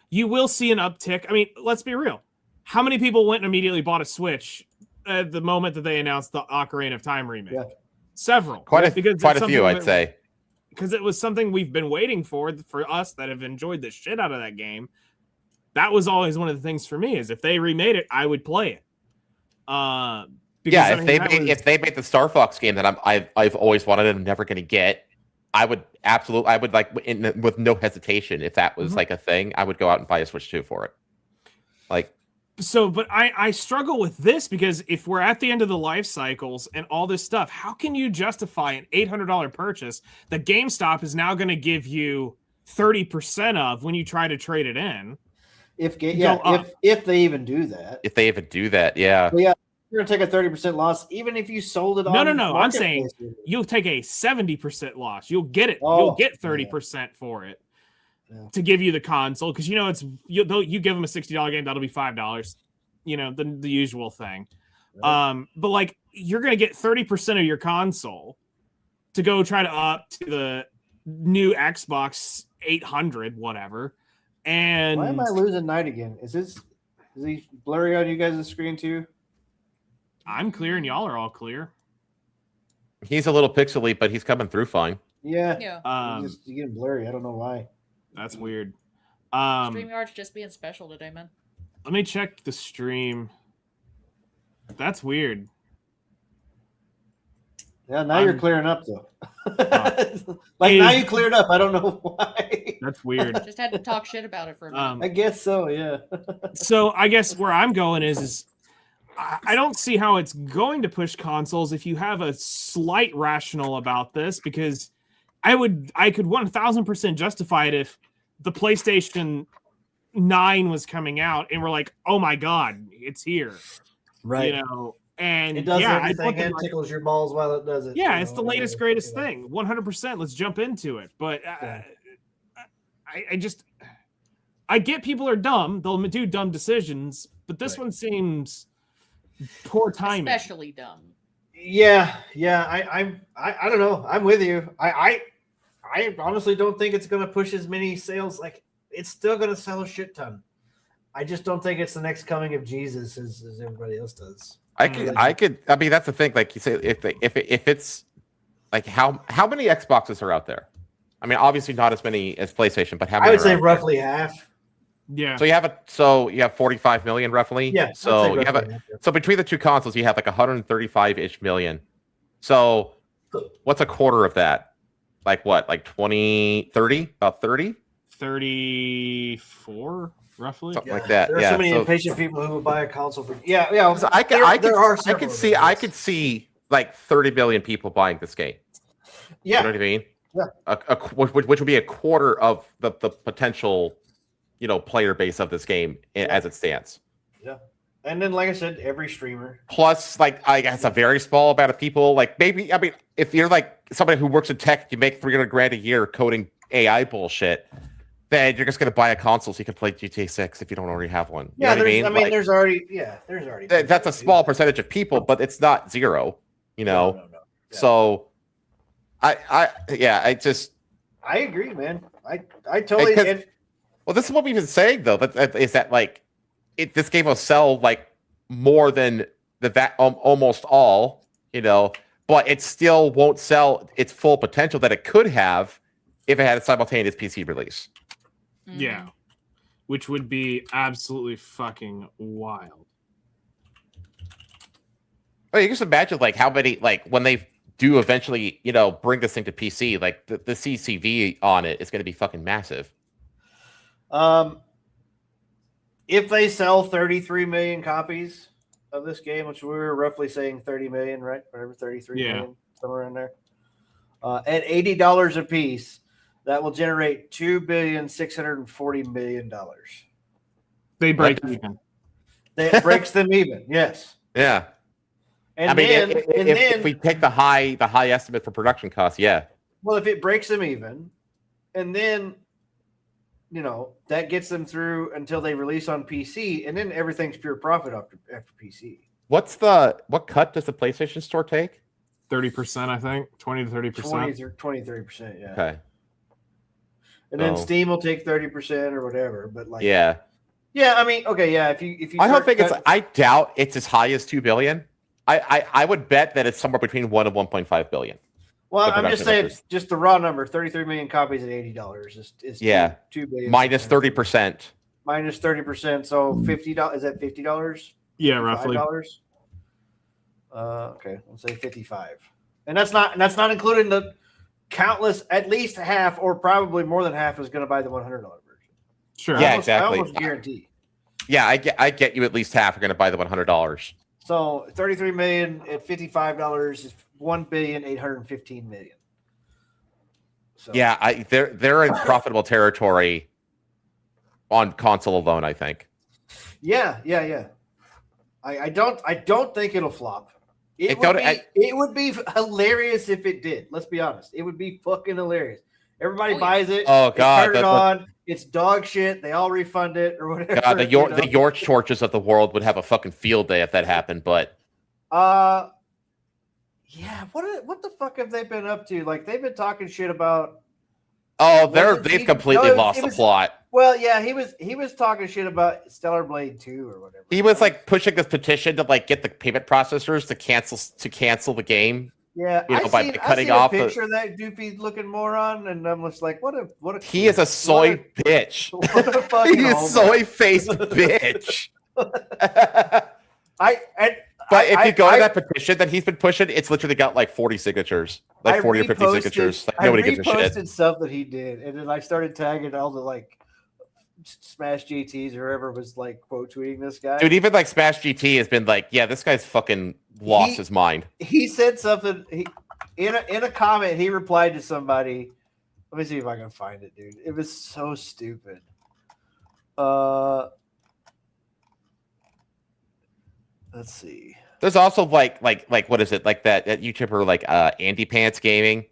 Speaker 2: you will see an uptick. I mean, let's be real. How many people went and immediately bought a Switch at the moment that they announced the Ocarina of Time remake? Yeah. Several.
Speaker 6: Quite a few, I'd say.
Speaker 2: Because it was something we've been waiting for us that have enjoyed the shit out of that game. That was always one of the things for me is if they remade it, I would play it.
Speaker 6: If they made the Star Fox game that I've always wanted and I'm never going to get, I would like with no hesitation. If that was like a thing, I would go out and buy a Switch 2 for it. Like,
Speaker 2: but I struggle with this because if we're at the end of the life cycles and all this stuff, how can you justify an $800 purchase that GameStop is now going to give you 30% of when you try to trade it in?
Speaker 1: If they even do that.
Speaker 6: If they even do that, yeah.
Speaker 1: Well, yeah. You're gonna take a 30% loss, even if you sold it on.
Speaker 2: No. I'm saying you'll take a 70% loss. You'll get it. You'll get 30% for it to give you the console because you give them a $60 game that'll be $5. The usual thing. Right. But like you're gonna get 30% of your console to go try to up to the new Xbox 800 whatever. And
Speaker 1: why am I losing Night again? Is he blurry on you guys' screen too?
Speaker 2: I'm clear and y'all are all clear.
Speaker 6: He's a little pixely, but he's coming through fine.
Speaker 1: Yeah.
Speaker 5: Yeah.
Speaker 1: He's getting blurry. I don't know why.
Speaker 2: That's weird.
Speaker 5: StreamYard's just being special today, man.
Speaker 2: Let me check the stream. That's weird.
Speaker 1: Yeah, now you're clearing up though. Now you cleared up. I don't know why.
Speaker 2: That's weird.
Speaker 5: Just had to talk shit about it for a minute.
Speaker 1: I guess so, yeah.
Speaker 2: So I guess where I'm going is I don't see how it's going to push consoles if you have a slight rationale about this, because I could 1000% justify it if the PlayStation 9 was coming out and we're like, oh my god, it's here,
Speaker 1: right?
Speaker 2: And
Speaker 1: it does everything and tickles your balls while it does it.
Speaker 2: Yeah, it's the latest greatest thing. 100%. Let's jump into it. But I get people are dumb; they'll do dumb decisions. But this one seems poor timing.
Speaker 5: Especially dumb.
Speaker 1: Yeah, yeah. I don't know. I'm with you. I honestly don't think it's going to push as many sales. Like, it's still going to sell a shit ton. I just don't think it's the next coming of Jesus as everybody else does.
Speaker 6: I mean, that's the thing. Like you say, if it's like how many Xboxes are out there? I mean, obviously not as many as PlayStation, but how many?
Speaker 1: I would
Speaker 6: are
Speaker 1: say
Speaker 6: out there?
Speaker 1: roughly half.
Speaker 2: Yeah.
Speaker 6: So you have 45 million roughly.
Speaker 1: Yeah.
Speaker 6: So you have so between the two consoles, you have like 135-ish million. So what's a quarter of that? Like what? Like 20, 30? About 30?
Speaker 2: 34, roughly.
Speaker 6: Something like that.
Speaker 1: There are
Speaker 6: yeah.
Speaker 1: so many
Speaker 6: So,
Speaker 1: impatient people who will buy a console for. Yeah.
Speaker 6: so I could see like 30 million people buying this game.
Speaker 1: Yeah.
Speaker 6: You know what I mean?
Speaker 1: Yeah.
Speaker 6: Which would be a quarter of the potential, player base of this game as it stands.
Speaker 1: Yeah. And then, like I said, every streamer.
Speaker 6: Plus, like, I guess a very small amount of people. Like, maybe, I mean, if you're like somebody who works in tech, you make $300,000 a year coding AI bullshit, then you're just going to buy a console so you can play GTA 6 if you don't already have one. You
Speaker 1: Yeah,
Speaker 6: know what I mean?
Speaker 1: there's already.
Speaker 6: That's a small percentage of people, but it's not zero.
Speaker 1: No. Yeah.
Speaker 6: So, I
Speaker 1: agree, man. I totally.
Speaker 6: Well, this is what we've been saying though. Is that like this game will sell like more than almost all, but it still won't sell its full potential that it could have if it had a simultaneous PC release.
Speaker 2: Yeah, which would be absolutely fucking wild.
Speaker 6: Oh, you just imagine like how many like when they do eventually, bring this thing to PC, like the CCV on it is going to be fucking massive.
Speaker 1: If they sell 33 million copies of this game, which we were roughly saying 30 million, right? Whatever, 33 million, somewhere in there. At $80 a piece, that will generate $2,640,000,000.
Speaker 2: They break even.
Speaker 1: That breaks them even. Yes.
Speaker 6: Yeah.
Speaker 1: And
Speaker 6: if we take the high estimate for production costs, yeah.
Speaker 1: Well, if it breaks them even, and then that gets them through until they release on PC, and then everything's pure profit after PC.
Speaker 6: What cut does the PlayStation Store take?
Speaker 2: 30%, I think. 20 to 30%.
Speaker 1: 20-30%, yeah.
Speaker 6: Okay.
Speaker 1: And then Steam will take 30% or whatever, but like
Speaker 6: yeah.
Speaker 1: I mean, okay, yeah. If you
Speaker 6: I doubt it's as high as 2 billion. I would bet that it's somewhere between 1 and 1.5 billion.
Speaker 1: Well, I'm just saying, just the raw number, 33 million copies at $80 is 2 billion.
Speaker 6: Minus 30%.
Speaker 1: Minus 30%, so $50. Is that $50?
Speaker 2: Yeah, roughly.
Speaker 1: Okay, let's say 55, and that's not including the countless. At least half, or probably more than half, is going to buy the $100 version.
Speaker 2: Sure.
Speaker 6: Yeah, exactly.
Speaker 1: I almost guarantee.
Speaker 6: Yeah, I get you. At least half are going to buy the $100.
Speaker 1: So 33 million at $55 is $1,815,000,000. So
Speaker 6: yeah, they're in profitable territory on console alone, I think.
Speaker 1: Yeah. I don't think it'll flop. It would be hilarious if it did. Let's be honest. It would be fucking hilarious. Everybody buys it.
Speaker 6: Oh God!
Speaker 1: Turn it on. It's dog shit. They all refund it or whatever.
Speaker 6: God, the York torches of the world would have a fucking field day if that happened. But
Speaker 1: yeah, what the fuck have they been up to? Like they've been talking shit about.
Speaker 6: Oh, they've completely lost the plot.
Speaker 1: Well, yeah, he was talking shit about Stellar Blade 2 or whatever.
Speaker 6: He was like pushing this petition to like get the payment processors to cancel the game.
Speaker 1: Yeah,
Speaker 6: by cutting off
Speaker 1: a picture of that doofy looking moron, and I'm just like, what a
Speaker 6: he is a soy bitch.
Speaker 1: What a fucking
Speaker 6: he is soy faced bitch. But if you go to that petition that he's been pushing, it's literally got like 40 signatures, like 40 or 50 signatures. Like nobody gives a shit.
Speaker 1: I reposted stuff that he did, and then I started tagging all the like Smash GTs or whoever was like quote tweeting this guy.
Speaker 6: Dude, even like Smash GT has been like, yeah, this guy's fucking lost his mind.
Speaker 1: He said something in a comment. He replied to somebody. Let me see if I can find it, dude. It was so stupid. Let's see.
Speaker 6: There's also like what is it like that YouTuber like Andy Pants Gaming.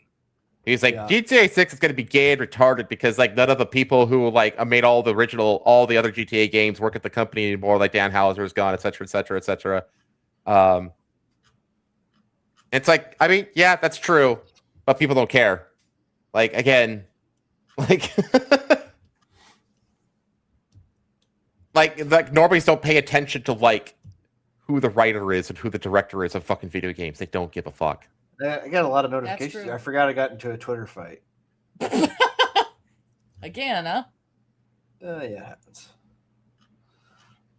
Speaker 6: He's like GTA 6 is going to be gay and retarded because like none of the people who like made all the other GTA games work at the company anymore. Like Dan Houser is gone, etc., etc., etc. It's like, I mean, yeah, that's true, but people don't care. Like, again, like, like normies don't pay attention to like who the writer is and who the director is of fucking video games. They don't give a fuck.
Speaker 1: I got a lot of
Speaker 5: That's
Speaker 1: notifications.
Speaker 5: true.
Speaker 1: I forgot I got into a Twitter fight.
Speaker 5: Again, huh?
Speaker 1: Yeah, it happens.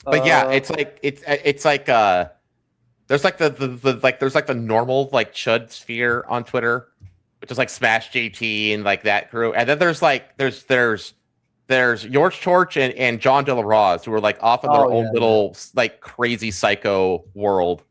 Speaker 6: But yeah, it's like there's like there's like the normal like chud sphere on Twitter, which is like Smash JT and like that crew, and then there's George Torch and John De La Rose, who are like off in their own little like crazy psycho world.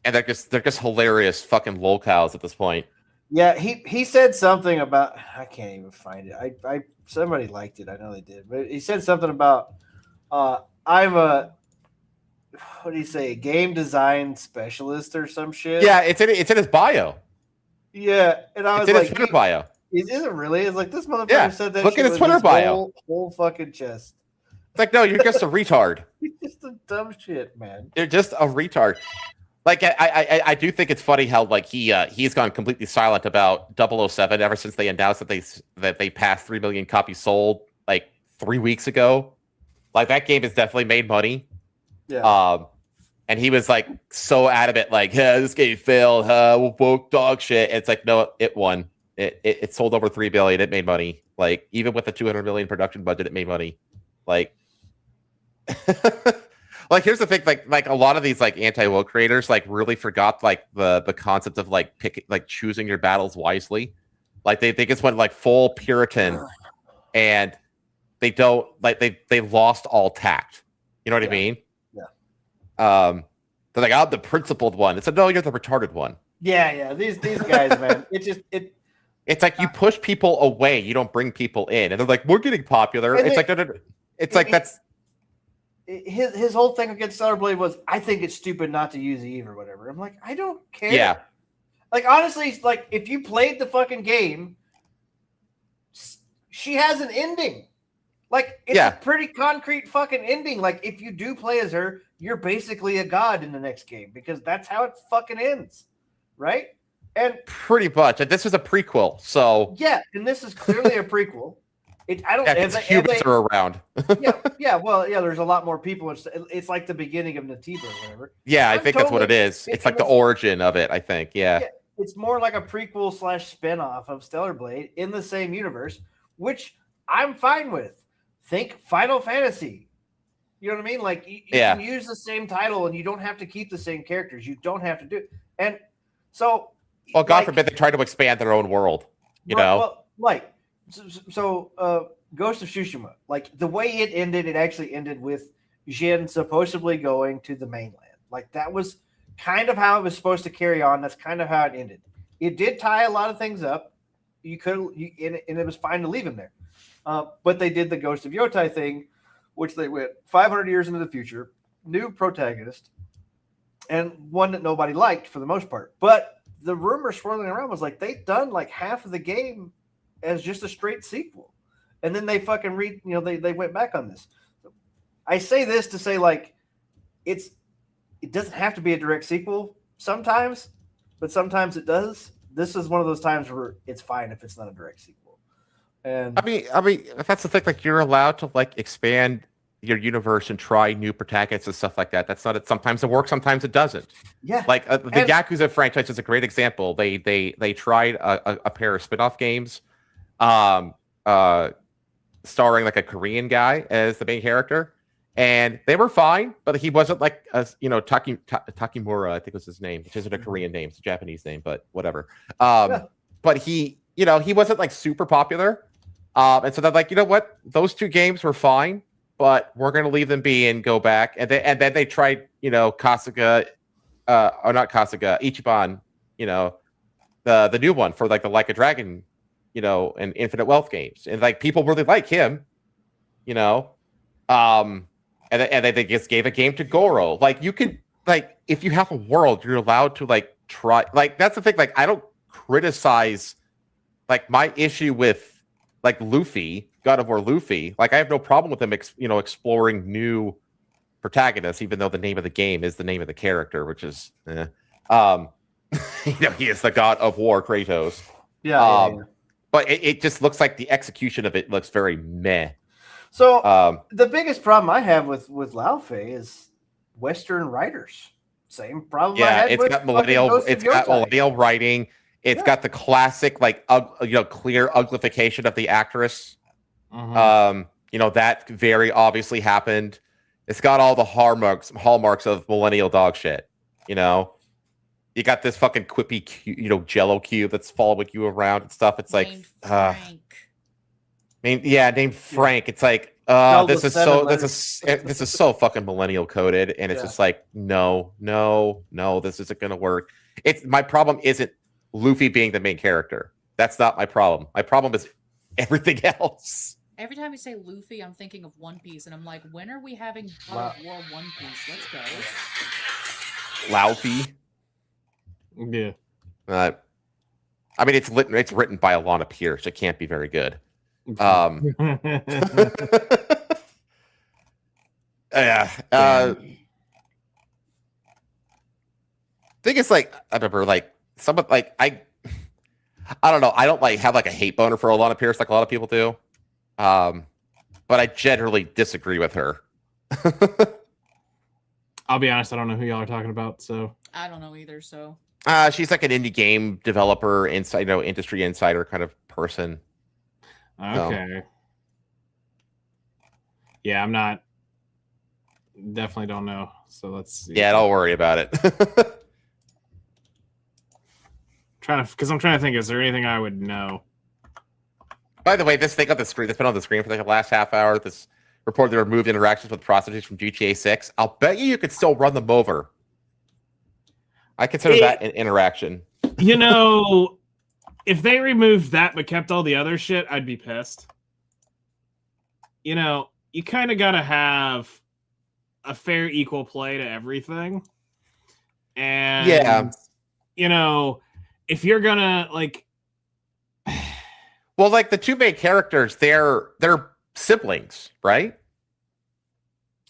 Speaker 6: And they're just hilarious fucking lolcows at this point.
Speaker 1: Yeah, he said something about, I can't even find it. I somebody liked it. I know they did, but he said something about I'm a, what do you say, game design specialist or some shit.
Speaker 6: Yeah, it's in his bio.
Speaker 1: Yeah, and I was
Speaker 6: It's in
Speaker 1: like,
Speaker 6: his Twitter bio.
Speaker 1: Is it really? It's like this motherfucker said that.
Speaker 6: Look
Speaker 1: shit
Speaker 6: at his
Speaker 1: with
Speaker 6: Twitter bio.
Speaker 1: Whole fucking chest.
Speaker 6: It's like, no, you're just a retard.
Speaker 1: He's just a dumb shit, man.
Speaker 6: You're just a retard. Like I do think it's funny how like he's gone completely silent about 007 ever since they announced that they passed 3 million copies sold like 3 weeks ago. Like that game has definitely made money.
Speaker 1: Yeah.
Speaker 6: And he was like so adamant, like, yeah, this game failed, woke dog shit. And it's like, no, it won. It sold over 3 billion. It made money. Like even with a 200 million production budget, it made money. Like. Like here's the thing, like a lot of these like anti-woke creators like really forgot like the concept of like choosing your battles wisely. Like they just went like full Puritan, and they don't like they lost all tact. You know what I mean?
Speaker 1: Yeah.
Speaker 6: They're like, I'm the principled one. It's like, no, you're the retarded one.
Speaker 1: Yeah. These guys, man.
Speaker 6: It's like you push people away, you don't bring people in, and they're like, we're getting popular. It's like no. It's like that's.
Speaker 1: His whole thing against Stellar Blade was, I think it's stupid not to use Eve or whatever. I'm like, I don't care.
Speaker 6: Yeah.
Speaker 1: Like honestly, like if you played the fucking game, she has an ending. Like it's a pretty concrete fucking ending. Like if you do play as her, you're basically a god in the next game because that's how it fucking ends, right? And
Speaker 6: pretty much. And this is a prequel, so
Speaker 1: yeah, and this is clearly a prequel. I don't.
Speaker 6: Yeah, humans are around.
Speaker 1: Well, there's a lot more people. It's like the beginning of Natiba or whatever.
Speaker 6: Yeah, I think that's what it is. It's like the origin of it, I think. Yeah.
Speaker 1: It's more like a prequel / spinoff of Stellar Blade in the same universe, which I'm fine with. Think Final Fantasy. You know what I mean? Like you can use the same title and you don't have to keep the same characters. You don't have to do it. And so,
Speaker 6: well, God forbid they try to expand their own world. You know,
Speaker 1: well, like. So, Ghost of Tsushima, like the way it ended, it actually ended with Jin supposedly going to the mainland. Like that was kind of how it was supposed to carry on. That's kind of how it ended. It did tie a lot of things up. And it was fine to leave him there. But they did the Ghost of Yotai thing, which they went 500 years into the future, new protagonist, and one that nobody liked for the most part. But the rumor swirling around was like they'd done like half of the game as just a straight sequel, and then they fucking they went back on this. I say this to say like it doesn't have to be a direct sequel sometimes, but sometimes it does. This is one of those times where it's fine if it's not a direct sequel. And
Speaker 6: I mean, if that's the thing, like you're allowed to like expand your universe and try new protagonists and stuff like that. That's not it. Sometimes it works, sometimes it doesn't.
Speaker 1: Yeah,
Speaker 6: like the Yakuza franchise is a great example. They tried a pair of spin-off games. Starring like a Korean guy as the main character, and they were fine, but he wasn't like Takimura, I think was his name, which isn't a Korean name, it's a Japanese name, but whatever. But he wasn't like super popular, and so they're like, you know what, those two games were fine, but we're gonna leave them be and go back, and then they tried, Kasuga, or not Kasuga, Ichiban, the new one for like the Like a Dragon, and Infinite Wealth games, and like people really like him, and they just gave a game to Goro. Like you could, like if you have a world, you're allowed to like try. Like that's the thing. Like I don't criticize. Like my issue with like Luffy, God of War Luffy. Like I have no problem with him, exploring new protagonist, even though the name of the game is the name of the character, which is, he is the god of war, Kratos.
Speaker 1: Yeah.
Speaker 6: But it just looks like the execution of it looks very meh.
Speaker 1: So the biggest problem I have with Lao Fei is Western writers. Same problem. I had
Speaker 6: it's
Speaker 1: with
Speaker 6: got millennial. It's got millennial writing. It's got the classic, like, clear uglification of the actress. That very obviously happened. It's got all the hallmarks of millennial dog shit. You got this fucking quippy, Jello cube that's following you around and stuff. It's like,
Speaker 5: Frank.
Speaker 6: named Frank. It's like, this is so fucking millennial coded, and it's just like, no, this isn't gonna work. My problem isn't Luffy being the main character. That's not my problem. My problem is everything else.
Speaker 5: Every time you say Luffy, I'm thinking of One Piece, and I'm like, when are we having God of War One Piece? Let's go.
Speaker 6: Luffy.
Speaker 2: Yeah.
Speaker 6: I mean, it's written by Alana Pierce. It can't be very good. Yeah. Thing is, like, I remember, like, someone, like, I don't know. I don't have a hate boner for Alana Pierce like a lot of people do. But I generally disagree with her.
Speaker 2: I'll be honest, I don't know who y'all are talking about, so
Speaker 5: I don't know either, so
Speaker 6: she's like an indie game developer, industry insider kind of person.
Speaker 2: Okay. So. Yeah, I'm not. Definitely don't know. So let's see.
Speaker 6: Yeah, don't worry about it.
Speaker 2: Because I'm trying to think, is there anything I would know?
Speaker 6: By the way, this thing on the screen that's been on the screen for the last half hour, this reported removed interactions with prostitutes from GTA 6. I'll bet you could still run them over. I consider that an interaction.
Speaker 2: If they removed that but kept all the other shit, I'd be pissed. You kind of got to have a fair, equal play to everything. And, if you're gonna,
Speaker 6: well, the two main characters, they're siblings, right?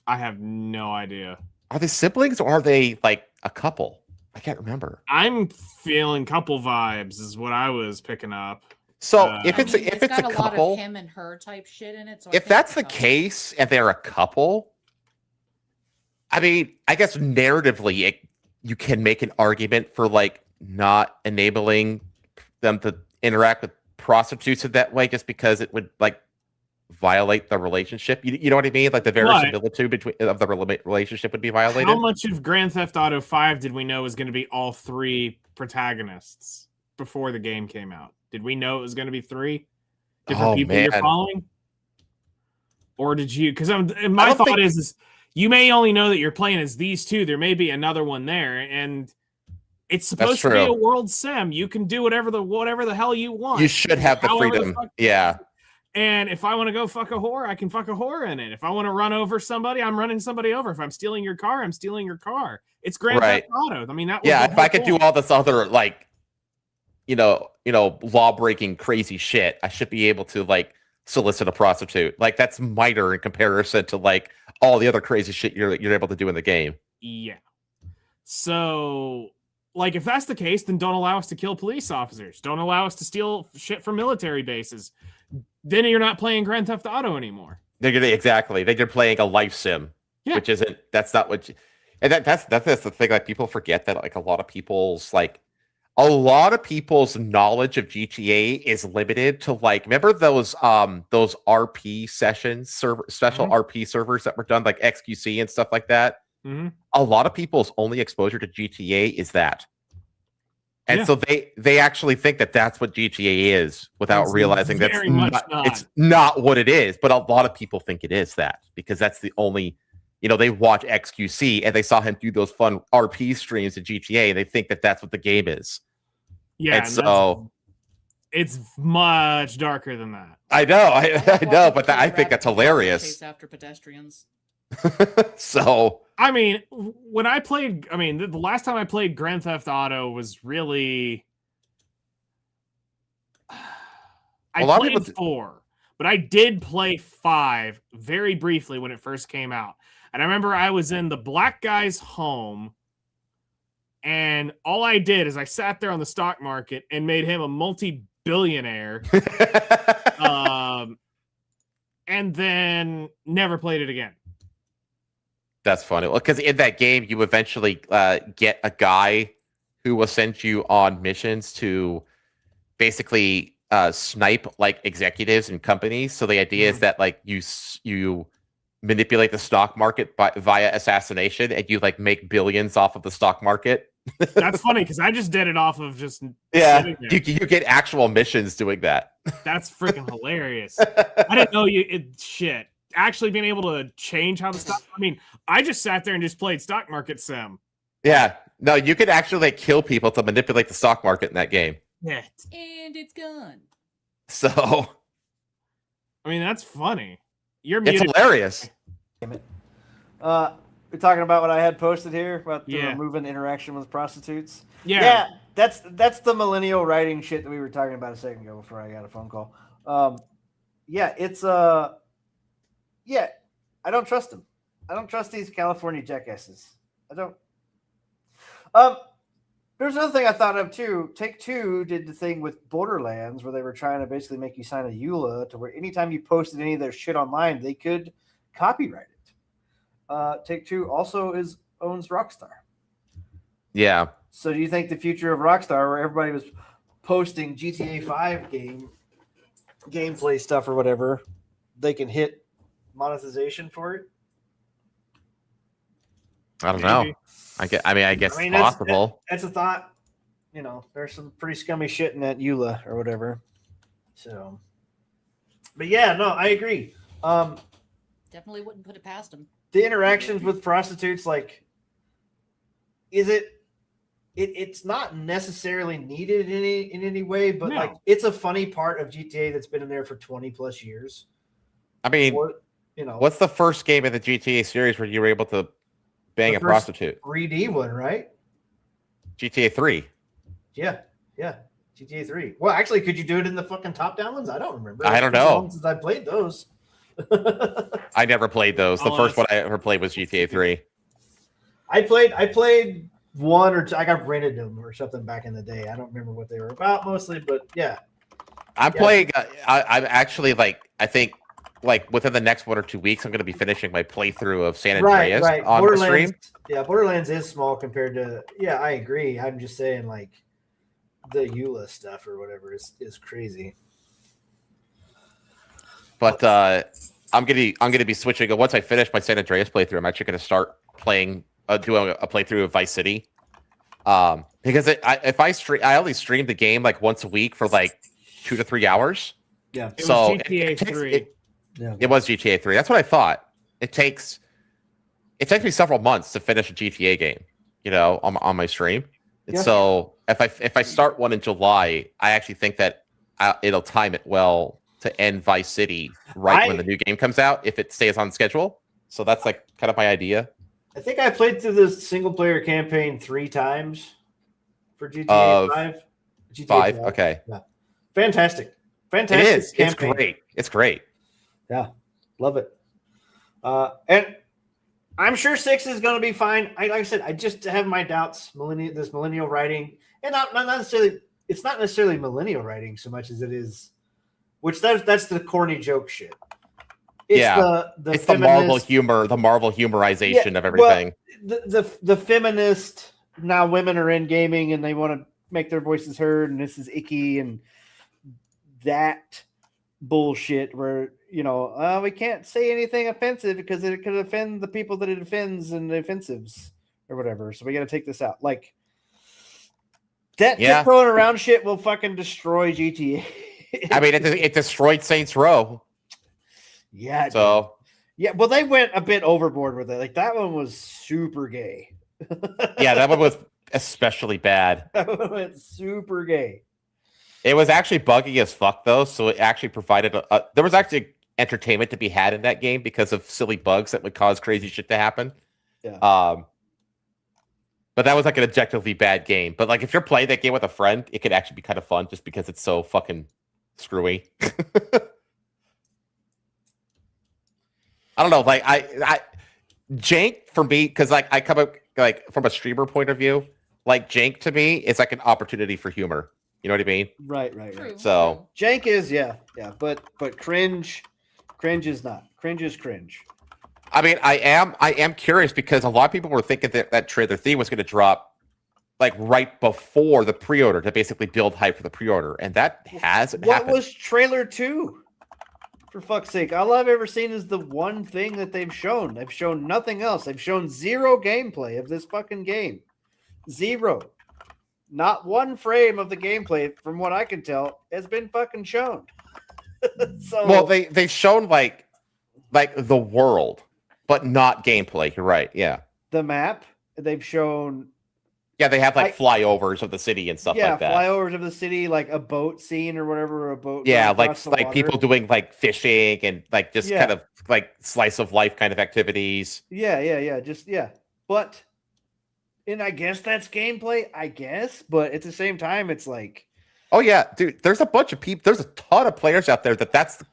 Speaker 2: I have no idea.
Speaker 6: Are they siblings or are they, a couple? I can't remember.
Speaker 2: I'm feeling couple vibes is what I was picking up.
Speaker 6: So if it's a
Speaker 5: couple,
Speaker 6: lot
Speaker 5: of him and her type shit in it. So
Speaker 6: if that's the case and they're a couple, I mean, I guess narratively, you can make an argument for not enabling them to interact with prostitutes in that way, just because it would violate the relationship. You know what I mean? The verisimilitude of the relationship would be violated.
Speaker 2: How much of Grand Theft Auto 5 did we know was going to be all three protagonists before the game came out? Did we know it was going to be three different people you're following? Or did you? Because my thought is you may only know that you're playing as these two. There may be another one there, and it's supposed to be a world sim. You can do whatever the hell you want.
Speaker 6: You should have the freedom. Yeah.
Speaker 2: And if I want to go fuck a whore, I can fuck a whore in it. If I want to run over somebody, I'm running somebody over. If I'm stealing your car, I'm stealing your car. It's Grand Theft Auto. I mean, that was
Speaker 6: if I could do all this other law-breaking crazy shit, I should be able to solicit a prostitute. That's minor in comparison to all the other crazy shit you're able to do in the game.
Speaker 2: Yeah. So if that's the case, then don't allow us to kill police officers. Don't allow us to steal shit from military bases. Then you're not playing Grand Theft Auto anymore.
Speaker 6: Exactly. Then you're playing a life sim, which isn't. That's not what. And that's the thing. People forget that a lot of people's knowledge of GTA is limited to remember those RP sessions, special RP servers that were done XQC and stuff like that.
Speaker 2: Mm-hmm.
Speaker 6: A lot of people's only exposure to GTA is that. And so they actually think that that's what GTA is without realizing it's not what it is. But a lot of people think it is that, because that's the only, they watch XQC and they saw him do those fun RP streams in GTA and they think that that's what the game is.
Speaker 2: Yeah.
Speaker 6: And so
Speaker 2: it's much darker than that.
Speaker 6: I know. I know. But I think that's hilarious.
Speaker 5: Chase after pedestrians.
Speaker 6: So
Speaker 2: I mean, the last time I played Grand Theft Auto was really I played 4, but I did play 5 very briefly when it first came out. And I remember I was in the black guy's home, and all I did is I sat there on the stock market and made him a multi-billionaire, and then never played it again.
Speaker 6: That's funny. Well, because in that game, you eventually get a guy who will send you on missions to basically snipe like executives and companies. So the idea is that like you manipulate the stock market via assassination, and you like make billions off of the stock market.
Speaker 2: That's funny because I just did it off of just
Speaker 6: you get actual missions doing that.
Speaker 2: That's freaking hilarious. I didn't know shit. Actually being able to change how the stock. I mean, I just sat there and just played stock market sim.
Speaker 6: Yeah, no, you could actually like kill people to manipulate the stock market in that game.
Speaker 2: Yeah,
Speaker 3: And it's gone.
Speaker 6: So,
Speaker 2: I mean, that's funny. You're
Speaker 6: it's
Speaker 2: muted.
Speaker 6: hilarious.
Speaker 1: Damn it. We're talking about what I had posted here about the
Speaker 2: Yeah.
Speaker 1: removing interaction with prostitutes.
Speaker 2: Yeah.
Speaker 1: That's the millennial writing shit that we were talking about a second ago before I got a phone call. It's I don't trust them. I don't trust these California jackasses. I don't. There's another thing I thought of too. Take-Two did the thing with Borderlands where they were trying to basically make you sign a EULA to where anytime you posted any of their shit online, they could copyright it. Take-Two also owns Rockstar.
Speaker 6: Yeah.
Speaker 1: So do you think the future of Rockstar, where everybody was posting GTA 5 gameplay stuff or whatever, they can hit monetization for it?
Speaker 6: I don't know. I guess it's possible.
Speaker 1: That's a thought. You know, there's some pretty scummy shit in that EULA or whatever. So, but yeah, no, I agree.
Speaker 5: Definitely wouldn't put it past him.
Speaker 1: The interactions with prostitutes, like, it's not necessarily needed in any way, but like it's a funny part of GTA that's been in there for 20 plus years.
Speaker 6: I mean, what's the first game in the GTA series where you were able to bang a prostitute?
Speaker 1: 3D one, right?
Speaker 6: GTA 3.
Speaker 1: Yeah. GTA 3. Well, actually, could you do it in the fucking top-down ones? I don't remember.
Speaker 6: I don't know.
Speaker 1: Since I played those.
Speaker 6: I never played those. The first one I ever played was GTA 3.
Speaker 1: I played one or two. I got rented them or something back in the day. I don't remember what they were about mostly, but yeah.
Speaker 6: I'm playing. I'm actually I think within the next 1 or 2 weeks, I'm going to be finishing my playthrough of San Andreas on the stream.
Speaker 1: Yeah, Borderlands is small compared to. Yeah, I agree. I'm just saying, like, the EULA stuff or whatever is crazy.
Speaker 6: But I'm gonna be switching. Once I finish my San Andreas playthrough, I'm actually going to start playing, doing a playthrough of Vice City. Because if I stream, I only stream the game like once a week for like 2 to 3 hours.
Speaker 1: Yeah.
Speaker 2: It was GTA 3.
Speaker 6: It was GTA 3. That's what I thought. It takes me several months to finish a GTA game, on my stream. And so if I start one in July, I actually think that it'll time it well to end Vice City when the new game comes out, if it stays on schedule. So that's like kind of my idea.
Speaker 1: I think I played through the single player campaign 3 times for GTA 5. GTA 5.
Speaker 6: Okay.
Speaker 1: Yeah. Fantastic.
Speaker 6: It is. Campaign. It's great.
Speaker 1: Yeah. Love it. And I'm sure 6 is going to be fine. Like I said, I just have my doubts. This millennial writing, and not necessarily. It's not necessarily millennial writing so much as it is, which that's the corny joke shit. It's
Speaker 6: it's the Marvel humor, the Marvel humorization of everything.
Speaker 1: Well, the feminist, now women are in gaming and they want to make their voices heard, and this is icky and that bullshit where we can't say anything offensive because it could offend the people that it offends and the offensives or whatever. So we got to take this out. Like that throwing around shit will fucking destroy GTA.
Speaker 6: I mean, it destroyed Saints Row.
Speaker 1: Yeah.
Speaker 6: So
Speaker 1: yeah, well, they went a bit overboard with it. Like that one was super gay.
Speaker 6: Yeah, that one was especially bad.
Speaker 1: That one went super gay.
Speaker 6: It was actually buggy as fuck though, so it actually provided there was actually entertainment to be had in that game because of silly bugs that would cause crazy shit to happen.
Speaker 1: Yeah.
Speaker 6: But that was like an objectively bad game. But like if you're playing that game with a friend, it could actually be kind of fun just because it's so fucking screwy. I don't know, like jank for me, because like I come up like from a streamer point of view, like jank to me is like an opportunity for humor. You know what I mean?
Speaker 1: Right.
Speaker 3: True,
Speaker 6: So-
Speaker 1: Jank is yeah, but cringe is not. Cringe is cringe.
Speaker 6: I mean, I am curious because a lot of people were thinking that trailer theme was going to drop like right before the pre-order to basically build hype for the pre-order, and that hasn't
Speaker 1: What
Speaker 6: happened.
Speaker 1: was trailer 2? For fuck's sake, all I've ever seen is the one thing that they've shown. They've shown nothing else. They've shown zero gameplay of this fucking game. Zero. Not one frame of the gameplay, from what I can tell, has been fucking shown. So
Speaker 6: Well, they've shown like the world, but not gameplay. You're right. Yeah.
Speaker 1: the map, they've shown
Speaker 6: Yeah, they have like flyovers of the city and stuff like that.
Speaker 1: flyovers of the city, like a boat scene or whatever, a boat.
Speaker 6: Yeah,
Speaker 1: going
Speaker 6: like
Speaker 1: across the
Speaker 6: people
Speaker 1: water.
Speaker 6: doing like fishing and like just
Speaker 1: Yeah.
Speaker 6: kind of like slice of life kind of activities.
Speaker 1: Yeah. Just but, and I guess that's gameplay. I guess, but at the same time, it's like,
Speaker 6: Oh yeah, dude. There's a bunch of people. There's a ton of players out there that's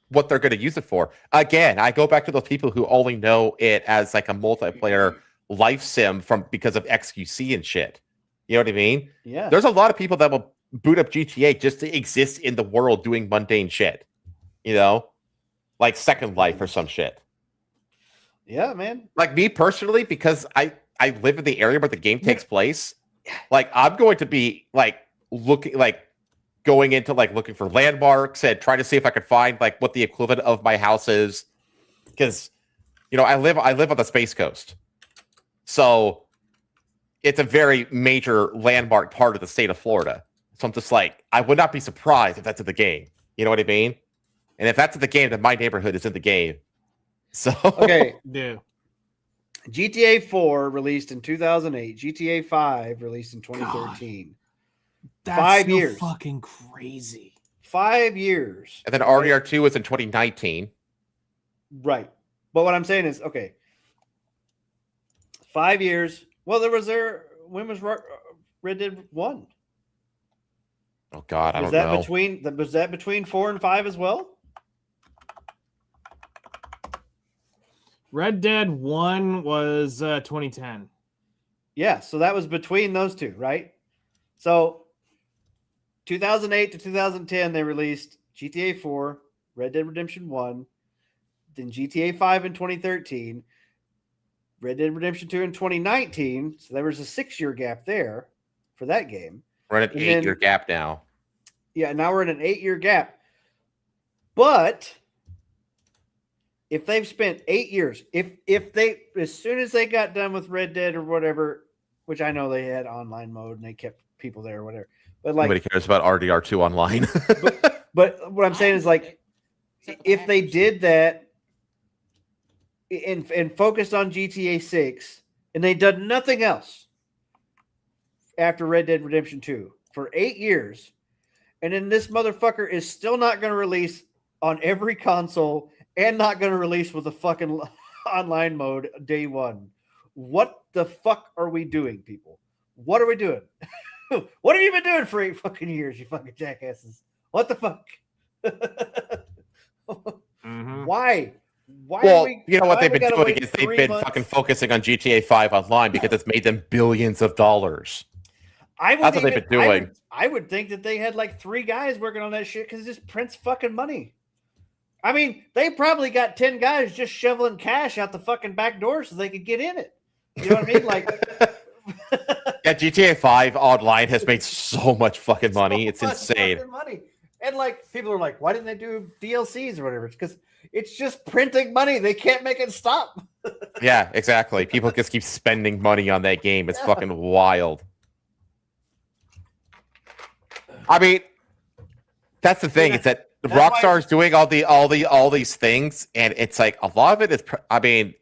Speaker 6: what they're going to use it for. Again, I go back to those people who only know it as like a multiplayer life sim because of XQC and shit. You know what I mean?
Speaker 1: yeah,
Speaker 6: There's a lot of people that will boot up GTA just to exist in the world doing mundane shit. You know, like Second Life or some shit.
Speaker 1: yeah, man.
Speaker 6: Like me personally, because I live in the area where the game takes place. Like I'm going to be like going into like looking for landmarks and trying to see if I could find like what the equivalent of my house is, because I live on the Space Coast, so it's a very major landmark part of the state of Florida. So I'm just like, I would not be surprised if that's in the game. You know what I mean? And if that's in the game, then my neighborhood is in the game. So
Speaker 1: Okay,
Speaker 2: Yeah.
Speaker 1: GTA 4 released in 2008. GTA 5 released in 2013.
Speaker 2: That's
Speaker 1: 5
Speaker 2: so
Speaker 1: years.
Speaker 2: fucking crazy.
Speaker 1: 5 years.
Speaker 6: and then RDR2 was in 2019.
Speaker 1: Right. But what I'm saying is, okay, 5 years. Well, when was Red Dead 1?
Speaker 6: Oh God, I
Speaker 1: Was
Speaker 6: don't
Speaker 1: that
Speaker 6: know.
Speaker 1: was that between 4 and 5 as well?
Speaker 2: Red Dead 1 was 2010.
Speaker 1: Yeah, so that was between those two, right? So 2008 to 2010 they released GTA 4, Red Dead Redemption 1, then GTA 5 in 2013, Red Dead Redemption 2 in 2019, so there was a 6-year gap there for that game.
Speaker 6: We're in an
Speaker 1: and
Speaker 6: 8-year
Speaker 1: then-
Speaker 6: gap now.
Speaker 1: Yeah, now we're in an 8-year gap. But if they've spent 8 years, if they, as soon as they got done with Red Dead or whatever, which I know they had online mode and they kept people there or whatever, but like,
Speaker 6: Nobody cares about RDR2 online.
Speaker 1: but what I'm saying is like,
Speaker 3: Except for the
Speaker 1: if they
Speaker 3: hackers.
Speaker 1: did that and focused on GTA 6 and they done nothing else after Red Dead Redemption 2 for 8 years, and then this motherfucker is still not going to release on every console and not going to release with a fucking online mode day one. What the fuck are we doing, people? What are we doing? What have you been doing for 8 fucking years, you fucking jackasses? What the fuck?
Speaker 2: Mhm.
Speaker 1: Why? Why?
Speaker 6: Well,
Speaker 1: are we,
Speaker 6: you know what
Speaker 1: why
Speaker 6: they've
Speaker 1: we
Speaker 6: been
Speaker 1: gotta
Speaker 6: doing
Speaker 1: wait
Speaker 6: is they've
Speaker 1: 3
Speaker 6: been
Speaker 1: months?
Speaker 6: fucking focusing on GTA 5 online because it's made them billions of dollars.
Speaker 1: That's
Speaker 6: what they've been doing.
Speaker 1: I would think that they had like 3 guys working on that shit because it just prints fucking money. I mean, they probably got 10 guys just shoveling cash out the fucking back door so they could get in it. You know what I mean? Like,
Speaker 6: Yeah, GTA 5 online has made so much fucking money. It's
Speaker 1: so much
Speaker 6: insane.
Speaker 1: fucking money. And like, people are like, why didn't they do DLCs or whatever? It's because it's just printing money. They can't make it stop.
Speaker 6: Yeah, exactly. People just keep spending money on that game. It's
Speaker 1: Yeah.
Speaker 6: fucking wild. I mean, that's the thing.
Speaker 1: Yeah,
Speaker 6: Is that
Speaker 1: that's why-
Speaker 6: Rockstar's doing all these things, and it's like a lot of it is. I mean,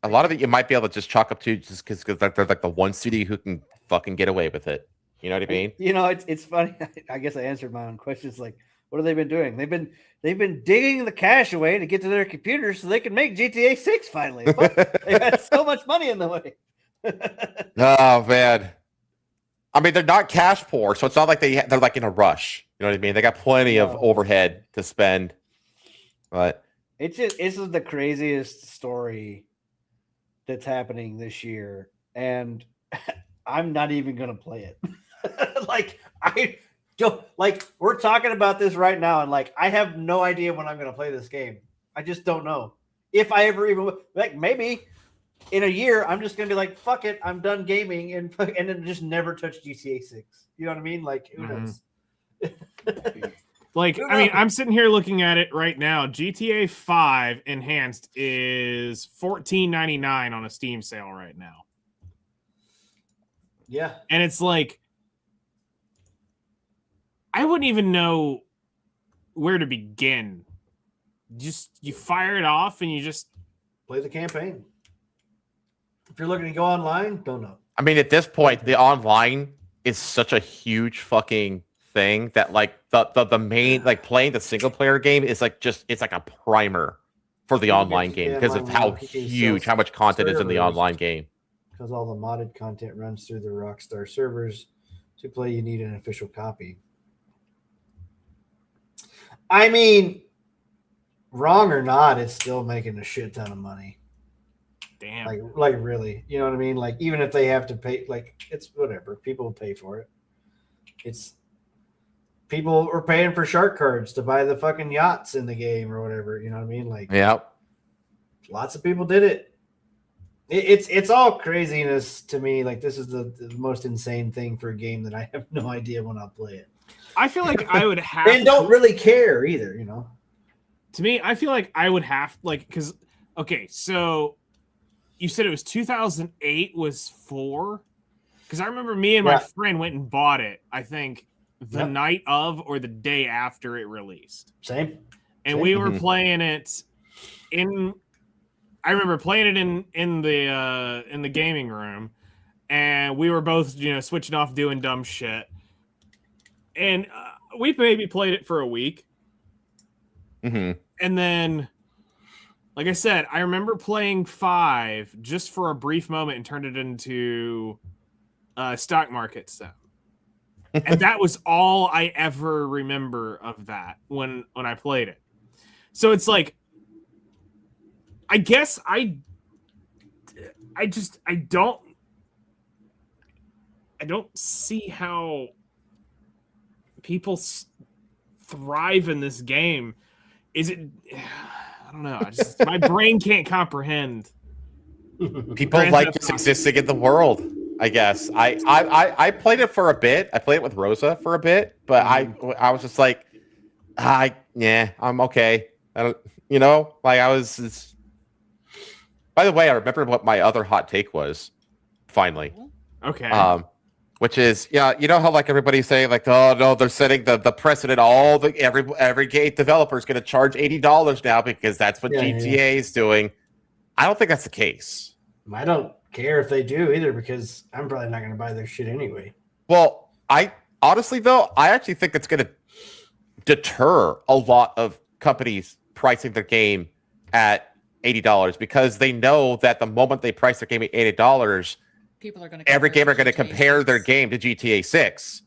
Speaker 6: a lot of it you might be able to just chalk up to just because they're like the one city who can fucking get away with it. You know what I mean?
Speaker 1: You know, it's funny. I guess I answered my own questions. Like, what have they been doing? They've been digging the cash away to get to their computers so they can make GTA 6 finally. What? They had so much money in the way.
Speaker 6: Oh man. I mean, they're not cash poor, so it's not like they're like in a rush. You know what I mean? They got plenty of
Speaker 1: No.
Speaker 6: overhead to spend. But
Speaker 1: It's just the craziest story that's happening this year, and I'm not even gonna play it. Like I don't like we're talking about this right now, and like I have no idea when I'm gonna play this game. I just don't know if I ever even like maybe in a year I'm just gonna be like fuck it, I'm done gaming and then just never touch GTA 6. You know what I mean? Like who knows?
Speaker 2: Like, I mean, I'm sitting here looking at it right now. GTA 5 Enhanced is $14.99 on a Steam sale right now.
Speaker 1: Yeah.
Speaker 2: And it's like, I wouldn't even know where to begin. Just, you fire it off and you just
Speaker 1: Play the campaign. If you're looking to go online, don't know.
Speaker 6: I mean, at this point, the online is such a huge fucking thing that like the main like playing the single player game is like just it's like a primer for the online game because of how huge, how much content is in the online game.
Speaker 1: Because all the modded content runs through the Rockstar servers. To play, you need an official copy. I mean, wrong or not, it's still making a shit ton of money.
Speaker 2: damn.
Speaker 1: Like really, you know what I mean? Like even if they have to pay, like it's whatever. People will pay for it. It's people are paying for shark cards to buy the fucking yachts in the game or whatever. You know what I mean? Like
Speaker 6: Yeah.
Speaker 1: lots of people did it. It's all craziness to me. Like this is the most insane thing for a game that I have no idea when I'll play it.
Speaker 2: I feel like I would have
Speaker 1: And don't really care either, you know.
Speaker 2: To me, I feel like I would have like because okay, so you said it was 2008 was 4 because I remember me and my friend went and bought it. I think the night of or the day after it released.
Speaker 1: Same.
Speaker 2: And we were playing it in. I remember playing it in the gaming room, and we were both switching off doing dumb shit, and we maybe played it for a week, and then, like I said, I remember playing 5 just for a brief moment and turned it into stock market stuff. And that was all I ever remember of that when I played it. So it's like, I guess I don't see how people thrive in this game. Is it? I don't know. My brain can't comprehend.
Speaker 6: People like just existing in the world. I guess I played it for a bit. I played it with Rosa for a bit, but I was just like, I'm okay. I don't, like I was. By the way, I remember what my other hot take was. Finally,
Speaker 2: okay.
Speaker 6: Which is you know how like everybody's saying like, oh no, they're setting the precedent. Every game developer is going to charge $80 now because that's what GTA is doing. I don't think that's the case.
Speaker 1: I don't care if they do either because I'm probably not going to buy their shit anyway.
Speaker 6: Well, I honestly though, I actually think it's going to deter a lot of companies pricing their game at $80 because they know that the moment they price their game at $80,
Speaker 5: people are going to
Speaker 6: every gamer are going to compare their game to GTA 6,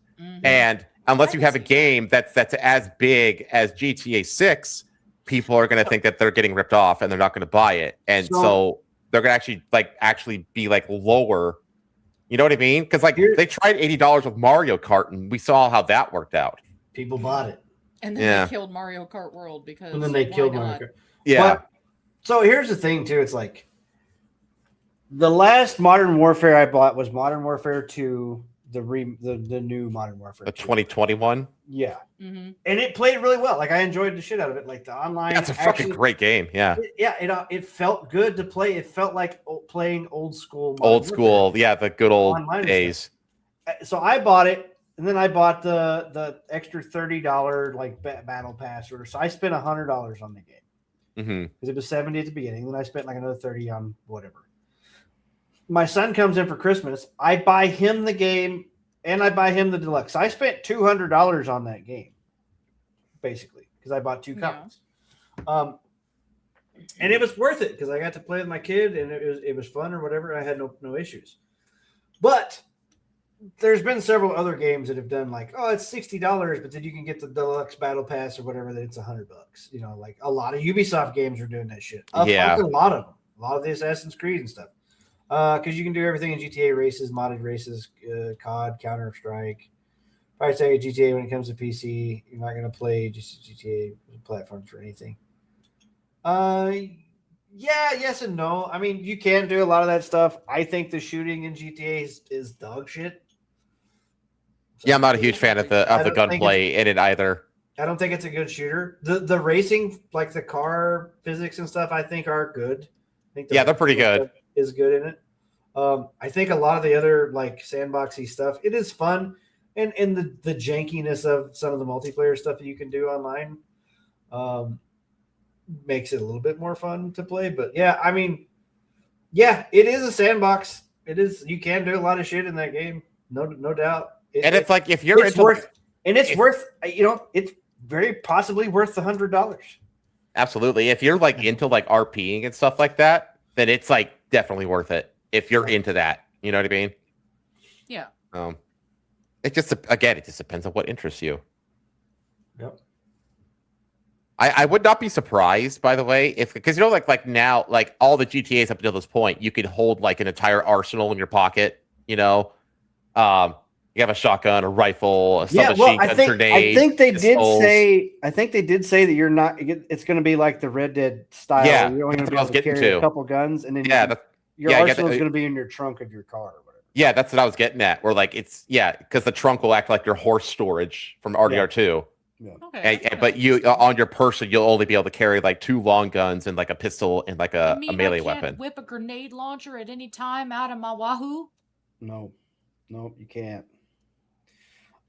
Speaker 6: and unless you have a game that's as big as GTA 6, people are going to think that they're getting ripped off and they're not going to buy it, and so they're going to actually be like lower. You know what I mean? Because like they tried $80 with Mario Kart, and we saw how that worked out.
Speaker 1: People bought it,
Speaker 5: and then they killed Mario Kart World because.
Speaker 1: And then they killed Mario Kart.
Speaker 6: Yeah.
Speaker 1: But, so here's the thing too. It's like the last Modern Warfare I bought was Modern Warfare 2, the new Modern Warfare.
Speaker 6: The 2021.
Speaker 1: Yeah, and it played really well. Like I enjoyed the shit out of it. Like the online.
Speaker 6: That's a fucking great game. Yeah.
Speaker 1: It felt good to play. It felt like playing old school.
Speaker 6: Yeah, the good old days.
Speaker 1: So I bought it, and then I bought the extra $30 like battle pass order. So I spent $100 on the game. Because it was 70 at the beginning. Then I spent like another 30 on whatever. My son comes in for Christmas. I buy him the game and I buy him the deluxe. I spent $200 on that game, basically, because I bought 2 copies. And it was worth it because I got to play with my kid and it was fun or whatever. And I had no issues. But there's been several other games that have done like, oh, it's $60, but then you can get the deluxe battle pass or whatever. That it's $100. Like a lot of Ubisoft games are doing that shit. A lot of them. A lot of the Assassin's Creed and stuff. Because you can do everything in GTA races, modded races, COD, Counter Strike. Probably say GTA when it comes to PC. You're not going to play just GTA platforms for anything. Yeah, yes and no. I mean, you can do a lot of that stuff. I think the shooting in GTA is dog shit. So
Speaker 6: Yeah, I'm not a huge fan of the gunplay in it either.
Speaker 1: I don't think it's a good shooter. The racing, like the car physics and stuff, I think are good. I think
Speaker 6: they're pretty good.
Speaker 1: Is good in it. I think a lot of the other like sandboxy stuff, it is fun, and the jankiness of some of the multiplayer stuff that you can do online, makes it a little bit more fun to play. But yeah, I mean, yeah, it is a sandbox. It is. You can do a lot of shit in that game, no doubt.
Speaker 6: It's like if you're
Speaker 1: it's worth, and it's worth, it's very possibly worth $100.
Speaker 6: Absolutely. If you're like into like RPing and stuff like that, then it's like definitely worth it. If you're into that, you know what I mean?
Speaker 5: Yeah.
Speaker 6: It just depends on what interests you.
Speaker 1: Yep.
Speaker 6: I would not be surprised, by the way, because like now, like all the GTAs up until this point, you could hold like an entire arsenal in your pocket. You have a shotgun, a rifle, a submachine gun, grenade.
Speaker 1: I think they did say that you're not. It's going to be like the Red Dead style.
Speaker 6: Yeah,
Speaker 1: you're only going to be able to carry a couple guns, and then your arsenal is going to be in your trunk of your car or whatever.
Speaker 6: Yeah, that's what I was getting at. Where like because the trunk will act like your horse storage from RDR2.
Speaker 1: Yeah.
Speaker 5: Okay,
Speaker 6: but you on your person, you'll only be able to carry like 2 long guns and like a pistol and like a melee weapon.
Speaker 5: Whip a grenade launcher at any time out of my Wahoo?
Speaker 1: No, you can't.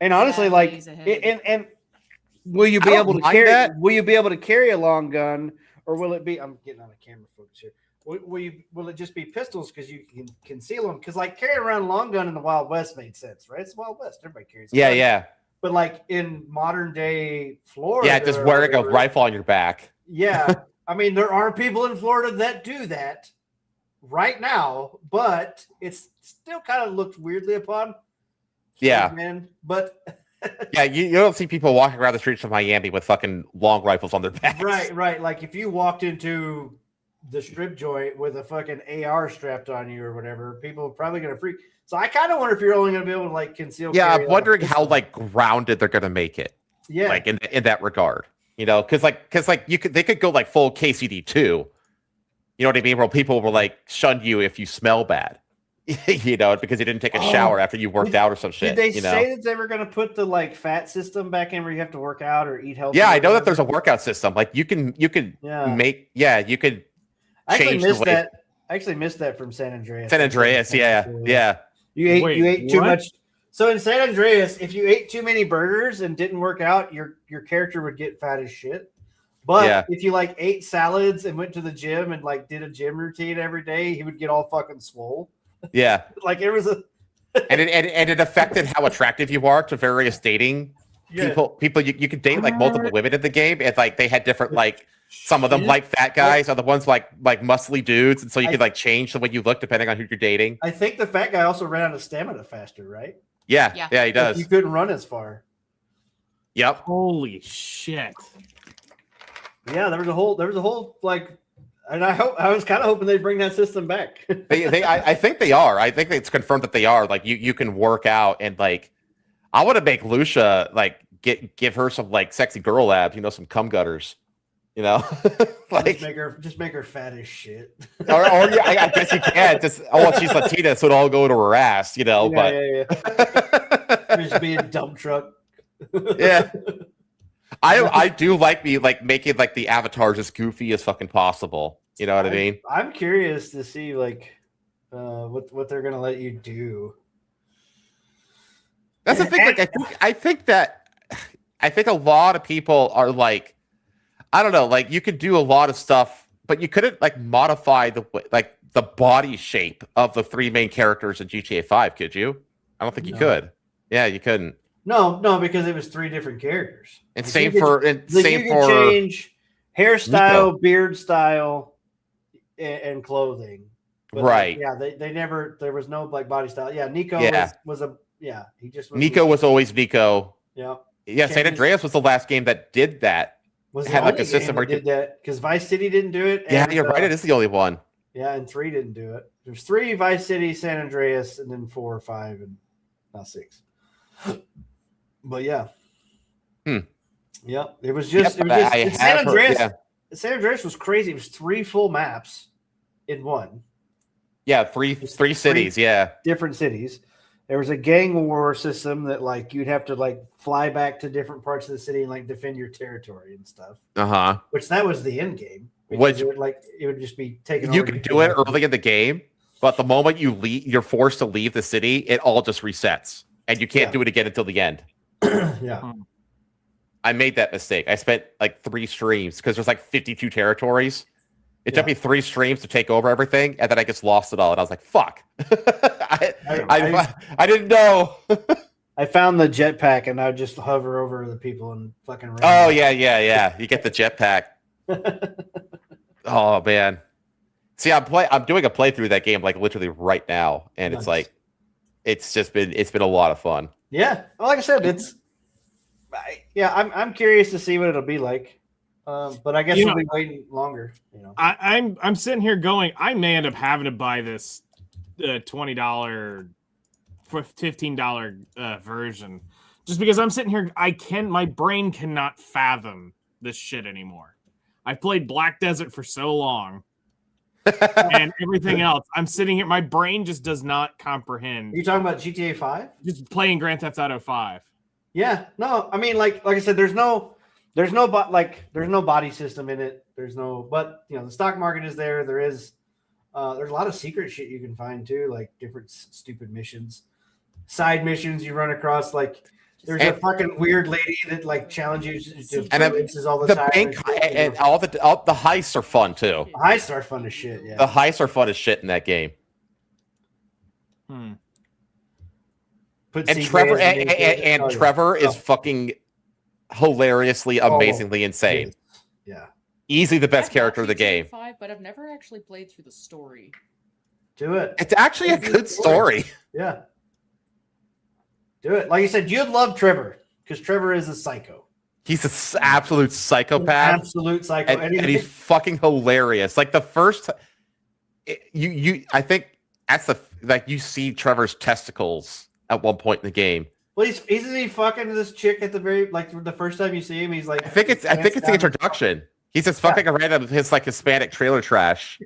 Speaker 1: And honestly, and will you be able to carry that? Will you be able to carry a long gun, or will it be? I'm getting on a camera focus here. Will it just be pistols because you can conceal them? Because like carrying around a long gun in the Wild West made sense, right? It's the Wild West. Everybody carries.
Speaker 6: Yeah.
Speaker 1: But like in modern day Florida,
Speaker 6: just wearing a rifle on your back.
Speaker 1: Yeah, I mean there are people in Florida that do that right now, but it's still kind of looked weirdly upon.
Speaker 6: Yeah,
Speaker 1: man. But
Speaker 6: yeah, you don't see people walking around the streets of Miami with fucking long rifles on their backs.
Speaker 1: Right. Like if you walked into the strip joint with a fucking AR strapped on you or whatever, people are probably gonna freak. So I kind of wonder if you're only going to be able to like conceal.
Speaker 6: Yeah, I'm wondering how like grounded they're going to make it.
Speaker 1: Yeah,
Speaker 6: like in that regard, because they could go like full KCD2. You know what I mean? Where people will like shun you if you smell bad, because you didn't take a shower after you worked out or some shit.
Speaker 1: Did they say that they were going to put the like fat system back in where you have to work out or eat healthy?
Speaker 6: Yeah, I know that there's a workout system. Like you can make you could change the way.
Speaker 1: I actually missed that from San Andreas.
Speaker 6: San Andreas, yeah.
Speaker 1: You ate too much. So in San Andreas, if you ate too many burgers and didn't work out, your character would get fat as shit. But if you like ate salads and went to the gym and like did a gym routine every day, he would get all fucking swole.
Speaker 6: Yeah.
Speaker 1: Like it was
Speaker 6: and it affected how attractive you are to various dating people. You could date like multiple women in the game, and like they had different like. Some of them like fat guys, other ones like muscly dudes, and so you could like change the way you look depending on who you're dating.
Speaker 1: I think the fat guy also ran out of stamina faster, right?
Speaker 6: Yeah, he does.
Speaker 1: You couldn't run as far.
Speaker 6: Yep.
Speaker 2: Holy shit.
Speaker 1: Yeah, there was a whole like, and I was kind of hoping they'd bring that system back.
Speaker 6: I think they are. I think it's confirmed that they are. Like you can work out and like, I want to make Lucia like give her some like sexy girl abs, some cum gutters.
Speaker 1: Like just make her fat as shit.
Speaker 6: or I guess you can. She's Latina, so it'll all go to her ass,
Speaker 1: Yeah. Just being a dump truck.
Speaker 6: Yeah. I do like making like the avatars as goofy as fucking possible. You know what I mean?
Speaker 1: I'm curious to see like what they're gonna let you do.
Speaker 6: That's the thing. Like I think a lot of people are like, I don't know, like you could do a lot of stuff, but you couldn't like modify the body shape of the 3 main characters in GTA 5, could you? I don't think you could. Yeah, you couldn't.
Speaker 1: No, because it was 3 different characters.
Speaker 6: And
Speaker 1: like
Speaker 6: same for
Speaker 1: change hairstyle, Nico. Beard style, and clothing. But
Speaker 6: right.
Speaker 1: They never. There was no like body style. Yeah, Nico was a. Yeah, he just.
Speaker 6: Nico was always Nico.
Speaker 1: Yeah.
Speaker 6: Yeah, San Andreas was the last game that did that.
Speaker 1: Had like a system where did that because Vice City didn't do it.
Speaker 6: Yeah, you're right. It is the only one.
Speaker 1: Yeah, and 3 didn't do it. There's 3 Vice City, San Andreas, and then 4 or 5, and now 6. But yeah. Yep. It was just. San Andreas. San Andreas was crazy. It was 3 full maps in one.
Speaker 6: Yeah, three cities. Yeah,
Speaker 1: different cities. There was a gang war system that like you'd have to like fly back to different parts of the city and like defend your territory and stuff. Which that was the end game. Which it would just be taken.
Speaker 6: You could do it early in the game, but the moment you leave, you're forced to leave the city. It all just resets, and you can't do it again until the end.
Speaker 1: Yeah.
Speaker 6: I made that mistake. I spent like 3 streams because there's like 52 territories. It took me 3 streams to take over everything, and then I just lost it all. And I was like, "Fuck!" I didn't know.
Speaker 1: I found the jetpack, and I would just hover over the people and fucking.
Speaker 6: Oh yeah. You get the jetpack. Oh man. See, I'm doing a playthrough of that game like literally right now, and it's like, it's been a lot of fun.
Speaker 1: Yeah, well, like I said, I'm curious to see what it'll be like. But I guess we'll be waiting longer.
Speaker 2: I'm sitting here going, I may end up having to buy this $20 for $15 version, just because I'm sitting here. My brain cannot fathom this shit anymore. I played Black Desert for so long, and everything else. I'm sitting here. My brain just does not comprehend.
Speaker 1: Are you talking about GTA 5?
Speaker 2: Just playing Grand Theft Auto 5.
Speaker 1: Yeah. No, I mean, like I said, there's no body system in it. But the stock market is there. There's a lot of secret shit you can find too, like different stupid missions, side missions you run across. Like there's a fucking weird lady that like challenges you to races all the time.
Speaker 6: Bank and all the heists are fun too.
Speaker 1: The heists are fun as shit. Yeah,
Speaker 6: the heists are fun as shit in that game. And Trevor is fucking hilariously, amazingly insane.
Speaker 1: Yeah,
Speaker 6: easily the best character of the game.
Speaker 5: 5, but I've never actually played through the story.
Speaker 1: Do it.
Speaker 6: It's actually a good story.
Speaker 1: Yeah. Do it. Like you said, you'd love Trevor because Trevor is a psycho.
Speaker 6: He's an absolute psychopath.
Speaker 1: Absolute psycho.
Speaker 6: And he's fucking hilarious. Like the first, I think that's you see Trevor's testicles at one point in the game.
Speaker 1: Well, isn't he fucking this chick at the very the first time you see him? He's like,
Speaker 6: I think it's the introduction. He's just fucking a random Hispanic trailer trash.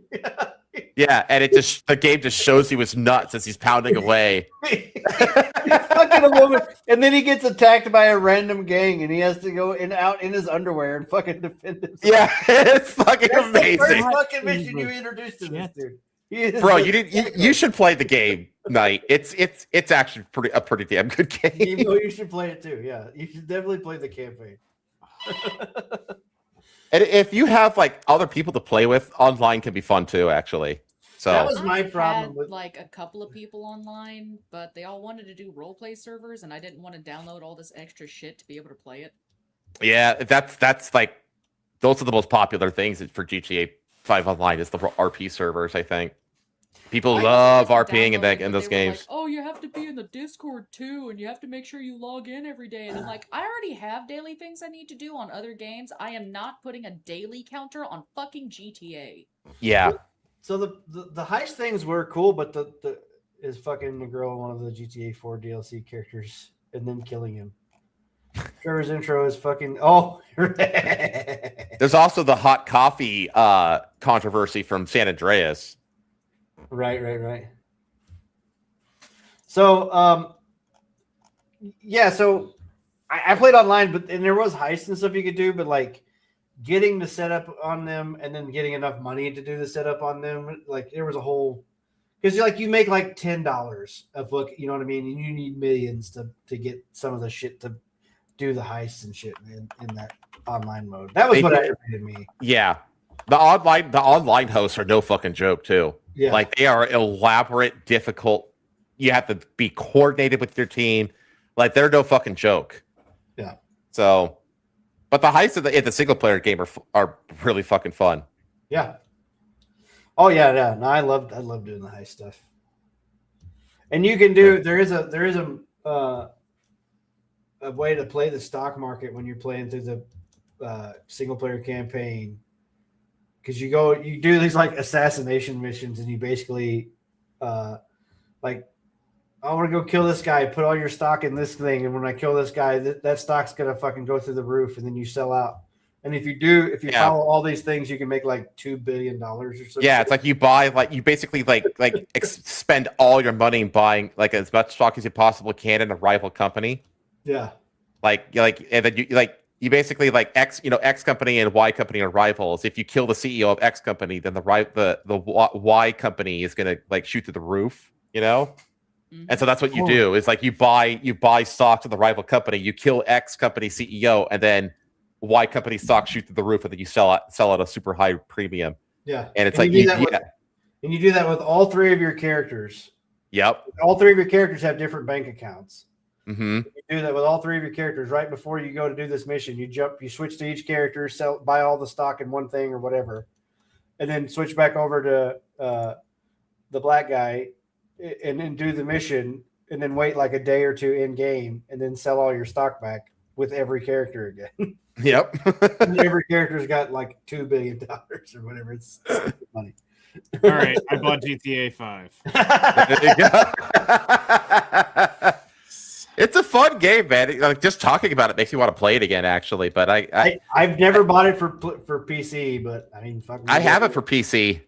Speaker 6: Yeah, and the game just shows he was nuts as he's pounding away.
Speaker 1: He's fucking a woman, and then he gets attacked by a random gang, and he has to go out in his underwear and fucking defend himself.
Speaker 6: Yeah, it's fucking amazing.
Speaker 1: The first fucking mission you introduced to this dude.
Speaker 6: Bro, you should play the game, Knight. It's actually a pretty damn good game.
Speaker 1: You should play it too. Yeah, you should definitely play the campaign.
Speaker 6: And if you have like other people to play with, online can be fun too. Actually, so
Speaker 1: that was my problem.
Speaker 5: With like a couple of people online, but they all wanted to do roleplay servers, and I didn't want to download all this extra shit to be able to play it.
Speaker 6: Yeah, that's like those are the most popular things for GTA 5 online is the RP servers. I think people love RPing in those games.
Speaker 5: Like, oh, you have to be in the Discord too, and you have to make sure you log in every day. And I'm like, I already have daily things I need to do on other games. I am not putting a daily counter on fucking GTA.
Speaker 6: Yeah.
Speaker 1: So the heist things were cool, but the is fucking the girl one of the GTA 4 DLC characters and then killing him. Trevor's intro is fucking
Speaker 6: There's also the hot coffee controversy from San Andreas.
Speaker 1: Right. So, so I played online, and there was heists and stuff you could do, but like getting the setup on them and then getting enough money to do the setup on them, like there was a whole because you make like $10 of you know what I mean, and you need millions to get some of the shit to do the heists and shit in that online mode. That was what irritated me.
Speaker 6: Yeah, the online hosts are no fucking joke too.
Speaker 1: Yeah.
Speaker 6: Like they are elaborate, difficult. You have to be coordinated with your team. Like they're no fucking joke.
Speaker 1: Yeah.
Speaker 6: So, but the heists in the single player game are really fucking fun.
Speaker 1: Yeah. Oh yeah. No, I love doing the heist stuff. And you can do. There is a way to play the stock market when you're playing through the single player campaign. Because you do these like assassination missions, and you basically like I want to go kill this guy, put all your stock in this thing, and when I kill this guy, that stock's gonna fucking go through the roof, and then you sell out. And if you follow all these things, you can make like $2 billion or something.
Speaker 6: Yeah, it's like you buy you basically spend all your money buying like as much stock as you possibly can in a rival company.
Speaker 1: Yeah.
Speaker 6: And then you basically X company and Y company are rivals. If you kill the CEO of X company, then the Y company is gonna shoot through the roof, And so that's what you do. Is you buy stocks of the rival company, you kill X company CEO, and then Y company stocks shoot through the roof, and then you sell at a super high premium.
Speaker 1: Yeah.
Speaker 6: And it's
Speaker 1: and you do that with all three of your characters.
Speaker 6: Yep.
Speaker 1: All three of your characters have different bank accounts.
Speaker 6: Mm-hmm.
Speaker 1: You do that with all three of your characters right before you go to do this mission. You switch to each character, buy all the stock in one thing or whatever, and then switch back over to the black guy, and then do the mission, and then wait like a day or two in game, and then sell all your stock back with every character again.
Speaker 6: Yep.
Speaker 1: Every character's got like $2 billion or whatever. It's money.
Speaker 2: All right, I bought GTA 5.
Speaker 6: There you go. It's a fun game, man. Just talking about it makes me want to play it again, actually. But
Speaker 1: I've never bought it for PC, but I mean, fuck.
Speaker 6: I have it for PC.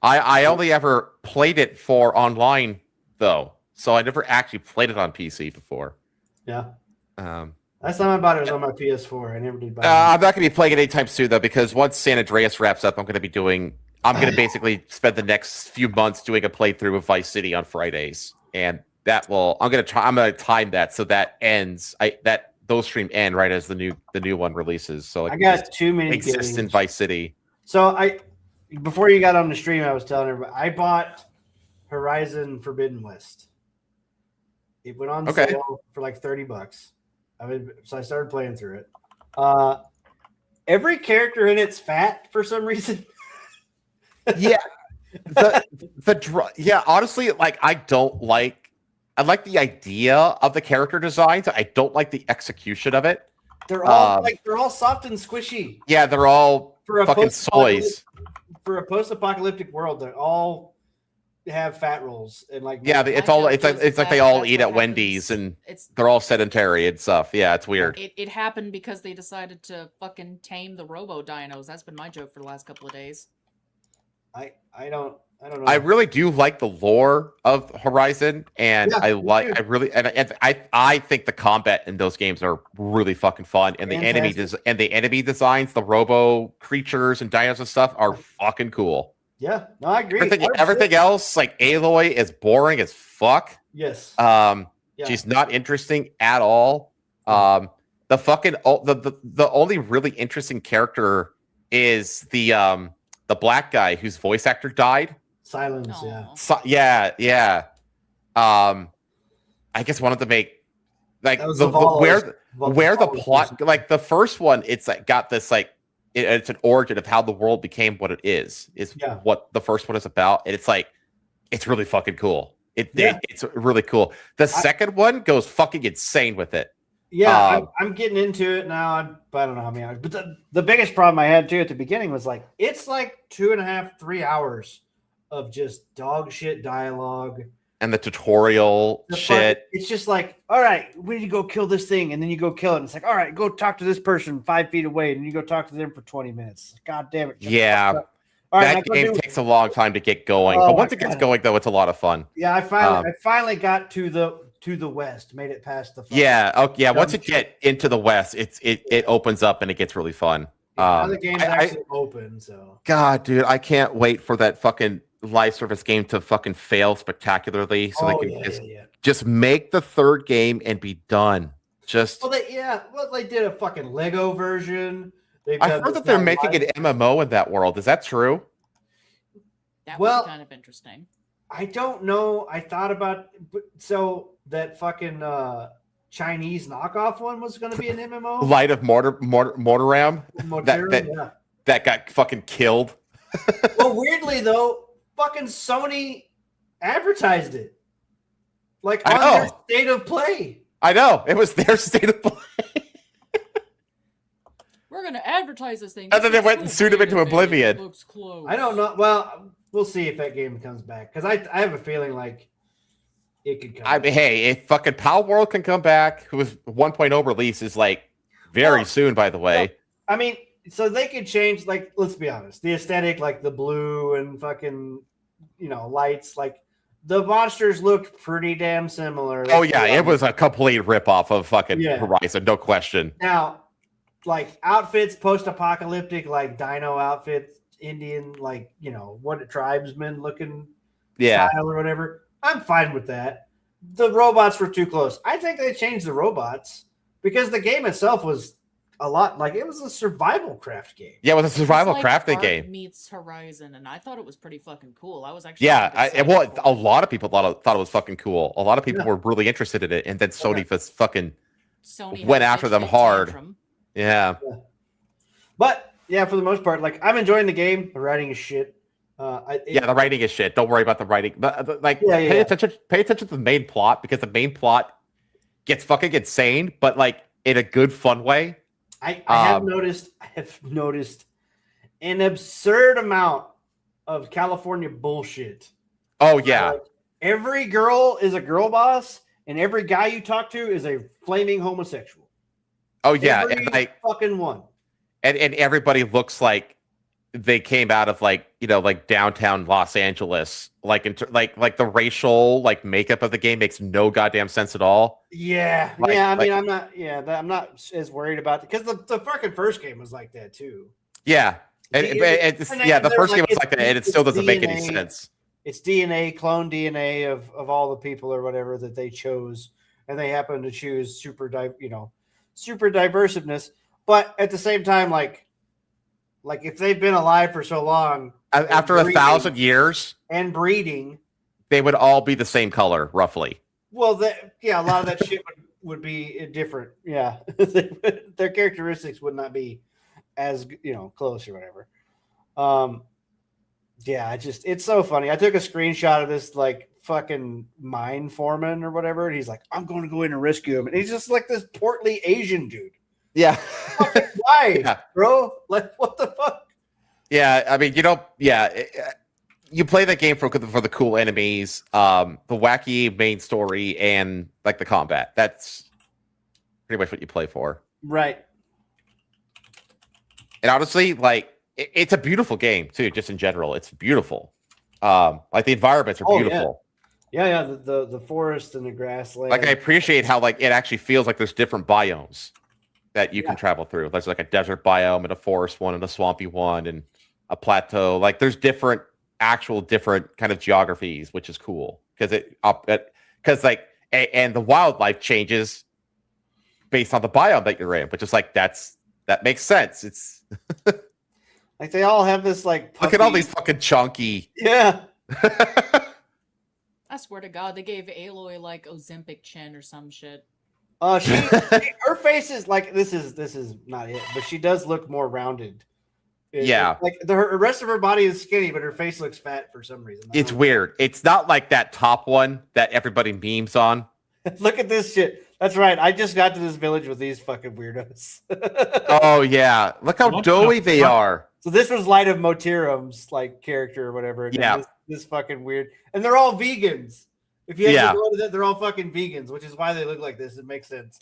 Speaker 6: I only ever played it for online though, so I never actually played it on PC before.
Speaker 1: Yeah. Last time I bought it was on my PS4. I never did buy it.
Speaker 6: I'm not going to be playing it anytime soon though, because once San Andreas wraps up, I'm going to basically spend the next few months doing a playthrough of Vice City on Fridays, and I'm going to time that so that ends. Those stream end right as the new one releases. So
Speaker 1: I got too many
Speaker 6: exists
Speaker 1: games
Speaker 6: in Vice City.
Speaker 1: So before you got on the stream, I was telling everybody I bought Horizon Forbidden West. It went on sale for like $30. So I started playing through it. Every character in it's fat for some reason.
Speaker 6: Yeah. Honestly, I like the idea of the character designs. I don't like the execution of it.
Speaker 1: They're all soft and squishy.
Speaker 6: Yeah, they're all fucking soys.
Speaker 1: For a post-apocalyptic world, they all have fat rolls and
Speaker 6: it's like they all eat at Wendy's and they're all sedentary and stuff. Yeah, it's weird.
Speaker 5: It happened because they decided to fucking tame the robo dinos. That's been my joke for the last couple of days.
Speaker 1: I don't know.
Speaker 6: I really do like the lore of Horizon, and I think the combat in those games are really fucking fun, and the enemy designs, the robo creatures and dinos and stuff are fucking cool.
Speaker 1: Yeah, no, I agree.
Speaker 6: Everything else, like Aloy, is boring as fuck.
Speaker 1: Yes.
Speaker 6: She's not interesting at all. The only really interesting character is the black guy whose voice actor died.
Speaker 1: Silence,
Speaker 6: yeah. I guess wanted to make where the plot, like the first one, it's got this it's an origin of how the world became what it is what the first one is about, and it's really fucking cool. It's really cool. The second one goes fucking insane with it.
Speaker 1: Yeah, I'm getting into it now. I don't know how many hours, but the biggest problem I had too at the beginning was it's 2.5, 3 hours of just dog shit dialogue
Speaker 6: and the tutorial shit.
Speaker 1: It's just all right, we need to go kill this thing, and then you go kill it. And it's all right, go talk to this person 5 feet away, and you go talk to them for 20 minutes. God damn it!
Speaker 6: Yeah, all right, that game takes a long time to get going, but once it gets going, though, it's a lot of fun.
Speaker 1: Yeah, I finally got to the west, made it past the
Speaker 6: once you get into the west, it opens up and it gets really fun.
Speaker 1: Now the game's actually open, so
Speaker 6: God, dude, I can't wait for that fucking live service game to fucking fail spectacularly so they can just make the third game and be done.
Speaker 1: They did a fucking Lego version.
Speaker 6: I heard that they're making an MMO in that world. Is that true?
Speaker 5: That was kind of interesting.
Speaker 1: I don't know. I thought about that fucking Chinese knockoff one was going to be an MMO.
Speaker 6: Light of Mortaram. That got fucking killed.
Speaker 1: Well, weirdly though, fucking Sony advertised it on their state of play.
Speaker 6: I know, it was their state of play.
Speaker 5: We're gonna advertise this thing.
Speaker 6: And then they went and sued him into oblivion.
Speaker 5: Looks close.
Speaker 1: I don't know. Well, we'll see if that game comes back because I have a feeling like it could come.
Speaker 6: I mean, hey, if fucking Pal World can come back, whose 1.0 release is like very soon, by the way.
Speaker 1: I mean, so they could change. Like, let's be honest, the aesthetic, like the blue and fucking, lights, like. The monsters looked pretty damn similar.
Speaker 6: Oh yeah, it was a complete ripoff of fucking Horizon, no question.
Speaker 1: Now, like outfits, post-apocalyptic, like dino outfits, Indian, like what tribesmen looking style or whatever. I'm fine with that. The robots were too close. I think they changed the robots because the game itself was a lot like it was a survival craft game.
Speaker 6: Yeah, it was a survival crafting
Speaker 5: Ark
Speaker 6: game.
Speaker 5: Meets Horizon, and I thought it was pretty fucking cool. I was actually
Speaker 6: a lot of people thought it was fucking cool. A lot of people were really interested in it, and then Sony was fucking went after them hard. Yeah.
Speaker 1: But yeah, for the most part, like I'm enjoying the game. The writing is shit.
Speaker 6: The writing is shit. Don't worry about the writing. But pay attention to the main plot because the main plot gets fucking insane, but like in a good, fun way.
Speaker 1: I have noticed an absurd amount of California bullshit.
Speaker 6: Oh yeah.
Speaker 1: Like, every girl is a girl boss, and every guy you talk to is a flaming homosexual.
Speaker 6: Oh yeah,
Speaker 1: every
Speaker 6: and like
Speaker 1: fucking one.
Speaker 6: And everybody looks like they came out of like downtown Los Angeles. Like like the racial makeup of the game makes no goddamn sense at all.
Speaker 1: Yeah, I mean, I'm not. Yeah, I'm not as worried about it because the fucking first game was like that too.
Speaker 6: Yeah, the first game was like that, and it still doesn't make any sense.
Speaker 1: It's clone DNA of all the people or whatever that they chose, and they happen to choose super diversiveness. But at the same time, like if they've been alive for so long,
Speaker 6: after 1,000 years
Speaker 1: and breeding,
Speaker 6: they would all be the same color, roughly.
Speaker 1: Well, a lot of that shit would be different. Yeah, their characteristics would not be as close or whatever. It's so funny. I took a screenshot of this like fucking mine foreman or whatever, and he's like, "I'm going to go in and rescue him," and he's just like this portly Asian dude.
Speaker 6: Yeah.
Speaker 1: Why, bro? Like, what the fuck?
Speaker 6: Yeah, I mean, you play that game for the cool enemies, the wacky main story, and like the combat. That's pretty much what you play for,
Speaker 1: right?
Speaker 6: And honestly, like it's a beautiful game too. Just in general, it's beautiful. Like the environments are beautiful.
Speaker 1: Yeah. The forest and the grassland.
Speaker 6: Like I appreciate how like it actually feels like there's different biomes that you can travel through. There's like a desert biome and a forest one and a swampy one and a plateau. Like there's different kind of geographies, which is cool because and the wildlife changes based on the biome that you're in, but just like that makes sense. It's
Speaker 1: like they all have this like puppy.
Speaker 6: Look at all these fucking chunky.
Speaker 1: Yeah.
Speaker 5: I swear to God, they gave Aloy like Ozempic chin or some shit.
Speaker 1: Her face is like this is not it, but she does look more rounded. Like the rest of her body is skinny, but her face looks fat for some reason.
Speaker 6: It's weird. It's not like that top one that everybody memes on.
Speaker 1: Look at this shit. That's right. I just got to this village with these fucking weirdos.
Speaker 6: Oh yeah, look how doughy they are.
Speaker 1: So this was Light of Motirum's like character or whatever.
Speaker 6: Yeah,
Speaker 1: this fucking weird, and they're all vegans. If you have to go to that, they're all fucking vegans, which is why they look like this. It makes sense.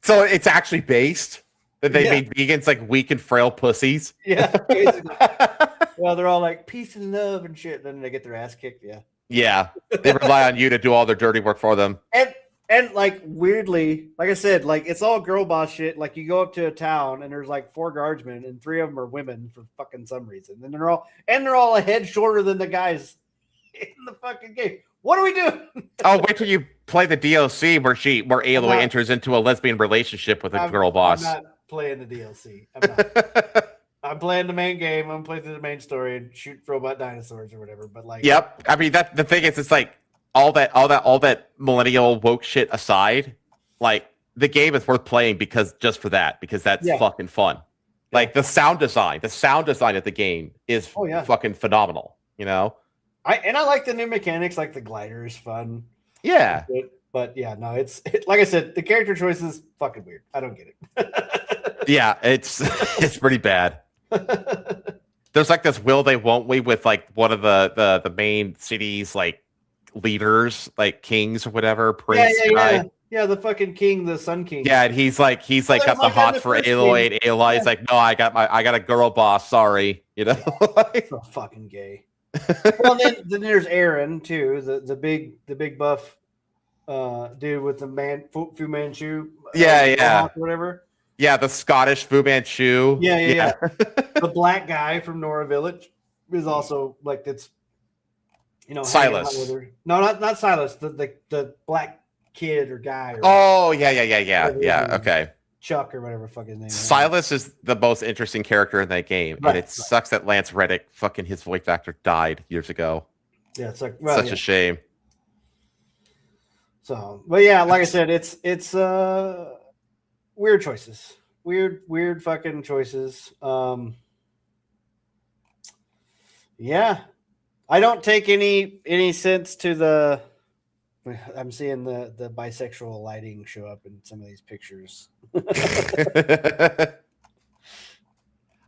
Speaker 6: So it's actually based that they made vegans like weak and frail pussies.
Speaker 1: Yeah, basically. Well, they're all like peace and love and shit. Then they get their ass kicked. Yeah.
Speaker 6: Yeah, they rely on you to do all their dirty work for them.
Speaker 1: And like weirdly, like I said, like it's all girl boss shit. Like you go up to a town and there's like 4 guardsmen and 3 of them are women for fucking some reason. And they're all a head shorter than the guys in the fucking game. What are we doing?
Speaker 6: Oh, wait till you play the DLC where Aloy enters into a lesbian relationship with a girl boss.
Speaker 1: I'm not playing the DLC. I'm not. I'm playing the main game. I'm playing through the main story and shoot robot dinosaurs or whatever. But like,
Speaker 6: yep. I mean, the thing is, it's like all that millennial woke shit aside, like the game is worth playing because that's fucking fun. Like the sound design of the game is fucking phenomenal.
Speaker 1: I like the new mechanics, like the glider is fun.
Speaker 6: Yeah.
Speaker 1: But yeah, no, it's like I said, the character choice is fucking weird. I don't get it.
Speaker 6: Yeah, it's pretty bad. There's like this will they won't we with like one of the main city's like leaders, like kings or whatever, prince guy.
Speaker 1: Yeah, the fucking king, the Sun King.
Speaker 6: Yeah, and he's like got the hots for Aloy, and Aloy's like, no, I got a girl boss. Sorry, you know.
Speaker 1: So fucking gay. Well, then there's Aaron too, the big buff dude with the Fu Manchu.
Speaker 6: Yeah.
Speaker 1: Whatever.
Speaker 6: Yeah, the Scottish Fu Manchu.
Speaker 1: Yeah. The black guy from Nora Village is also like that's,
Speaker 6: Silas.
Speaker 1: No, not Silas. The black kid or guy.
Speaker 6: Yeah. Okay.
Speaker 1: Chuck or whatever fucking name.
Speaker 6: Silas is the most interesting character in that game, and it sucks that Lance Reddick, fucking his voice actor, died years ago.
Speaker 1: Yeah, it's like
Speaker 6: such a shame.
Speaker 1: So, but yeah, like I said, it's weird choices, weird fucking choices. Yeah, I don't take any sense to the. I'm seeing the bisexual lighting show up in some of these pictures.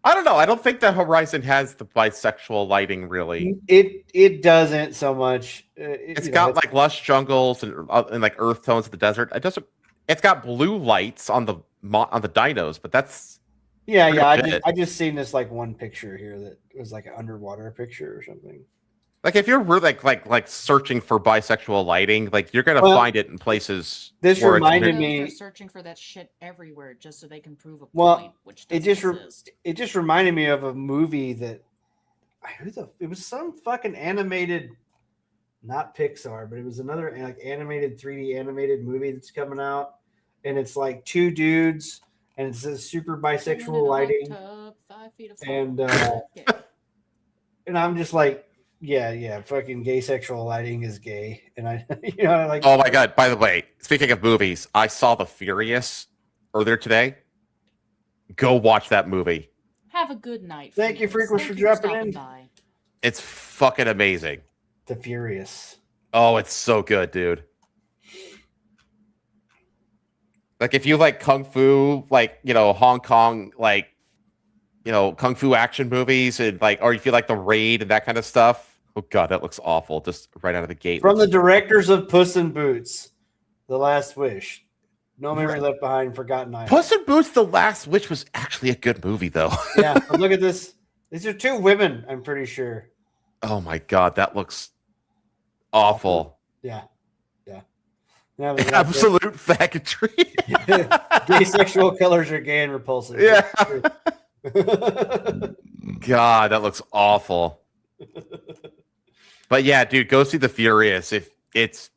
Speaker 6: I don't know. I don't think that Horizon has the bisexual lighting really.
Speaker 1: It doesn't so much.
Speaker 6: It's got like lush jungles and like earth tones of the desert. It doesn't. It's got blue lights on the dinos, but that's
Speaker 1: I just seen this like one picture here that was like an underwater picture or something.
Speaker 6: Like if you're really like searching for bisexual lighting, like you're gonna find it in places.
Speaker 1: This reminded me.
Speaker 5: They're searching for that shit everywhere just so they can prove a point. Which
Speaker 1: it just reminded me of a movie that it was some fucking animated, not Pixar, but it was another like animated 3D animated movie that's coming out, and it's like two dudes, and it's a super bisexual lighting, and I'm just like. Yeah, fucking gay sexual lighting is gay, and I, like.
Speaker 6: Oh my god! By the way, speaking of movies, I saw The Furious earlier today. Go watch that movie.
Speaker 5: Have a good night.
Speaker 1: Thank you, Frequency, for dropping in.
Speaker 5: By.
Speaker 6: It's fucking amazing.
Speaker 1: The Furious.
Speaker 6: Oh, it's so good, dude. Like if you like kung fu, like Hong Kong, like kung fu action movies, and like, or if you like The Raid and that kind of stuff. Oh god, that looks awful! Just right out of the gate.
Speaker 1: From the directors of Puss in Boots, The Last Wish, No Memory Left Behind, Forgotten Island.
Speaker 6: Puss in Boots: The Last Wish was actually a good movie, though.
Speaker 1: Yeah, but look at this. These are two women. I'm pretty sure.
Speaker 6: Oh my god, that looks awful.
Speaker 1: Yeah.
Speaker 6: Absolute faggotry.
Speaker 1: Gay sexual colors are gay and repulsive.
Speaker 6: Yeah. God, that looks awful. But yeah, dude, go see The Furious. It's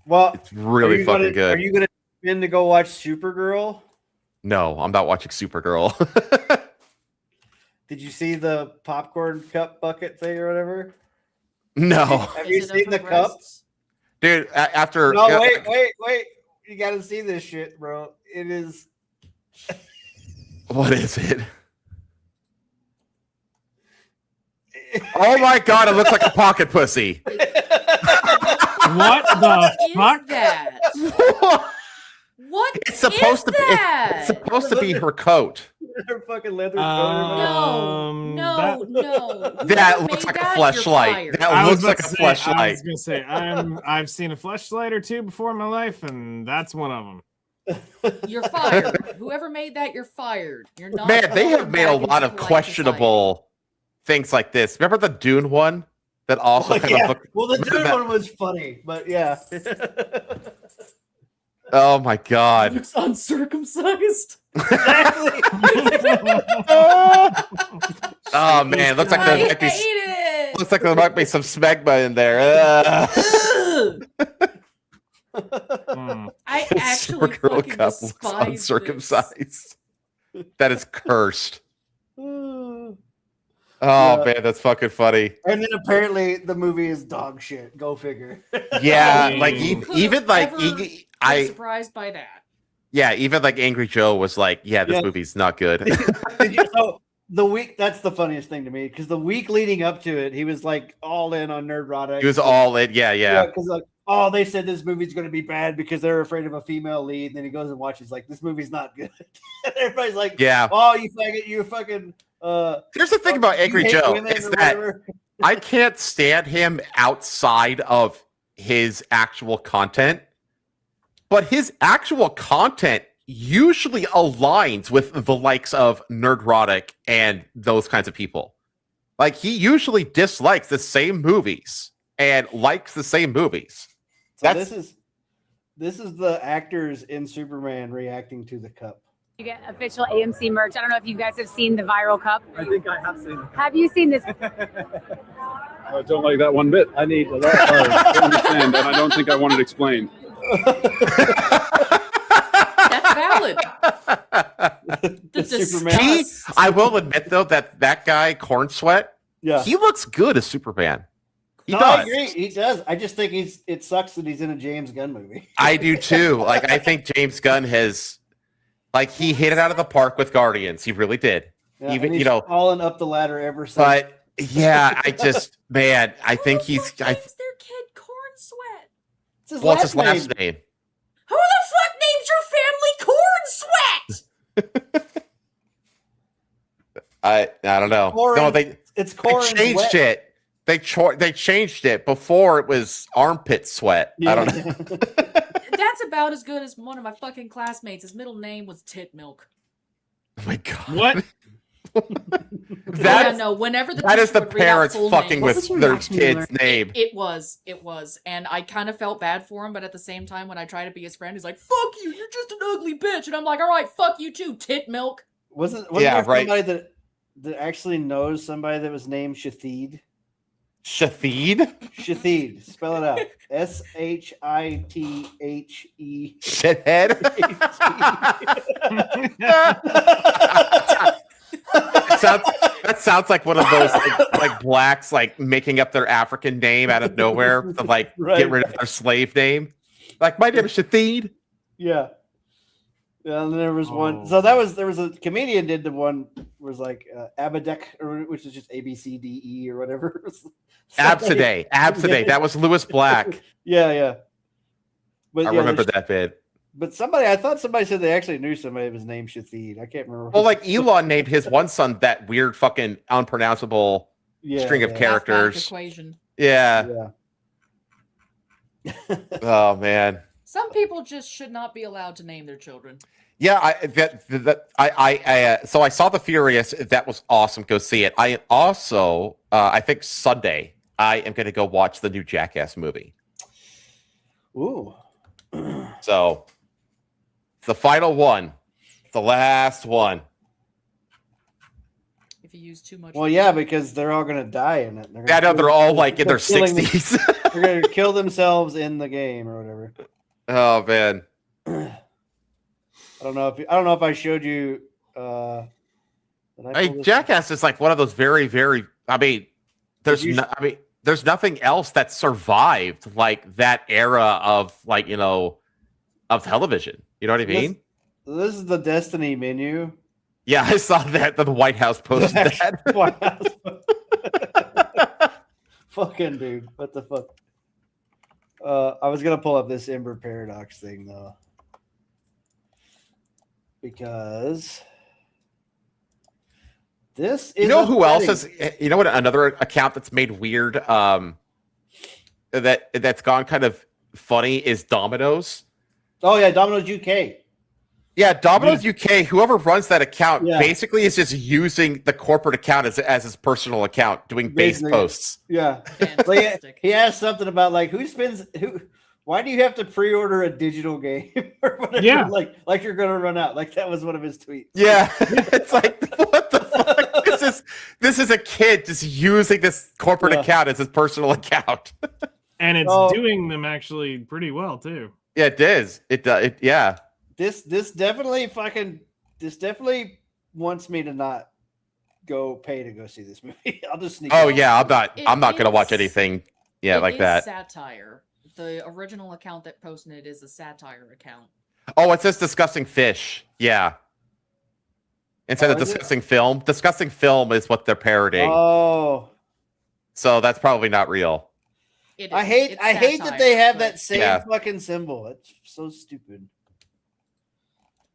Speaker 6: really fucking good.
Speaker 1: Are you gonna in to go watch Supergirl?
Speaker 6: No, I'm not watching Supergirl.
Speaker 1: Did you see the popcorn cup bucket thing or whatever?
Speaker 6: No.
Speaker 1: Have you seen the cups?
Speaker 6: Dude, after...
Speaker 1: No, wait. You gotta see this shit, bro. It is...
Speaker 6: What is it? Oh my god, it looks like a pocket pussy.
Speaker 2: What the fuck?
Speaker 5: That? What
Speaker 6: it's supposed
Speaker 5: is that?
Speaker 6: It's supposed to be her coat.
Speaker 1: Her fucking leather coat.
Speaker 5: No.
Speaker 6: That looks like a fleshlight. That looks like a fleshlight.
Speaker 2: I was gonna say I've seen a fleshlight or two before in my life, and that's one of them.
Speaker 5: You're fired. Whoever made that, you're fired. You're not.
Speaker 6: Man, they have made a lot of questionable things like this. Remember the Dune one that also kind of looked...
Speaker 1: Well, the Dune one was funny, but yeah.
Speaker 6: Oh my god.
Speaker 5: It's uncircumcised.
Speaker 1: Exactly.
Speaker 6: Oh man, looks like there might be some smegma in there.
Speaker 5: I actually fucking
Speaker 6: cup looks uncircumcised. That is cursed. Oh man, that's fucking funny.
Speaker 1: And then apparently the movie is dog shit. Go figure.
Speaker 6: Yeah, like even like
Speaker 5: I'm surprised by that.
Speaker 6: Yeah, even like Angry Joe was like, "Yeah, this movie's not good."
Speaker 1: So the week that's the funniest thing to me because the week leading up to it, he was like all in on Nerdrotic.
Speaker 6: He was all in, yeah.
Speaker 1: Because like, they said this movie's going to be bad because they're afraid of a female lead. And then he goes and watches like this movie's not good. And everybody's like,
Speaker 6: yeah,
Speaker 1: oh, you faggot, you fucking
Speaker 6: Here's the thing about Angry
Speaker 1: you hate
Speaker 6: Joe
Speaker 1: women
Speaker 6: is
Speaker 1: or
Speaker 6: that
Speaker 1: whatever.
Speaker 6: I can't stand him outside of his actual content, but his actual content usually aligns with the likes of Nerdrotic and those kinds of people. Like, he usually dislikes the same movies and likes the same movies.
Speaker 1: So this is the actors in Superman reacting to the cup.
Speaker 7: You get official AMC merch. I don't know if you guys have seen the viral cup.
Speaker 8: I think I have seen it.
Speaker 7: Have you seen this?
Speaker 8: I don't like that one bit. I need to understand, and I don't think I want it explained.
Speaker 3: That's valid.
Speaker 1: The
Speaker 3: Superman.
Speaker 6: I will admit, though, that guy, Corn Sweat,
Speaker 1: Yeah.
Speaker 6: he looks good as Superman. He
Speaker 1: No,
Speaker 6: does.
Speaker 1: I agree. He does. I just think it sucks that he's in a James Gunn movie.
Speaker 6: I do too. Like, I think James Gunn has, like, he hit it out of the park with Guardians. He really did.
Speaker 1: Yeah,
Speaker 6: Even,
Speaker 1: and he's
Speaker 6: you know,
Speaker 1: fallen up the ladder ever since.
Speaker 6: but yeah, I just, man, I think
Speaker 5: Who the
Speaker 6: he's.
Speaker 5: fuck names their kid Corn Sweat?
Speaker 1: It's his
Speaker 6: What's his
Speaker 1: last
Speaker 6: last name?
Speaker 5: Who the fuck names your family Corn Sweat?
Speaker 6: I don't know.
Speaker 1: Corin-
Speaker 6: No, they
Speaker 1: Corin
Speaker 6: changed
Speaker 1: Sweat.
Speaker 6: it. They changed it. Before it was armpit sweat. I don't know.
Speaker 5: That's about as good as one of my fucking classmates. His middle name was Tit Milk.
Speaker 6: Oh my god.
Speaker 2: What?
Speaker 5: Yeah, no. Whenever the
Speaker 6: That is
Speaker 5: teacher
Speaker 6: the
Speaker 5: would read out
Speaker 6: parents
Speaker 5: full
Speaker 6: fucking
Speaker 5: names-
Speaker 6: with their kid's name.
Speaker 5: It was, and I kind of felt bad for him, but at the same time, when I try to be his friend, he's like, "Fuck you, you're just an ugly bitch," and I'm like, "All right, fuck you too, Tit Milk."
Speaker 1: Wasn't
Speaker 6: Yeah,
Speaker 1: there
Speaker 6: right.
Speaker 1: somebody that actually knows somebody that was named Shathid?
Speaker 6: Shathid?
Speaker 1: Shathid. Spell it out. Shithe.
Speaker 6: Shithead? That sounds like one of those like blacks like making up their African name out of nowhere to like
Speaker 1: Right.
Speaker 6: get rid of their slave name. Like, my name is Shathid.
Speaker 1: Yeah. Yeah, and there was one.
Speaker 2: Oh.
Speaker 1: So there was a comedian did the one was like Abadek, which is just ABCDE or whatever.
Speaker 6: Absiday. That was Lewis Black.
Speaker 1: Yeah. But
Speaker 6: I
Speaker 1: yeah,
Speaker 6: remember
Speaker 1: there's-
Speaker 6: that bit.
Speaker 1: But I thought somebody said they actually knew somebody that was named Shathid. I can't remember.
Speaker 6: Well, like Elon named his one son that weird fucking unpronounceable string of characters.
Speaker 5: Equation.
Speaker 6: Yeah.
Speaker 1: Yeah.
Speaker 6: Oh man.
Speaker 5: Some people just should not be allowed to name their children.
Speaker 6: Yeah, so I saw The Furious. That was awesome. Go see it. I also, I think Sunday, I am going to go watch the new Jackass movie.
Speaker 1: Ooh.
Speaker 6: So it's the final one, the last one.
Speaker 5: If you use too much.
Speaker 1: Well, yeah, because they're all gonna die in it.
Speaker 6: Yeah, I know they're all like in their
Speaker 1: killing them-
Speaker 6: 60s.
Speaker 1: They're gonna kill themselves in the game or whatever.
Speaker 6: Oh man.
Speaker 1: I don't know if I showed you. Did I pull this-
Speaker 6: Jackass is like one of those very, very. I mean, there's
Speaker 1: you-
Speaker 6: there's nothing else that survived like that era of like of television. You know what I mean?
Speaker 1: This is the Destiny menu.
Speaker 6: Yeah, I saw that. The White House posted that.
Speaker 1: White House. Fucking dude, what the fuck? I was gonna pull up this Ember Paradox thing though, because this is.
Speaker 6: You know who else is? You know what? Another account that's made weird. That's gone kind of funny is Domino's.
Speaker 1: Oh yeah, Domino's UK.
Speaker 6: Yeah, Domino's UK. Whoever runs that account
Speaker 1: Yeah.
Speaker 6: basically is just using the corporate account as his personal account, doing base
Speaker 1: Basically.
Speaker 6: posts.
Speaker 1: Yeah,
Speaker 5: Fantastic.
Speaker 1: he asked something about like who. Why do you have to pre-order a digital game or whatever?
Speaker 2: Yeah.
Speaker 1: like you're gonna run out. Like that was one of his tweets.
Speaker 6: Yeah, it's like what the fuck? This is a kid just using this corporate
Speaker 1: Yeah.
Speaker 6: account as his personal account.
Speaker 2: And it's
Speaker 1: Oh.
Speaker 2: doing them actually pretty well too.
Speaker 6: Yeah, it is. It does. Yeah.
Speaker 1: This definitely wants me to not pay to go see this movie. I'll just sneak.
Speaker 6: Oh
Speaker 1: out.
Speaker 6: yeah, I'm not gonna watch
Speaker 5: is-
Speaker 6: anything. Yeah,
Speaker 5: It
Speaker 6: like
Speaker 5: is
Speaker 6: that.
Speaker 5: Satire. The original account that posted it is a satire account.
Speaker 6: Oh, it says discussing fish. Yeah. Instead of
Speaker 1: is it?
Speaker 6: discussing film. Discussing film is what they're parodying.
Speaker 1: Oh,
Speaker 6: So that's probably not real.
Speaker 5: It
Speaker 1: I
Speaker 5: is.
Speaker 1: hate
Speaker 5: It's
Speaker 1: that they
Speaker 5: satire,
Speaker 1: have
Speaker 5: but
Speaker 1: that same
Speaker 6: Yeah.
Speaker 1: fucking symbol. It's so stupid.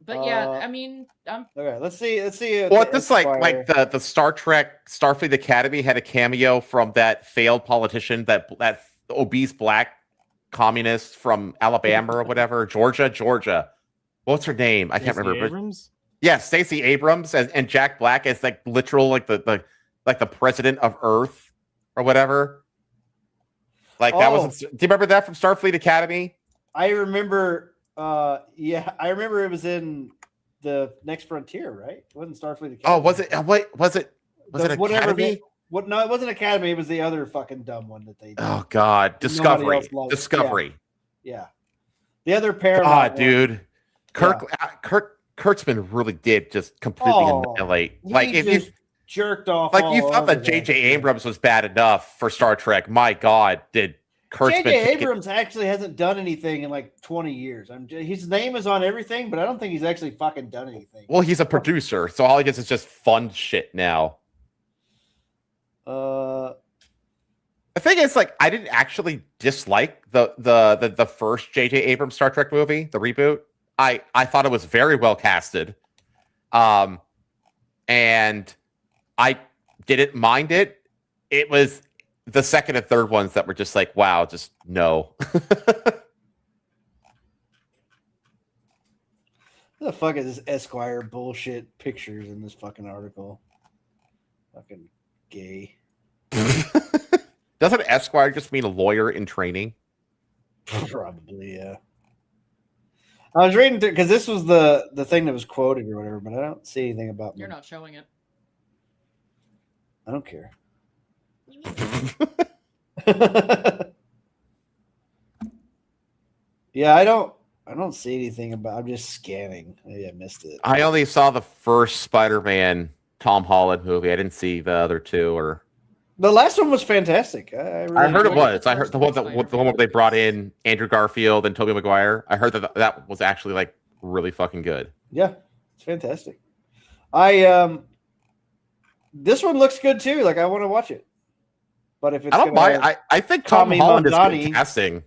Speaker 5: But yeah, I mean,
Speaker 1: Okay, let's see.
Speaker 6: Well, this like the Star Trek Starfleet Academy had a cameo from that failed politician, that obese black communist from Alabama or whatever, Georgia. What's her name? I can't remember.
Speaker 2: Abrams?
Speaker 6: Yeah, Stacey Abrams and Jack Black as like literal like the president of Earth or whatever. Like that was. Do you remember that from Starfleet Academy?
Speaker 1: I remember. Yeah, I remember it was in the Next Frontier, right? It wasn't Starfleet Academy.
Speaker 6: Oh, was it? Wait, was it? Was it Academy?
Speaker 1: No, it wasn't Academy. It was the other fucking dumb one that they did.
Speaker 6: Oh God, Discovery.
Speaker 1: Yeah. The other pair.
Speaker 6: God, dude, Kurtzman really did just completely annihilate. Like if you
Speaker 1: jerked off.
Speaker 6: Like you thought that J.J. Abrams was bad enough for Star Trek. My God, did Kurtzman?
Speaker 1: J.J. Abrams actually hasn't done anything in like 20 years. His name is on everything, but I don't think he's actually fucking done anything.
Speaker 6: Well, he's a producer, so all he gets is just fun shit now. The thing is, like, I didn't actually dislike the first J.J. Abrams Star Trek movie, the reboot. I thought it was very well casted, and I didn't mind it. It was the second and third ones that were just like, wow, just no.
Speaker 1: What the fuck is this Esquire bullshit pictures in this fucking article? Fucking gay.
Speaker 6: Doesn't Esquire just mean a lawyer in training?
Speaker 1: Probably, yeah. I was reading because this was the thing that was quoted or whatever, but I don't see anything about.
Speaker 5: You're not showing it.
Speaker 1: I don't care. Yeah, I don't see anything about. I'm just scanning. Maybe I missed it.
Speaker 6: I only saw the first Spider-Man Tom Holland movie. I didn't see the other two. Or
Speaker 1: the last one was fantastic. I
Speaker 6: heard it was. I heard the one where they brought in Andrew Garfield and Tobey Maguire. I heard that was actually like really fucking good.
Speaker 1: Yeah, it's fantastic. This one looks good too. Like I want to watch it. But if it's
Speaker 6: I don't mind. I think Tom Holland is good casting.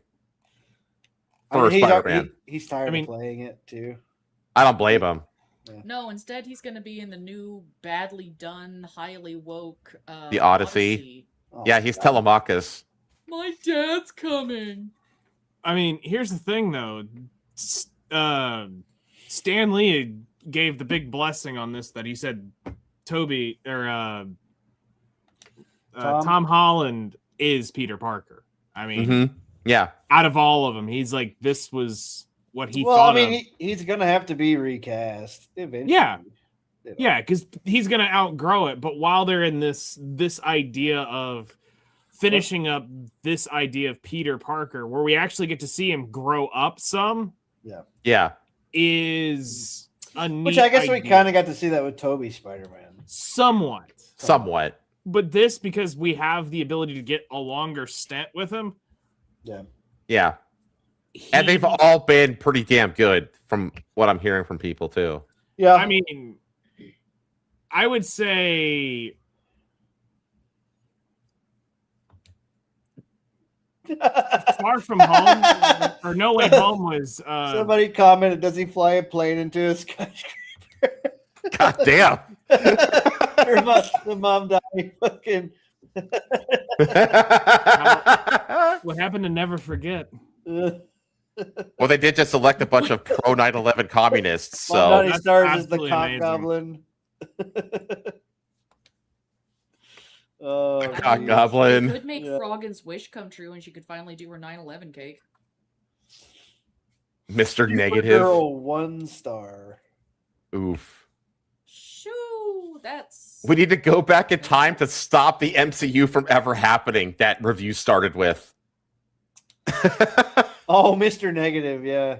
Speaker 1: He's tired of playing it too.
Speaker 6: I don't blame him.
Speaker 1: Yeah.
Speaker 5: No, instead he's going to be in the new, badly done, highly woke
Speaker 6: The Odyssey.
Speaker 1: Oh,
Speaker 6: yeah, he's Telemachus.
Speaker 5: My dad's coming.
Speaker 2: I mean, here's the thing, though. Stan Lee gave the big blessing on this that he said Toby or Tom Holland is Peter Parker. I mean,
Speaker 6: yeah.
Speaker 2: Out of all of them, he's like, this was what he thought.
Speaker 1: I mean, he's gonna have to be recast eventually.
Speaker 2: Yeah, yeah, because he's gonna outgrow it. But while they're in this idea of finishing up this idea of Peter Parker, where we actually get to see him grow up some, is a neat
Speaker 1: which I guess
Speaker 2: idea.
Speaker 1: we kind of got to see that with Tobey Spider-Man.
Speaker 2: Somewhat.
Speaker 6: But
Speaker 2: this, because we have the ability to get a longer stint with him.
Speaker 6: Yeah. And they've all been pretty damn good from what I'm hearing from people too.
Speaker 1: Yeah.
Speaker 2: I mean, I would say Far From Home or No Way Home was
Speaker 1: somebody commented, does he fly a plane into a skyscraper?
Speaker 6: God damn.
Speaker 1: The mom died fucking.
Speaker 2: What happened to Never Forget?
Speaker 6: Well, they did just elect a bunch of pro 9/11 communists. So
Speaker 1: he started as the cock goblin.
Speaker 6: The cock goblin.
Speaker 5: It would make Froggin's wish come true, and she could finally do her 9/11 cake.
Speaker 6: Mr. Negative.
Speaker 1: Girl, 1 star.
Speaker 6: Oof.
Speaker 5: Shoo, that's.
Speaker 6: We need to go back in time to stop the MCU from ever happening. That review started with.
Speaker 1: Oh, Mr. Negative, yeah.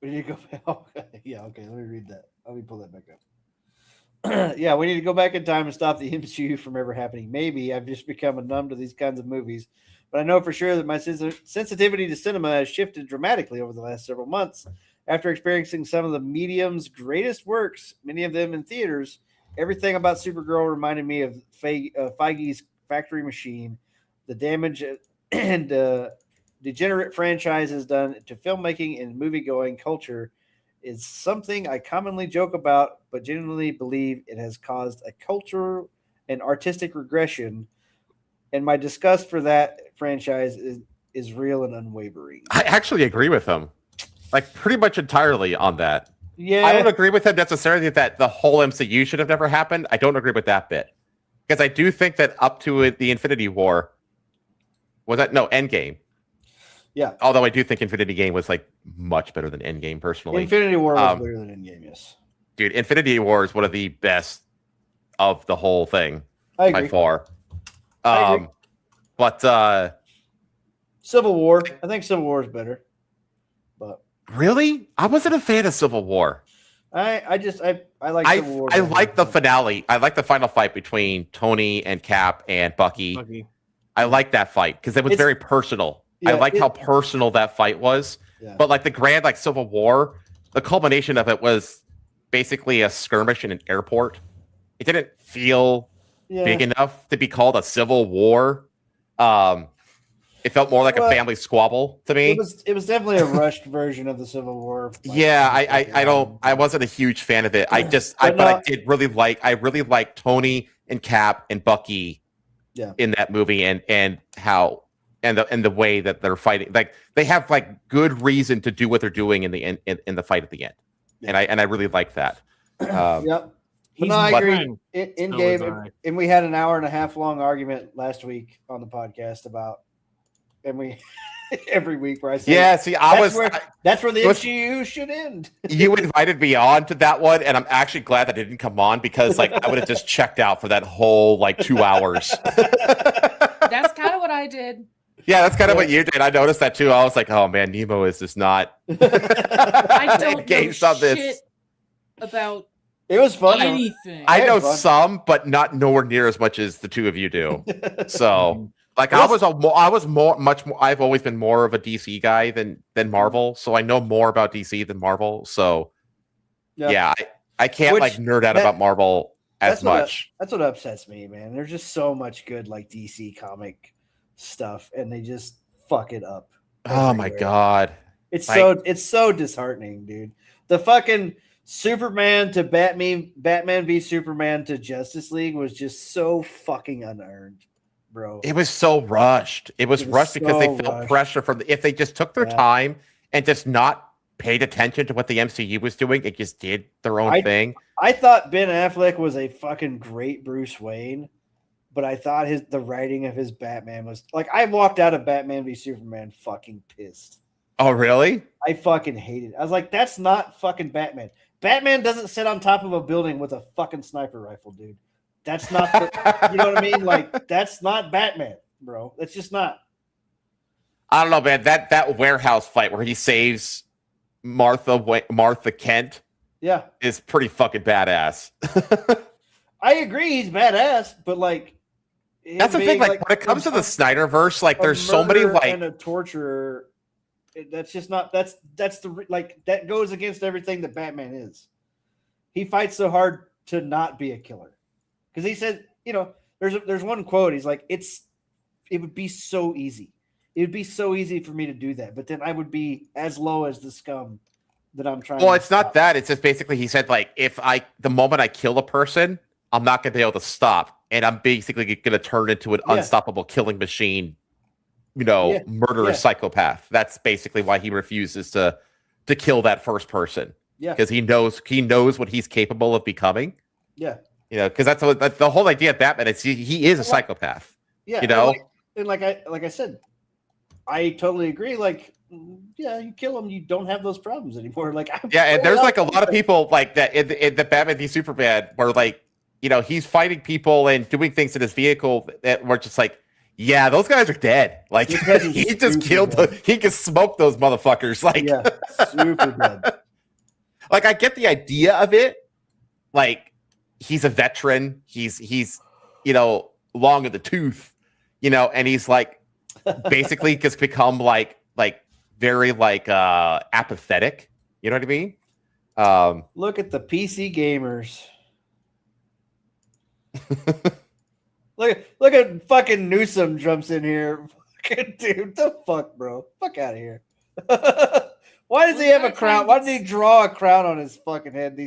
Speaker 1: We need to go back. Okay. Yeah, okay. Let me read that. Let me pull that back up. Yeah, we need to go back in time and stop the MCU from ever happening. Maybe I've just become numb to these kinds of movies, but I know for sure that my sensitivity to cinema has shifted dramatically over the last several months. After experiencing some of the medium's greatest works, many of them in theaters, everything about Supergirl reminded me of Feige's Factory Machine. The damage and degenerate franchise has done to filmmaking and movie-going culture is something I commonly joke about, but genuinely believe it has caused a cultural and artistic regression, and my disgust for that franchise is real and unwavering.
Speaker 6: I actually agree with him, like pretty much entirely on that.
Speaker 1: Yeah,
Speaker 6: I don't agree with him necessarily that the whole MCU should have never happened. I don't agree with that bit because I do think that up to the Infinity War Endgame.
Speaker 1: Yeah.
Speaker 6: Although I do think Infinity Game was like much better than Endgame personally.
Speaker 1: Infinity War was better than Endgame. Yes,
Speaker 6: dude, Infinity War is one of the best of the whole thing by far.
Speaker 1: I agree.
Speaker 6: But
Speaker 1: Civil War, I think Civil War is better. But
Speaker 6: really, I wasn't a fan of Civil War.
Speaker 1: I like Civil War.
Speaker 6: I like the finale. I like the final fight between Tony and Cap and Bucky. I like that fight because it was very personal.
Speaker 1: Yeah,
Speaker 6: I like how personal that fight was.
Speaker 1: Yeah.
Speaker 6: But like the grand Civil War, the culmination of it was basically a skirmish in an airport. It didn't feel big enough to be called a civil war. It felt more like a family squabble to me.
Speaker 1: It was definitely a rushed version of the Civil War.
Speaker 6: I wasn't a huge fan of it. I really liked Tony and Cap and Bucky in that movie and how and the way that they're fighting. Like they have like good reason to do what they're doing in the fight at the end. Yeah. And I really like that.
Speaker 1: Yep. But no, I agree. In game, and we had an hour and a half long argument last week on the podcast about, and we every week where I say,
Speaker 6: yeah, see,
Speaker 1: that's where the MCU should end.
Speaker 6: You invited me on to that one, and I'm actually glad that it didn't come on because like I would have just checked out for that whole like 2 hours.
Speaker 5: That's kind of what I did.
Speaker 6: Yeah, that's kind of what you did. I noticed that too. I was like, oh man, Nemo is just not.
Speaker 5: I don't know shit about.
Speaker 1: It was fun.
Speaker 5: Anything.
Speaker 6: I know some, but not nowhere near as much as the two of you do. So, like, I've always been more of a DC guy than Marvel. So I know more about DC than Marvel. So, yeah, I can't like nerd out about Marvel as much.
Speaker 1: That's what upsets me, man. There's just so much good like DC comic stuff, and they just fuck it up.
Speaker 6: Oh my god,
Speaker 1: it's so disheartening, dude. The fucking Superman to Batman v Superman to Justice League was just so fucking unearned, bro.
Speaker 6: It was so rushed. It was rushed because they felt pressure from if they just took their time and just not paid attention to what the MCU was doing, it just did their own thing.
Speaker 1: I thought Ben Affleck was a fucking great Bruce Wayne, but I thought the writing of his Batman was like I walked out of Batman v Superman fucking pissed.
Speaker 6: Oh, really?
Speaker 1: I fucking hated it. I was like, that's not fucking Batman. Batman doesn't sit on top of a building with a fucking sniper rifle, dude. That's not, you know what I mean? Like, that's not Batman, bro. That's just not.
Speaker 6: I don't know, man. That warehouse fight where he saves Martha Kent, is pretty fucking badass.
Speaker 1: I agree, he's badass, but like,
Speaker 6: that's the thing. Like when it comes to the Snyderverse, like there's so many like
Speaker 1: and a torturer. That's just not. That's the like that goes against everything that Batman is. He fights so hard to not be a killer, because he said, you know, there's one quote. He's like, it would be so easy. It would be so easy for me to do that, but then I would be as low as the scum that I'm trying.
Speaker 6: Well, it's not that. It's just basically he said like the moment I kill a person, I'm not going to be able to stop, and I'm basically going to turn into an unstoppable killing machine. You know, murderous psychopath. That's basically why he refuses to kill that first person. Yeah, because he knows what he's capable of becoming.
Speaker 1: Yeah,
Speaker 6: you know, because that's the whole idea of Batman. It's he is a psychopath.
Speaker 1: Yeah,
Speaker 6: you know,
Speaker 1: and like I said, I totally agree. Like, yeah, you kill him, you don't have those problems anymore. Like,
Speaker 6: and there's like a lot of people like that in the Batman v Superman where like you know he's fighting people and doing things in his vehicle that were just like. Yeah, those guys are dead. Like he just killed he can smoke those motherfuckers. Like
Speaker 1: super dead.
Speaker 6: Like I get the idea of it. Like he's a veteran. He's you know, long in the tooth, you know, and he's like basically just become like very like apathetic. You know what I mean?
Speaker 1: Look at the PC gamers. Look at fucking Newsom jumps in here. Dude, the fuck, bro? Fuck out of here. Why does
Speaker 3: Well,
Speaker 1: he have a
Speaker 3: that
Speaker 1: crown?
Speaker 3: kind
Speaker 1: Why
Speaker 3: of
Speaker 1: did he draw a crown on his fucking head?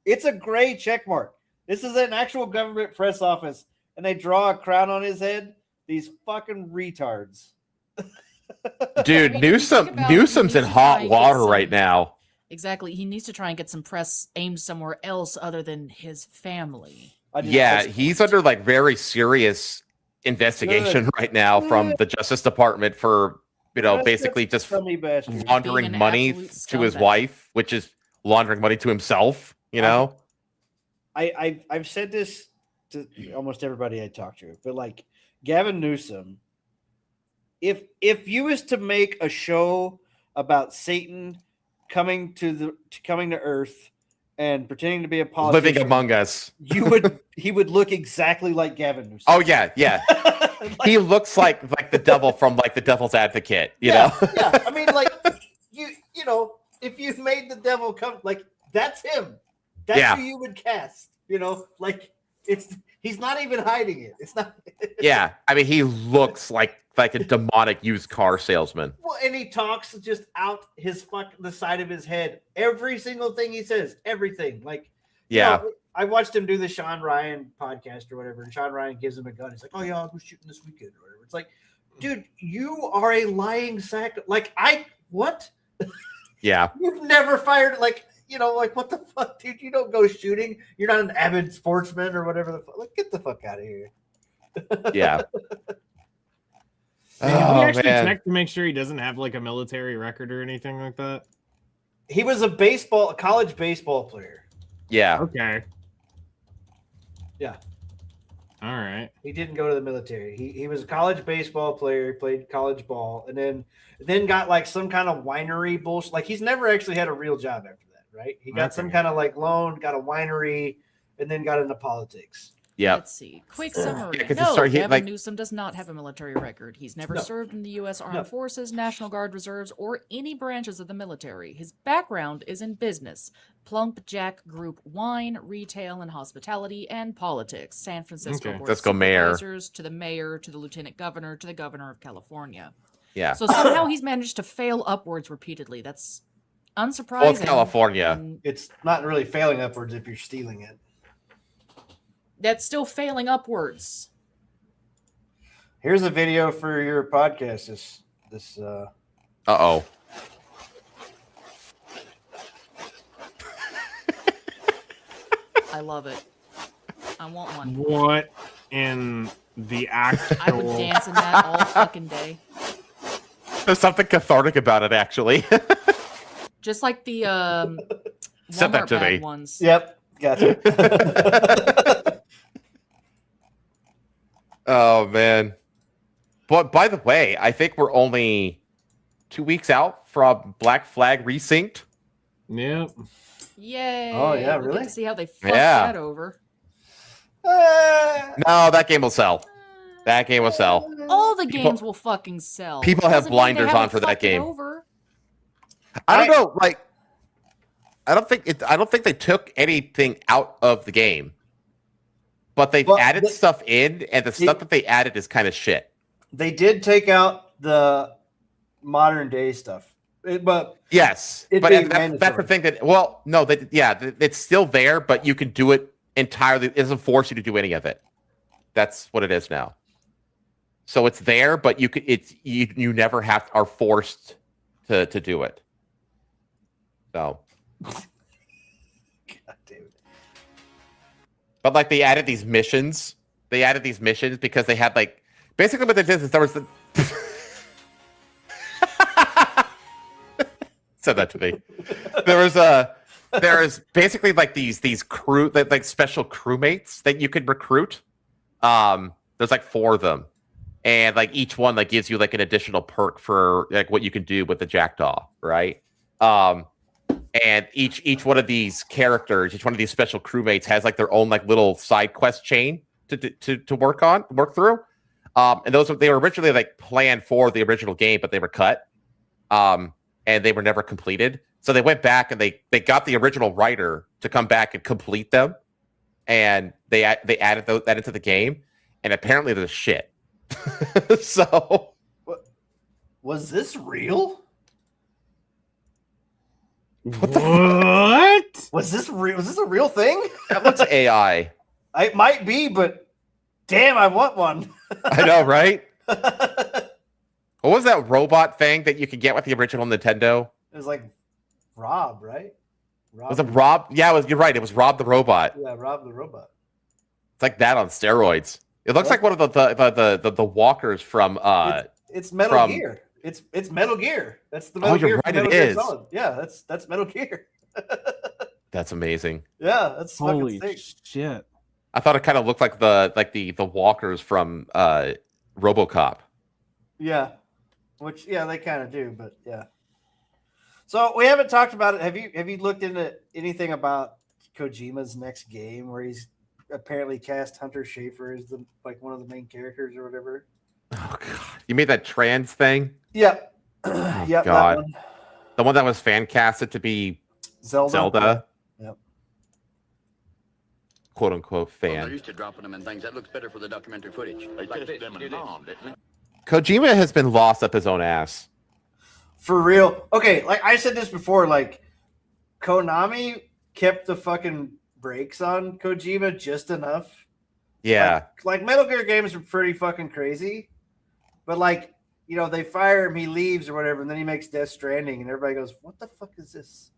Speaker 1: It's a gray check mark. This is an actual government press office, and they draw a crown on his head. These fucking retards.
Speaker 6: Dude,
Speaker 5: I mean, if you think about it, he
Speaker 6: Newsom's
Speaker 5: needs
Speaker 6: in
Speaker 5: to try
Speaker 6: hot
Speaker 5: and get
Speaker 6: water
Speaker 5: some-
Speaker 6: right now.
Speaker 5: Exactly. He needs to try and get some press aimed somewhere else other than his family.
Speaker 6: Yeah, he's under like very serious investigation right now from the Justice Department for basically just
Speaker 1: Scummy bastard.
Speaker 6: laundering
Speaker 5: Being an
Speaker 6: money
Speaker 5: absolute
Speaker 6: to his
Speaker 5: scumbag.
Speaker 6: wife, which is laundering money to himself. You know,
Speaker 1: I've said this to almost everybody I talk to, but like Gavin Newsom, if you was to make a show about Satan coming to Earth and pretending to be a politician,
Speaker 6: living among us.
Speaker 1: he would look exactly like Gavin Newsom.
Speaker 6: Oh yeah. He looks like the devil from like the Devil's Advocate. You know.
Speaker 1: Yeah. I mean, like you know, if you made the devil come, like that's him. That's who you would cast. You know, like he's not even hiding it. It's not.
Speaker 6: Yeah, I mean, he looks like a demonic used car salesman.
Speaker 1: Well, and he talks just out the side of his head. Every single thing he says, everything. Like,
Speaker 6: Yeah.
Speaker 1: you know, I watched him do the Sean Ryan podcast or whatever, and Sean Ryan gives him a gun. He's like, "Oh yeah, I'll go shooting this weekend or whatever." It's like, dude, you are a lying sack. Like, what?
Speaker 6: Yeah.
Speaker 1: You've never fired like. You know, like what the fuck, dude? You don't go shooting. You're not an avid sportsman or whatever the fuck. Like, get the fuck out of here.
Speaker 6: Yeah.
Speaker 2: Did we
Speaker 6: Oh,
Speaker 2: actually
Speaker 6: man.
Speaker 2: check to make sure he doesn't have like a military record or anything like that?
Speaker 1: He was a college baseball player.
Speaker 6: Yeah.
Speaker 2: Okay.
Speaker 1: Yeah.
Speaker 2: All right.
Speaker 1: He didn't go to the military. He was a college baseball player. He played college ball, and then got like some kind of winery bullshit. Like he's never actually had a real job after that, right? He got some kind of like loan, got a winery, and then got into politics.
Speaker 6: Yeah.
Speaker 5: Let's see. Quick summary.
Speaker 6: 'cause it
Speaker 5: No,
Speaker 6: started hitting,
Speaker 5: Gavin
Speaker 6: like-
Speaker 5: Newsom does not have a military record. He's never
Speaker 1: No.
Speaker 5: served in the U.S. Armed
Speaker 1: No.
Speaker 5: Forces, National Guard Reserves, or any branches of the military. His background is in business, Plump Jack Group wine, retail and hospitality, and politics. San Francisco
Speaker 2: Okay.
Speaker 5: Board of
Speaker 6: Let's go mayor.
Speaker 5: Supervisors, to the mayor, to the lieutenant governor, to the governor of California.
Speaker 6: Yeah.
Speaker 5: So somehow he's managed to fail upwards repeatedly. That's unsurprising.
Speaker 6: Well, it's California.
Speaker 5: and
Speaker 1: It's not really failing upwards if you're stealing it.
Speaker 5: That's still failing upwards.
Speaker 1: Here's a video for your podcast. This
Speaker 6: Uh-oh.
Speaker 5: I love it. I want one.
Speaker 2: What in the
Speaker 5: I would
Speaker 2: actual?
Speaker 5: dance in that all fucking day.
Speaker 6: There's something cathartic about it, actually.
Speaker 5: Just like the
Speaker 6: Send that
Speaker 5: Walmart
Speaker 6: to
Speaker 5: bag
Speaker 6: me.
Speaker 5: ones.
Speaker 1: Yep, gotcha.
Speaker 6: Oh, man. But by the way, I think we're only 2 weeks out from Black Flag Resynced.
Speaker 2: Yep.
Speaker 5: Yay!
Speaker 1: Oh, yeah,
Speaker 5: We'll
Speaker 1: really?
Speaker 5: get to see how they fuck
Speaker 6: Yeah.
Speaker 5: that over.
Speaker 6: No, that game will sell. That game will sell.
Speaker 5: All the
Speaker 6: People-
Speaker 5: games will fucking sell.
Speaker 6: people have
Speaker 5: Doesn't mean they
Speaker 6: blinders
Speaker 5: haven't
Speaker 6: on for that
Speaker 5: fucked it
Speaker 6: game.
Speaker 5: Over.
Speaker 6: I don't know. Like, I don't think they took anything out of the game, but they've
Speaker 1: Well,
Speaker 6: added
Speaker 1: the-
Speaker 6: stuff in, and the stuff that they added is kind of shit.
Speaker 1: They did take out the modern day stuff, but
Speaker 6: Yes,
Speaker 1: It
Speaker 6: but
Speaker 1: being
Speaker 6: that's the
Speaker 1: mandatory.
Speaker 6: thing that. Well, no, it's still there, but you can do it entirely. It doesn't force you to do any of it. That's what it is now. So it's there, but you could. You never are forced to do it. So,
Speaker 1: God damn it.
Speaker 6: but like they added these missions. They added these missions because they had like basically what they did is there was the. Said that to me. There's basically like these crew like special crewmates that you could recruit. There's like 4 of them, and like each one like gives you like an additional perk for like what you can do with the jackdaw, right? And each one of these characters, each one of these special crewmates has like their own like little side quest chain to work through. And they were originally like planned for the original game, but they were cut. And they were never completed. So they went back and they got the original writer to come back and complete them. And they added that into the game. And apparently there's shit. So
Speaker 1: Was this real?
Speaker 2: What?
Speaker 1: Was this real? Was this a real thing?
Speaker 6: That looks AI.
Speaker 1: It might be, but damn, I want one.
Speaker 6: I know, right? What was that robot thing that you could get with the original Nintendo?
Speaker 1: It was like Rob, right? Rob.
Speaker 6: Was it Rob? Yeah, you're right. It was Rob the robot.
Speaker 1: Yeah, Rob the robot.
Speaker 6: It's like that on steroids. It looks like one of the walkers from
Speaker 1: It's Metal
Speaker 6: from-
Speaker 1: Gear. It's Metal Gear. That's the
Speaker 6: Oh,
Speaker 1: Metal
Speaker 6: you're
Speaker 1: Gear.
Speaker 6: right,
Speaker 1: Metal
Speaker 6: it
Speaker 1: Gear
Speaker 6: is.
Speaker 1: Solid. Yeah, that's Metal Gear.
Speaker 6: That's amazing.
Speaker 1: Yeah, that's
Speaker 2: Holy
Speaker 1: fucking sick.
Speaker 2: shit.
Speaker 6: I thought it kind of looked like the walkers from RoboCop.
Speaker 1: Yeah, which they kind of do, but yeah. So we haven't talked about it. Have you looked into anything about Kojima's next game, where he's apparently cast Hunter Schafer as one of the main characters or whatever?
Speaker 6: Oh god. You made that trans thing?
Speaker 1: Yep.
Speaker 6: Oh,
Speaker 1: Yep.
Speaker 6: God.
Speaker 1: That one.
Speaker 6: The one that was fan casted to be Zelda.
Speaker 1: Yep.
Speaker 6: Quote unquote
Speaker 9: Well, they're
Speaker 6: fan.
Speaker 9: used to dropping them and things. That looks better for the documentary footage.
Speaker 10: They
Speaker 9: Like
Speaker 10: kissed
Speaker 9: this.
Speaker 10: them
Speaker 9: Do
Speaker 10: and
Speaker 9: this.
Speaker 10: mom, didn't they?
Speaker 6: Kojima has been lost up his own ass.
Speaker 1: For real. Okay, like I said this before, like Konami kept the fucking brakes on Kojima just enough.
Speaker 6: Yeah.
Speaker 1: Like Metal Gear games are pretty fucking crazy. But like, they fire him, he leaves or whatever, and then he makes Death Stranding, and everybody goes, "What the fuck is this?"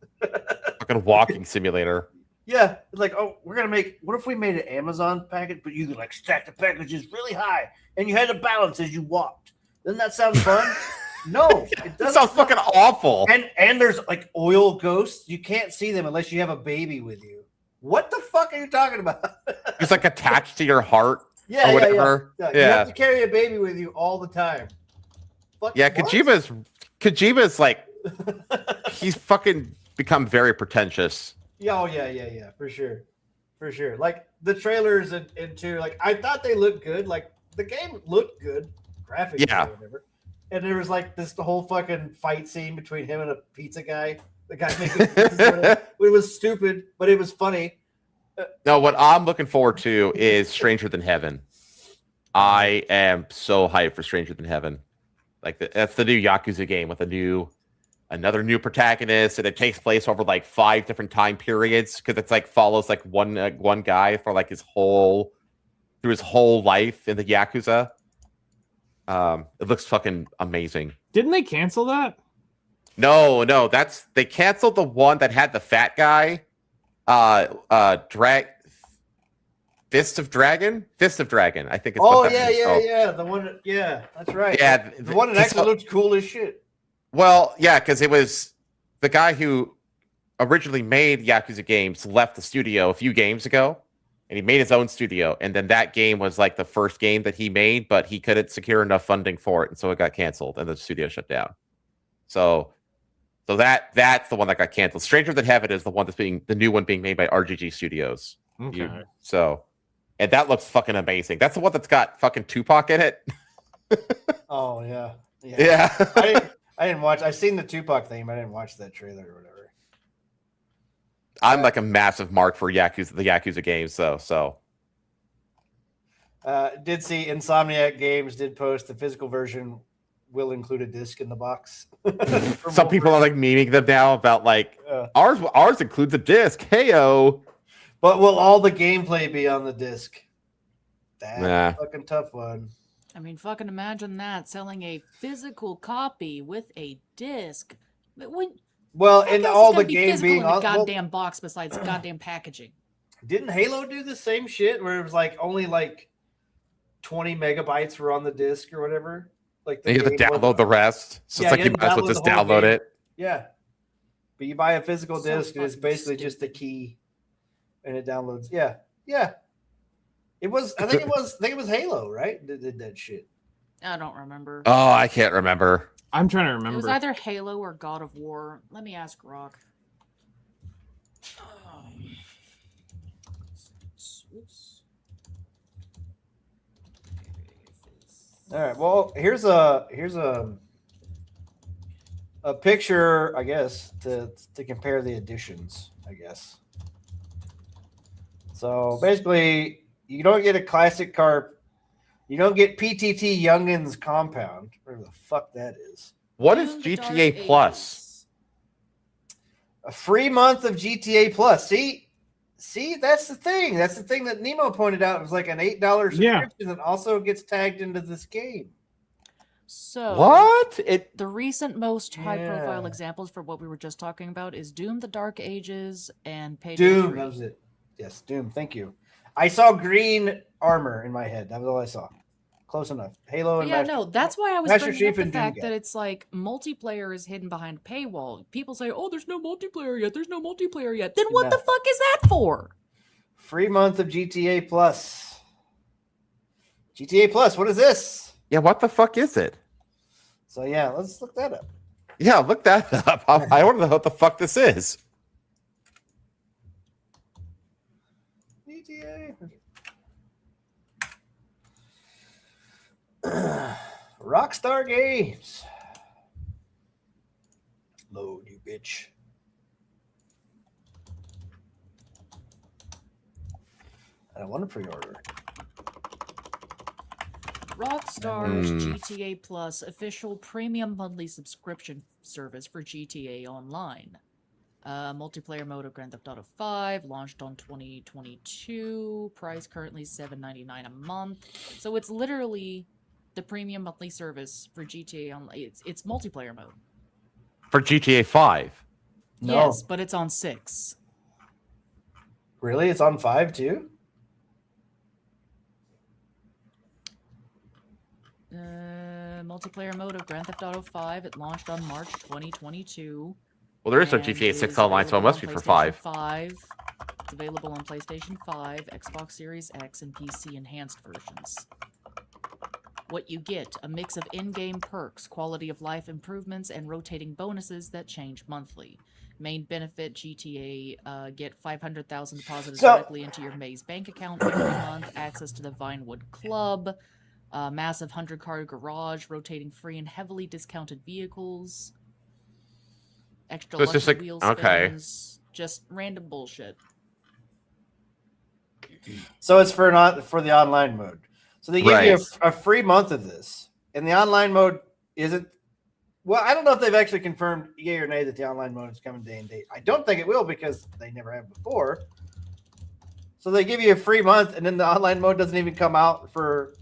Speaker 6: Fucking walking simulator.
Speaker 1: Yeah, it's like, oh, we're gonna make. What if we made an Amazon package, but you could like stack the packages really high, and you had to balance as you walked? Doesn't that sound fun? No, it
Speaker 6: That
Speaker 1: doesn't.
Speaker 6: sounds fucking awful.
Speaker 1: And there's like oil ghosts. You can't see them unless you have a baby with you. What the fuck are you talking about?
Speaker 6: It's like attached to your heart
Speaker 1: Yeah,
Speaker 6: or whatever.
Speaker 1: Yeah.
Speaker 6: Yeah.
Speaker 1: You have to carry a baby with you all the time. Fuck,
Speaker 6: Yeah,
Speaker 1: what?
Speaker 6: Kojima's like he's fucking become very pretentious.
Speaker 1: Yeah, yeah, for sure. Like the trailers and two, like I thought they looked good. Like the game looked good, graphics,
Speaker 6: Yeah.
Speaker 1: or whatever. And there was like the whole fucking fight scene between him and a pizza guy. The guy making pizzas. It was stupid, but it was funny.
Speaker 6: No, what I'm looking forward to is Stranger Than Heaven. I am so hyped for Stranger Than Heaven. Like that's the new Yakuza game with another new protagonist, and it takes place over like 5 different time periods because it's like follows like one guy for like his whole life in the Yakuza. It looks fucking amazing.
Speaker 2: Didn't they cancel that?
Speaker 6: No, they canceled the one that had the fat guy. Fist of Dragon, I think it's
Speaker 1: Oh
Speaker 6: what that is called.
Speaker 1: yeah. The one, yeah, that's right.
Speaker 6: Yeah,
Speaker 1: the one that actually looked cool as shit.
Speaker 6: Well, yeah, because it was the guy who originally made Yakuza games left the studio a few games ago, and he made his own studio. And then that game was like the first game that he made, but he couldn't secure enough funding for it, and so it got canceled, and the studio shut down. So that's the one that got canceled. Stranger Than Heaven is the new one being made by RGG Studios.
Speaker 2: Okay.
Speaker 6: And that looks fucking amazing. That's the one that's got fucking Tupac in it.
Speaker 1: Oh yeah.
Speaker 6: Yeah.
Speaker 1: I didn't watch. I seen the Tupac thing, but I didn't watch that trailer or whatever.
Speaker 6: I'm like a massive mark for the Yakuza games, so.
Speaker 1: Did see Insomniac Games did post the physical version will include a disc in the box.
Speaker 6: Some people are like memeing them now about like
Speaker 1: Yeah.
Speaker 6: ours includes a disc. Heyo.
Speaker 1: But will all the gameplay be on the disc? That's
Speaker 6: Nah.
Speaker 1: a fucking tough one.
Speaker 5: I mean, fucking imagine that selling a physical copy with a disc.
Speaker 1: Well,
Speaker 5: What
Speaker 1: and
Speaker 5: else is
Speaker 1: all
Speaker 5: gonna
Speaker 1: the
Speaker 5: be
Speaker 1: game
Speaker 5: physical
Speaker 1: being
Speaker 5: in a
Speaker 1: on. Well,
Speaker 5: goddamn box besides goddamn packaging.
Speaker 1: didn't Halo do the same shit where it was like only like 20 megabytes were on the disc or whatever? Like
Speaker 6: And you have to
Speaker 1: game
Speaker 6: download the rest. So
Speaker 1: Yeah,
Speaker 6: it's like
Speaker 1: you
Speaker 6: you
Speaker 1: have to
Speaker 6: might as well
Speaker 1: download
Speaker 6: just
Speaker 1: the whole
Speaker 6: download
Speaker 1: game.
Speaker 6: it.
Speaker 1: Yeah. But you buy a physical
Speaker 5: So
Speaker 1: disc and it's
Speaker 5: fucking
Speaker 1: basically just the key and it downloads. Yeah. Yeah. It was I think it was Halo, right? That did that shit.
Speaker 5: I don't remember.
Speaker 6: Oh, I can't remember.
Speaker 2: I'm trying to
Speaker 5: It was
Speaker 2: remember.
Speaker 5: either Halo or God of War. Let me ask Rock.
Speaker 1: All right. Well, here's a picture, I guess, to compare the editions, I guess. So basically, you don't get a classic car. You don't get PTT Youngins Compound, whatever the fuck that is.
Speaker 6: What is
Speaker 5: Doom, The Dark
Speaker 6: GTA Plus?
Speaker 5: Ages.
Speaker 1: A free month of GTA Plus. See, that's the thing. That's the thing that Nemo pointed out. It was like an $8 subscription that also gets tagged into this game.
Speaker 5: So
Speaker 6: What?
Speaker 5: the recent most high-profile examples for what we were just talking about is Doom: The Dark Ages and Payday
Speaker 1: Doom.
Speaker 5: 3.
Speaker 1: That was it. Yes, Doom. Thank you. I saw green armor in my head. That was all I saw. Close enough. Halo and
Speaker 5: That's why I was
Speaker 1: Master
Speaker 5: bringing
Speaker 1: Chief
Speaker 5: up the
Speaker 1: and Doom
Speaker 5: fact
Speaker 1: guy.
Speaker 5: that it's like multiplayer is hidden behind a paywall. People say, "Oh, there's no multiplayer yet. There's no multiplayer yet." Then what the fuck is that for?
Speaker 1: Free month of GTA Plus. GTA Plus. What is this?
Speaker 6: Yeah, what the fuck is it?
Speaker 1: So yeah, let's look that up.
Speaker 6: Yeah, look that up. I want to know what the fuck this is.
Speaker 1: GTA. Rockstar Games. Load, you bitch. I don't want to pre-order.
Speaker 5: Rockstar's GTA Plus official premium monthly subscription service for GTA Online. Multiplayer mode of Grand Theft Auto 5 launched on 2022. Price currently $7.99 a month. So it's literally the premium monthly service for GTA Online. It's multiplayer mode.
Speaker 6: For GTA 5.
Speaker 1: No.
Speaker 5: Yes, but it's on 6.
Speaker 1: Really? It's on 5 too?
Speaker 5: Multiplayer mode of Grand Theft Auto 5. It launched on March 2022.
Speaker 6: Well, there is no
Speaker 5: and
Speaker 6: GTA 6
Speaker 5: is
Speaker 6: online, so it
Speaker 5: available
Speaker 6: must
Speaker 5: on
Speaker 6: be for
Speaker 5: PlayStation
Speaker 6: 5.
Speaker 5: It's available on PlayStation 5, Xbox Series X, and PC enhanced versions. What you get, a mix of in-game perks, quality of life improvements, and rotating bonuses that change monthly. Main benefit, GTA get 500,000 deposited directly into your Maze bank account every month, access to the Vinewood Club, massive 100-car garage, rotating free and heavily discounted vehicles, extra
Speaker 6: So it's just
Speaker 5: lucky
Speaker 6: like-
Speaker 5: wheel
Speaker 6: okay.
Speaker 5: spins, just random bullshit.
Speaker 1: So it's for the online mode. So they give you a free month of this, and the online mode isn't. Well, I don't know if they've actually confirmed yay or nay that the online mode is coming day and date. I don't think it will because they never have before. So they give you a free month, and then the online mode doesn't even come out for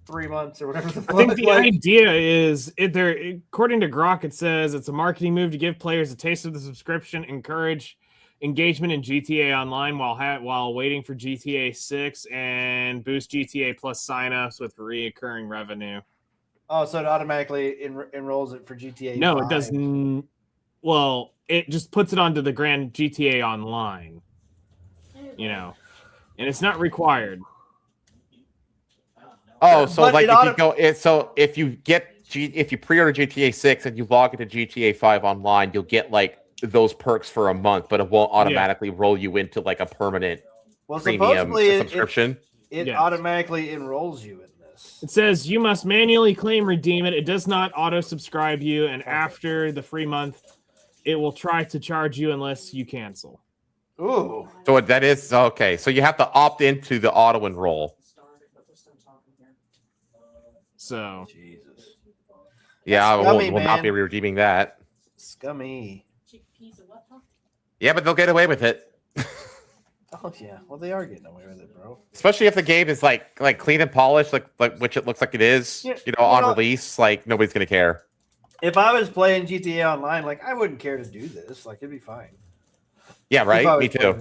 Speaker 1: 3 months or whatever.
Speaker 2: I think the idea is, according to Grok, it says it's a marketing move to give players a taste of the subscription, encourage engagement in GTA Online while waiting for GTA 6, and boost GTA Plus signups with recurring revenue.
Speaker 1: Oh, so it automatically enrolls it for GTA.
Speaker 2: No,
Speaker 1: 5.
Speaker 2: it doesn't. Well, it just puts it onto the grand GTA Online, and it's not required.
Speaker 6: Oh, so
Speaker 1: But
Speaker 6: like
Speaker 1: if
Speaker 6: if you pre-order GTA 6 and you log into GTA 5 online, you'll get like those perks for a month, but it won't automatically roll you into like a permanent premium subscription.
Speaker 1: It automatically enrolls you in this.
Speaker 2: It says you must manually claim redeem it. It does not auto subscribe you, and after the free month, it will try to charge you unless you cancel.
Speaker 1: Ooh.
Speaker 6: So that is okay. So you have to opt into the auto enroll.
Speaker 2: So
Speaker 1: Jesus.
Speaker 6: Yeah, I
Speaker 1: Scummy,
Speaker 6: will not be
Speaker 1: man.
Speaker 6: redeeming that.
Speaker 1: Scummy.
Speaker 6: Yeah, but they'll get away with it.
Speaker 1: Oh yeah. Well, they are getting away with it, bro.
Speaker 6: Especially if the game is like clean and polished, like which it looks like it is, on release. Like nobody's gonna care.
Speaker 1: If I was playing GTA Online, like I wouldn't care to do this. Like it'd be fine.
Speaker 6: Yeah, right. Me too.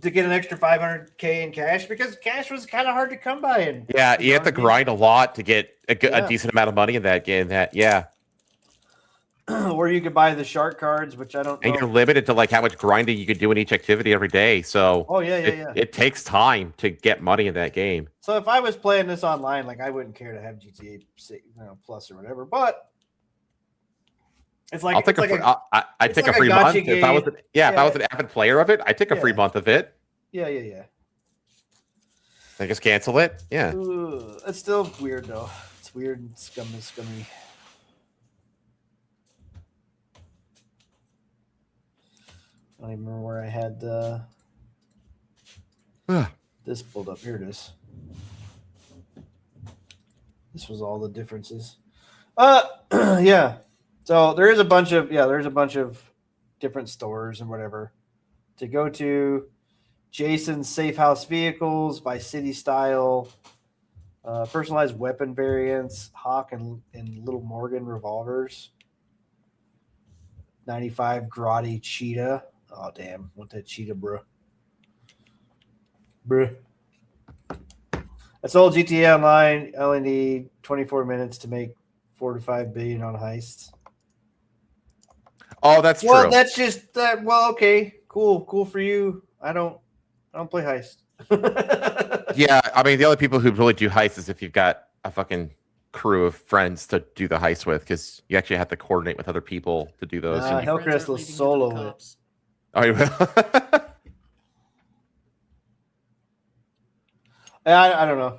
Speaker 1: To get an extra 500K in cash, because cash was kind of hard to come by. And
Speaker 6: Yeah, you have to grind a lot to get a decent amount of money in that game.
Speaker 1: Where you could buy the shark cards, which I don't know.
Speaker 6: And you're limited to like how much grinding you could do in each activity every day. So it takes time to get money in that game.
Speaker 1: So if I was playing this online, like I wouldn't care to have GTA Plus or whatever. But it's like
Speaker 6: I'd take a free month if I was if I was an avid player of it. I'd take a free month of it.
Speaker 1: Yeah.
Speaker 6: I just cancel it. Yeah.
Speaker 1: Ooh, it's still weird though. It's weird and scummy. I don't even remember where I had this pulled up. Here it is. This was all the differences. Yeah. So there's a bunch of different stores and whatever to go to. Jason's Safe House Vehicles by City Style, personalized weapon variants, Hawk and Little Morgan revolvers, 95 Grotti Cheetah. Oh damn, want that Cheetah, bro. I sold GTA Online. I only need 24 minutes to make 4 to 5 billion on heists.
Speaker 6: Oh, that's
Speaker 1: Well,
Speaker 6: true.
Speaker 1: that's just that. Well, okay, cool for you. I don't play heist.
Speaker 6: Yeah, I mean, the only people who really do heists is if you've got a fucking crew of friends to do the heist with, because you actually have to coordinate with other people to do those.
Speaker 1: Nah,
Speaker 6: and-
Speaker 1: Hell Crystal solo it.
Speaker 6: Oh, you will?
Speaker 1: I don't know.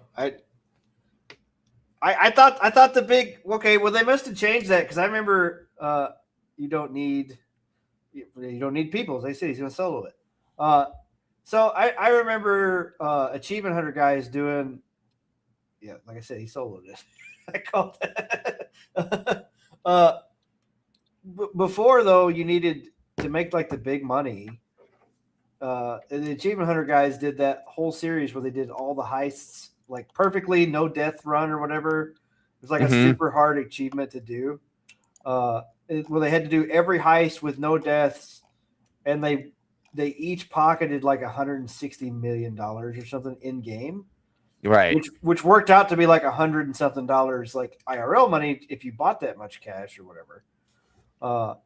Speaker 1: I thought the big okay. Well, they must have changed that because I remember you don't need people. They said he's going to solo it. So I remember Achievement Hunter guys doing. Yeah, like I said, he soloed it. I called that. Before though, you needed to make like the big money. The Achievement Hunter guys did that whole series where they did all the heists like perfectly, no death run or whatever. It was like a super hard achievement to do. Where they had to do every heist with no deaths, and they each pocketed like $160 million or something in game,
Speaker 6: right?
Speaker 1: Which worked out to be like $100 and something like IRL money if you bought that much cash or whatever. But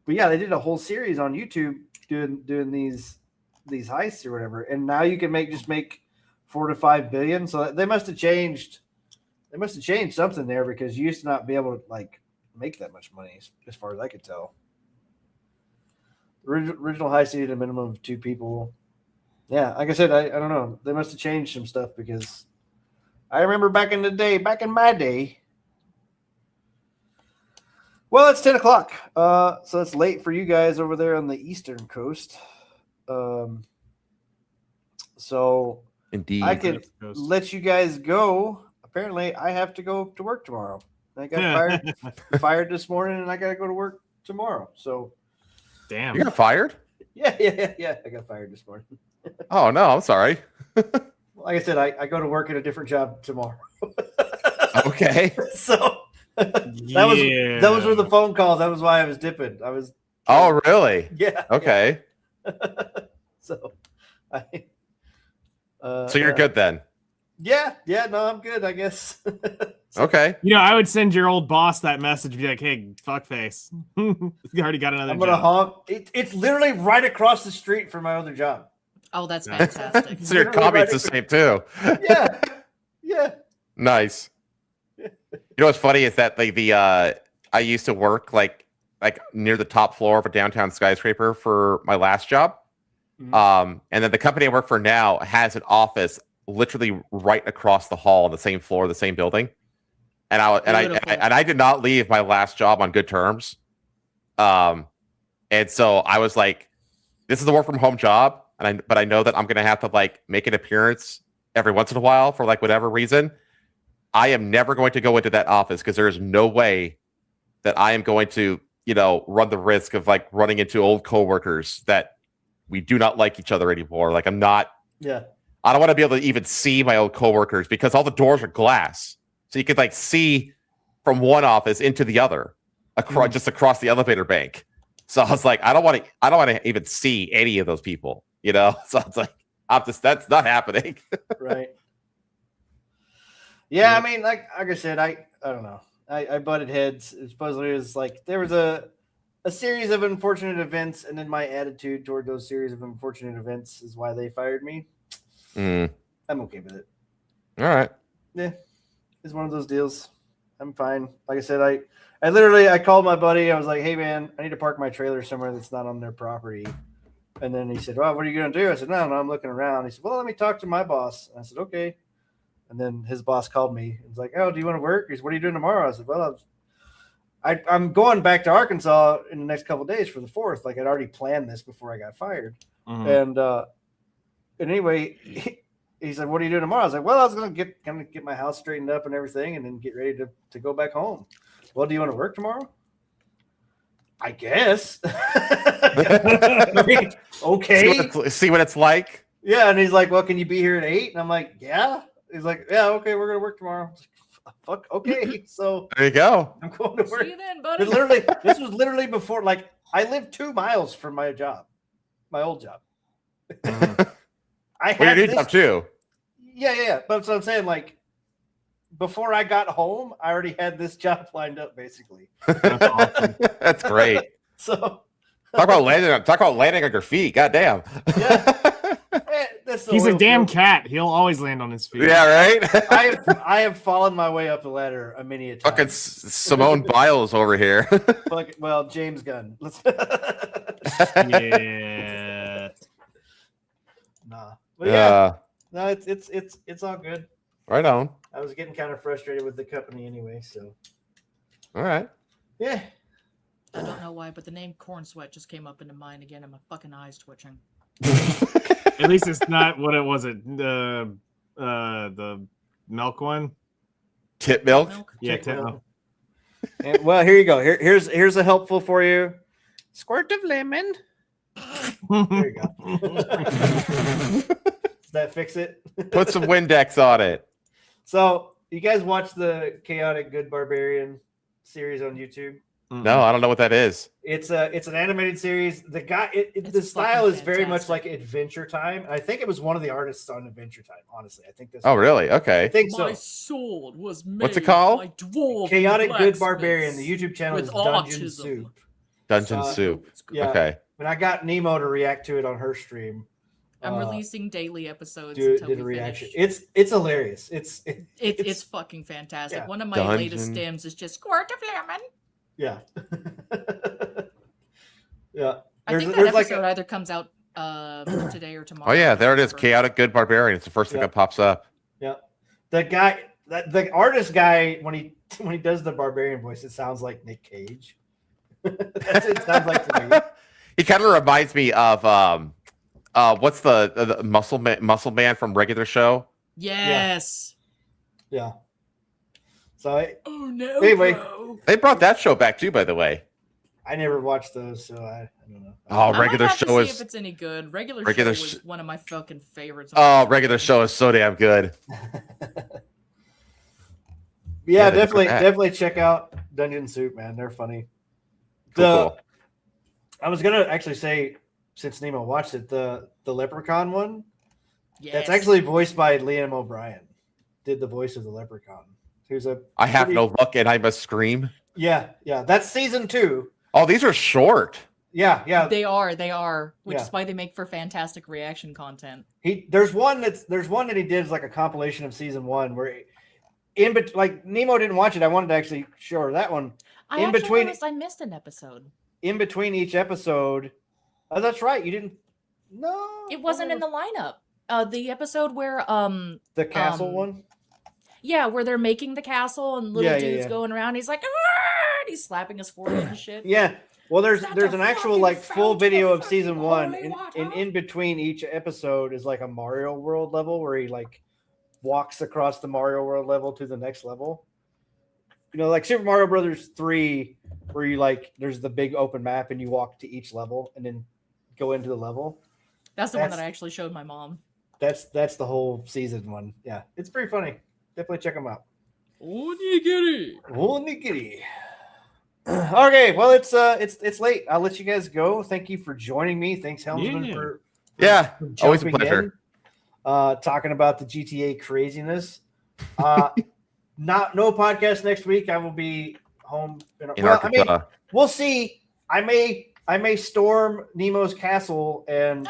Speaker 1: yeah, they did a whole series on YouTube doing these heists or whatever, and now you can make 4 to 5 billion. So they must have changed. They must have changed something there because you used to not be able to like make that much money, as far as I could tell. Original heist needed a minimum of 2 people. Yeah, like I said, I don't know. They must have changed some stuff because I remember back in my day. Well, it's 10 o'clock. So it's late for you guys over there on the Eastern Coast. So
Speaker 6: indeed,
Speaker 1: I could let you guys go. Apparently, I have to go to work tomorrow. I got fired this morning, and I got to go to work tomorrow. So,
Speaker 2: damn,
Speaker 6: you got fired?
Speaker 1: Yeah. I got fired this morning.
Speaker 6: Oh no, I'm sorry.
Speaker 1: Like I said, I go to work at a different job tomorrow.
Speaker 6: Okay.
Speaker 1: So those were the phone calls. That was why I was dipping. I was.
Speaker 6: Oh really?
Speaker 1: Yeah.
Speaker 6: Okay.
Speaker 1: Yeah. So
Speaker 6: you're good then.
Speaker 1: Yeah. No, I'm good, I guess.
Speaker 6: Okay.
Speaker 2: You know, I would send your old boss that message, be like, "Hey, fuckface, you already got another."
Speaker 1: I'm gonna honk. It's literally right across the street from my other job.
Speaker 5: Oh, that's fantastic.
Speaker 6: So your comments the same too.
Speaker 1: Yeah.
Speaker 6: Nice. You know what's funny is that like I used to work like near the top floor of a downtown skyscraper for my last job. Mm-hmm. And then the company I work for now has an office literally right across the hall on the same floor, the same building. And I did not leave my last job on good terms. And so I was like, this is a work from home job, but I know that I'm gonna have to like make an appearance every once in a while for like whatever reason. I am never going to go into that office because there is no way that I am going to, run the risk of like running into old coworkers that we do not like each other anymore. Like I'm not.
Speaker 1: Yeah.
Speaker 6: I don't want to be able to even see my old coworkers because all the doors are glass, so you could like see from one office into the other, just across the elevator bank. So I was like, I don't want to even see any of those people, So it's like, that's not happening.
Speaker 1: Right. Yeah, I mean, like I said, I don't know. I butted heads. Supposedly, it was like there was a series of unfortunate events, and then my attitude toward those series of unfortunate events is why they fired me. I'm okay with it.
Speaker 6: All right.
Speaker 1: Yeah, it's one of those deals. I'm fine. Like I said, I called my buddy. I was like, hey man, I need to park my trailer somewhere that's not on their property. And then he said, well, what are you going to do? I said, no, I'm looking around. He said, well, let me talk to my boss. And I said, okay. And then his boss called me. He was like, oh, do you want to work? He said, what are you doing tomorrow? I said, well, I'm going back to Arkansas in the next couple of days for the 4th. Like I'd already planned this before I got fired. Mm-hmm. And anyway, he said, what are you doing tomorrow? I was like, well, I was going to get my house straightened up and everything and then get ready to go back home. well, do you want to work tomorrow? I guess. I mean, okay.
Speaker 6: See what it's like.
Speaker 1: Yeah, and he's like, well, can you be here at 8? And I'm like, yeah. He's like, yeah, okay, we're gonna work tomorrow. Fuck, okay. So
Speaker 6: there you go.
Speaker 1: I'm going to work.
Speaker 5: See you then, buddy.
Speaker 1: This was literally before, like, I lived 2 miles from my job, my old job. I had
Speaker 6: your new job too.
Speaker 1: Yeah. But that's what I'm saying, like, before I got home, I already had this job lined up, basically.
Speaker 2: That's awesome.
Speaker 6: That's great.
Speaker 1: So
Speaker 6: talk about landing on your feet. Goddamn.
Speaker 1: Yeah.
Speaker 2: He's a damn cat. He'll always land on his feet.
Speaker 6: Yeah, right.
Speaker 1: I have fallen my way up the ladder a many a time.
Speaker 6: Fucking Simone Biles over here.
Speaker 1: Well, James Gunn.
Speaker 2: Yeah.
Speaker 1: Nah. But yeah. No, it's all good.
Speaker 6: Right on.
Speaker 1: I was getting kind of frustrated with the company anyway, so.
Speaker 6: All right.
Speaker 1: Yeah.
Speaker 5: I don't know why, but the name Corn Sweat just came up into mind again, and my fucking eyes twitching.
Speaker 2: At least it's not what it was. The milk one.
Speaker 6: Tit milk.
Speaker 2: Yeah, tit milk.
Speaker 1: And, well, here you go. Here's a helpful for you. Squirt of lemon. There you go. Does that fix it?
Speaker 6: Put some Windex on it.
Speaker 1: So, you guys watch the Chaotic Good Barbarian series on YouTube?
Speaker 6: No, I don't know what that is.
Speaker 1: It's an animated series. The style is very much like Adventure Time. I think it was one of the artists on Adventure Time. Honestly, I think this.
Speaker 6: Oh, really? Okay.
Speaker 1: I think so.
Speaker 5: My sword was made
Speaker 6: What's it called?
Speaker 5: by dwarf
Speaker 1: Chaotic Good
Speaker 5: blacksmiths
Speaker 1: Barbarian. The YouTube channel is
Speaker 5: with
Speaker 1: Dungeon
Speaker 5: autism.
Speaker 1: Soup.
Speaker 6: Dungeon Soup.
Speaker 1: Yeah.
Speaker 6: Okay.
Speaker 1: When I got Nemo to react to it on her stream,
Speaker 5: I'm releasing daily episodes
Speaker 1: did
Speaker 5: until
Speaker 1: a
Speaker 5: we
Speaker 1: reaction.
Speaker 5: finish.
Speaker 1: It's hilarious. It's
Speaker 5: fucking fantastic.
Speaker 1: Yeah.
Speaker 5: One of my
Speaker 6: Dungeon.
Speaker 5: latest stems is just squirt of lemon.
Speaker 1: yeah. Yeah.
Speaker 5: I think that episode either comes out today or tomorrow.
Speaker 6: Oh yeah, there it is.
Speaker 5: Whatever.
Speaker 6: Chaotic Good Barbarian. It's the first thing that pops up.
Speaker 1: Yeah. The artist guy, when he does the barbarian voice, it sounds like Nick Cage. That's what it sounds like to me.
Speaker 6: He kind of reminds me of what's the muscle man from Regular Show?
Speaker 5: Yes.
Speaker 1: Yeah. So
Speaker 5: Oh no.
Speaker 1: Anyway.
Speaker 5: Bro.
Speaker 6: They brought that show back too, by the way.
Speaker 1: I never watched those, so I don't know.
Speaker 6: Oh,
Speaker 5: I
Speaker 6: Regular
Speaker 5: might have to
Speaker 6: Show
Speaker 5: see
Speaker 6: is
Speaker 5: if it's any good. Regular
Speaker 6: Regular
Speaker 5: Show was one of my fucking favorites.
Speaker 6: Regular Show is so damn good.
Speaker 1: Yeah,
Speaker 6: they brought that.
Speaker 1: definitely check out Dungeon Soup, man. They're funny.
Speaker 6: Cool.
Speaker 1: I was gonna actually say, since Nemo watched it, the Leprechaun one.
Speaker 5: Yes.
Speaker 1: That's actually voiced by Liam O'Brien. Did the voice of the Leprechaun. Who's
Speaker 6: I have no luck and I must scream.
Speaker 1: Yeah. That's season 2.
Speaker 6: Oh, these are short.
Speaker 1: Yeah.
Speaker 5: They are, which
Speaker 1: Yeah.
Speaker 5: is why they make for fantastic reaction content.
Speaker 1: There's one that he did as like a compilation of season 1 where like Nemo didn't watch it. I wanted to actually show her that one.
Speaker 5: I realized I missed an episode.
Speaker 1: In between each episode. Oh, that's right. You didn't. No,
Speaker 5: It wasn't in the lineup. The episode where
Speaker 1: the castle one.
Speaker 5: Yeah, where they're making the castle and little dude's
Speaker 1: yeah.
Speaker 5: going around. He's like, "Arr!" and he's slapping his forehead and shit.
Speaker 1: Yeah. Well, there's
Speaker 5: That's
Speaker 1: an
Speaker 5: a
Speaker 1: actual
Speaker 5: fucking
Speaker 1: like full
Speaker 5: fountain
Speaker 1: video
Speaker 5: of
Speaker 1: of season
Speaker 5: fucking
Speaker 1: 1,
Speaker 5: holy water.
Speaker 1: and in between each episode is like a Mario World level where he like walks across the Mario World level to the next level. You know, like Super Mario Brothers 3, where you like there's the big open map and you walk to each level and then go into the level.
Speaker 5: That's the one that I actually showed my mom.
Speaker 1: That's the whole season 1. Yeah, it's pretty funny. Definitely check them out.
Speaker 5: Onigiri.
Speaker 1: Okay, well it's late. I'll let you guys go. Thank you for joining me. Thanks, Helmsman, for
Speaker 6: always a
Speaker 1: jumping
Speaker 6: pleasure.
Speaker 1: in, talking about the GTA craziness. No podcast next week. I will be home in
Speaker 6: Arkansas.
Speaker 1: we'll see. I may storm Nemo's castle and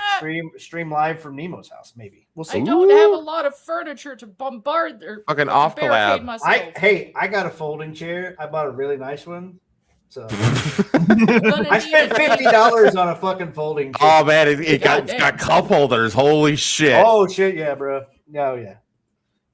Speaker 1: stream live from Nemo's house. Maybe we'll see.
Speaker 5: I don't have a lot of furniture to bombard or
Speaker 6: Fucking off the
Speaker 5: barricade
Speaker 6: lab.
Speaker 5: myself.
Speaker 1: I got a folding chair. I bought a really nice one. So
Speaker 5: Gonna
Speaker 1: I
Speaker 5: need
Speaker 1: spent
Speaker 5: it.
Speaker 1: $50 on a fucking folding chair.
Speaker 6: Oh man, it's got cup holders. Holy shit!
Speaker 1: Oh shit, yeah, bro. No, yeah.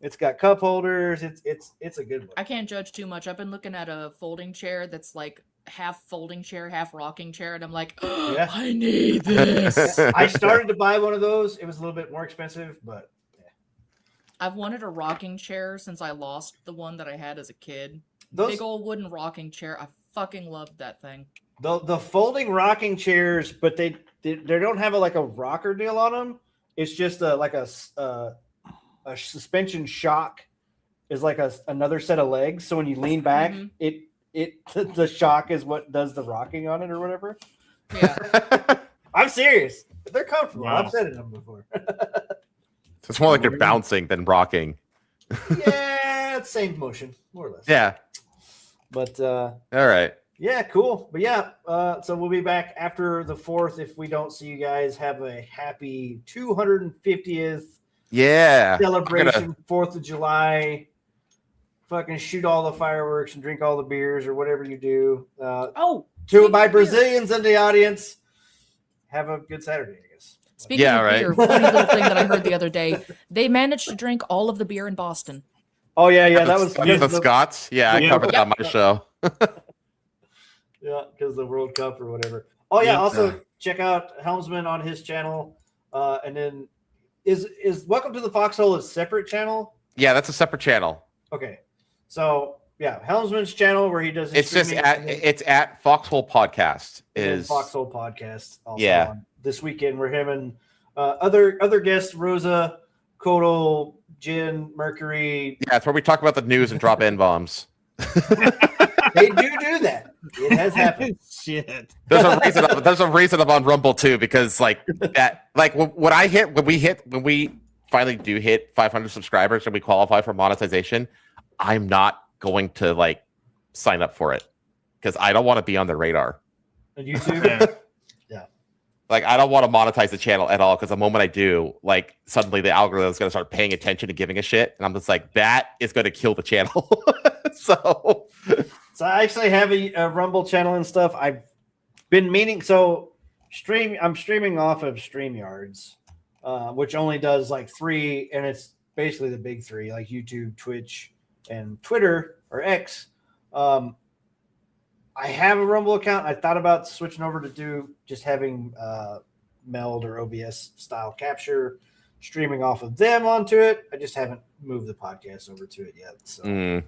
Speaker 1: It's got cup holders. It's a good one.
Speaker 5: I can't judge too much. I've been looking at a folding chair that's like half folding chair, half rocking chair, and I'm like,
Speaker 1: Yeah.
Speaker 5: I need this.
Speaker 1: I started to buy one of those. It was a little bit more expensive, but
Speaker 5: I've wanted a rocking chair since I lost the one that I had as a kid. big old wooden rocking chair. I fucking loved that thing.
Speaker 1: The folding rocking chairs, but they don't have a rocker deal on them. It's just a suspension shock is like another set of legs. So when you lean back, the shock is what does the rocking on it or whatever.
Speaker 5: Yeah.
Speaker 1: I'm serious. They're comfortable.
Speaker 8: Wow.
Speaker 1: I've said it them before.
Speaker 6: It's more like you're bouncing than rocking.
Speaker 1: Yeah, it's same motion, more or less.
Speaker 6: Yeah.
Speaker 1: But
Speaker 6: All right.
Speaker 1: yeah, cool. But yeah, so we'll be back after the 4th. If we don't see you guys, have a happy 250th
Speaker 6: Yeah.
Speaker 1: celebration, 4th of July. Fucking shoot all the fireworks and drink all the beers or whatever you do.
Speaker 5: Oh,
Speaker 1: To my Brazilians in the audience, have a good Saturday, I guess.
Speaker 5: speaking
Speaker 6: Yeah,
Speaker 5: of
Speaker 6: right.
Speaker 5: beer, funny little thing that I heard the other day. They managed to drink all of the beer in Boston.
Speaker 1: Oh yeah, that was
Speaker 6: the Scots. Yeah, I covered that on my show.
Speaker 1: Yeah, because the World Cup or whatever. Oh yeah, also check out Helmsman on his channel. And then is Welcome to the Foxhole a separate channel?
Speaker 6: Yeah, that's a separate channel.
Speaker 1: Okay. So yeah, Helmsman's channel where he does his
Speaker 6: It's just at Foxhole Podcast is
Speaker 1: Foxhole Podcast also on this weekend where him and other guests, Rosa, Kodo, Jin, Mercury.
Speaker 6: Yeah, it's where we talk about the news and drop N-bombs.
Speaker 1: They do that. It has happened.
Speaker 2: Shit.
Speaker 6: There's a reason I'm on Rumble too, because like when we finally do hit 500 subscribers and we qualify for monetization, I'm not going to like sign up for it because I don't want to be on the radar.
Speaker 1: And YouTube? Yeah.
Speaker 6: Like I don't want to monetize the channel at all because the moment I do, like suddenly the algorithm is going to start paying attention and giving a shit, and I'm just like, that is going to kill the channel. So
Speaker 1: I actually have a Rumble channel and stuff. I've been meaning I'm streaming off of StreamYards, which only does like 3, and it's basically the big 3, like YouTube, Twitch, and Twitter or X. I have a Rumble account. I thought about switching over to just having Meld or OBS style capture, streaming off of them onto it. I just haven't moved the podcast over to it yet. So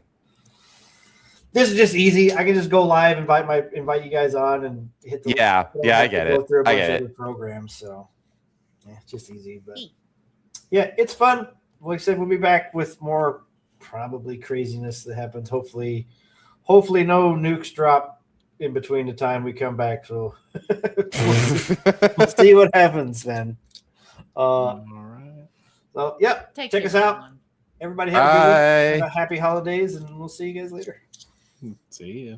Speaker 1: this is just easy. I can just go live, invite you guys on, and hit the
Speaker 6: I get it.
Speaker 1: Go through a bunch
Speaker 6: I get
Speaker 1: of
Speaker 6: it.
Speaker 1: other programs. So yeah, it's just easy. But yeah, it's fun. Like I said, we'll be back with more probably craziness that happens. Hopefully no nukes drop in between the time we come back. So we'll see what happens then.
Speaker 2: All right.
Speaker 1: So yeah,
Speaker 5: Take
Speaker 1: check
Speaker 5: care,
Speaker 1: us out.
Speaker 5: everyone.
Speaker 1: Everybody have a good week.
Speaker 6: Bye.
Speaker 1: Have a happy holidays, and we'll see you guys later.
Speaker 2: See ya.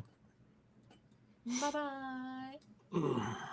Speaker 5: Bye bye.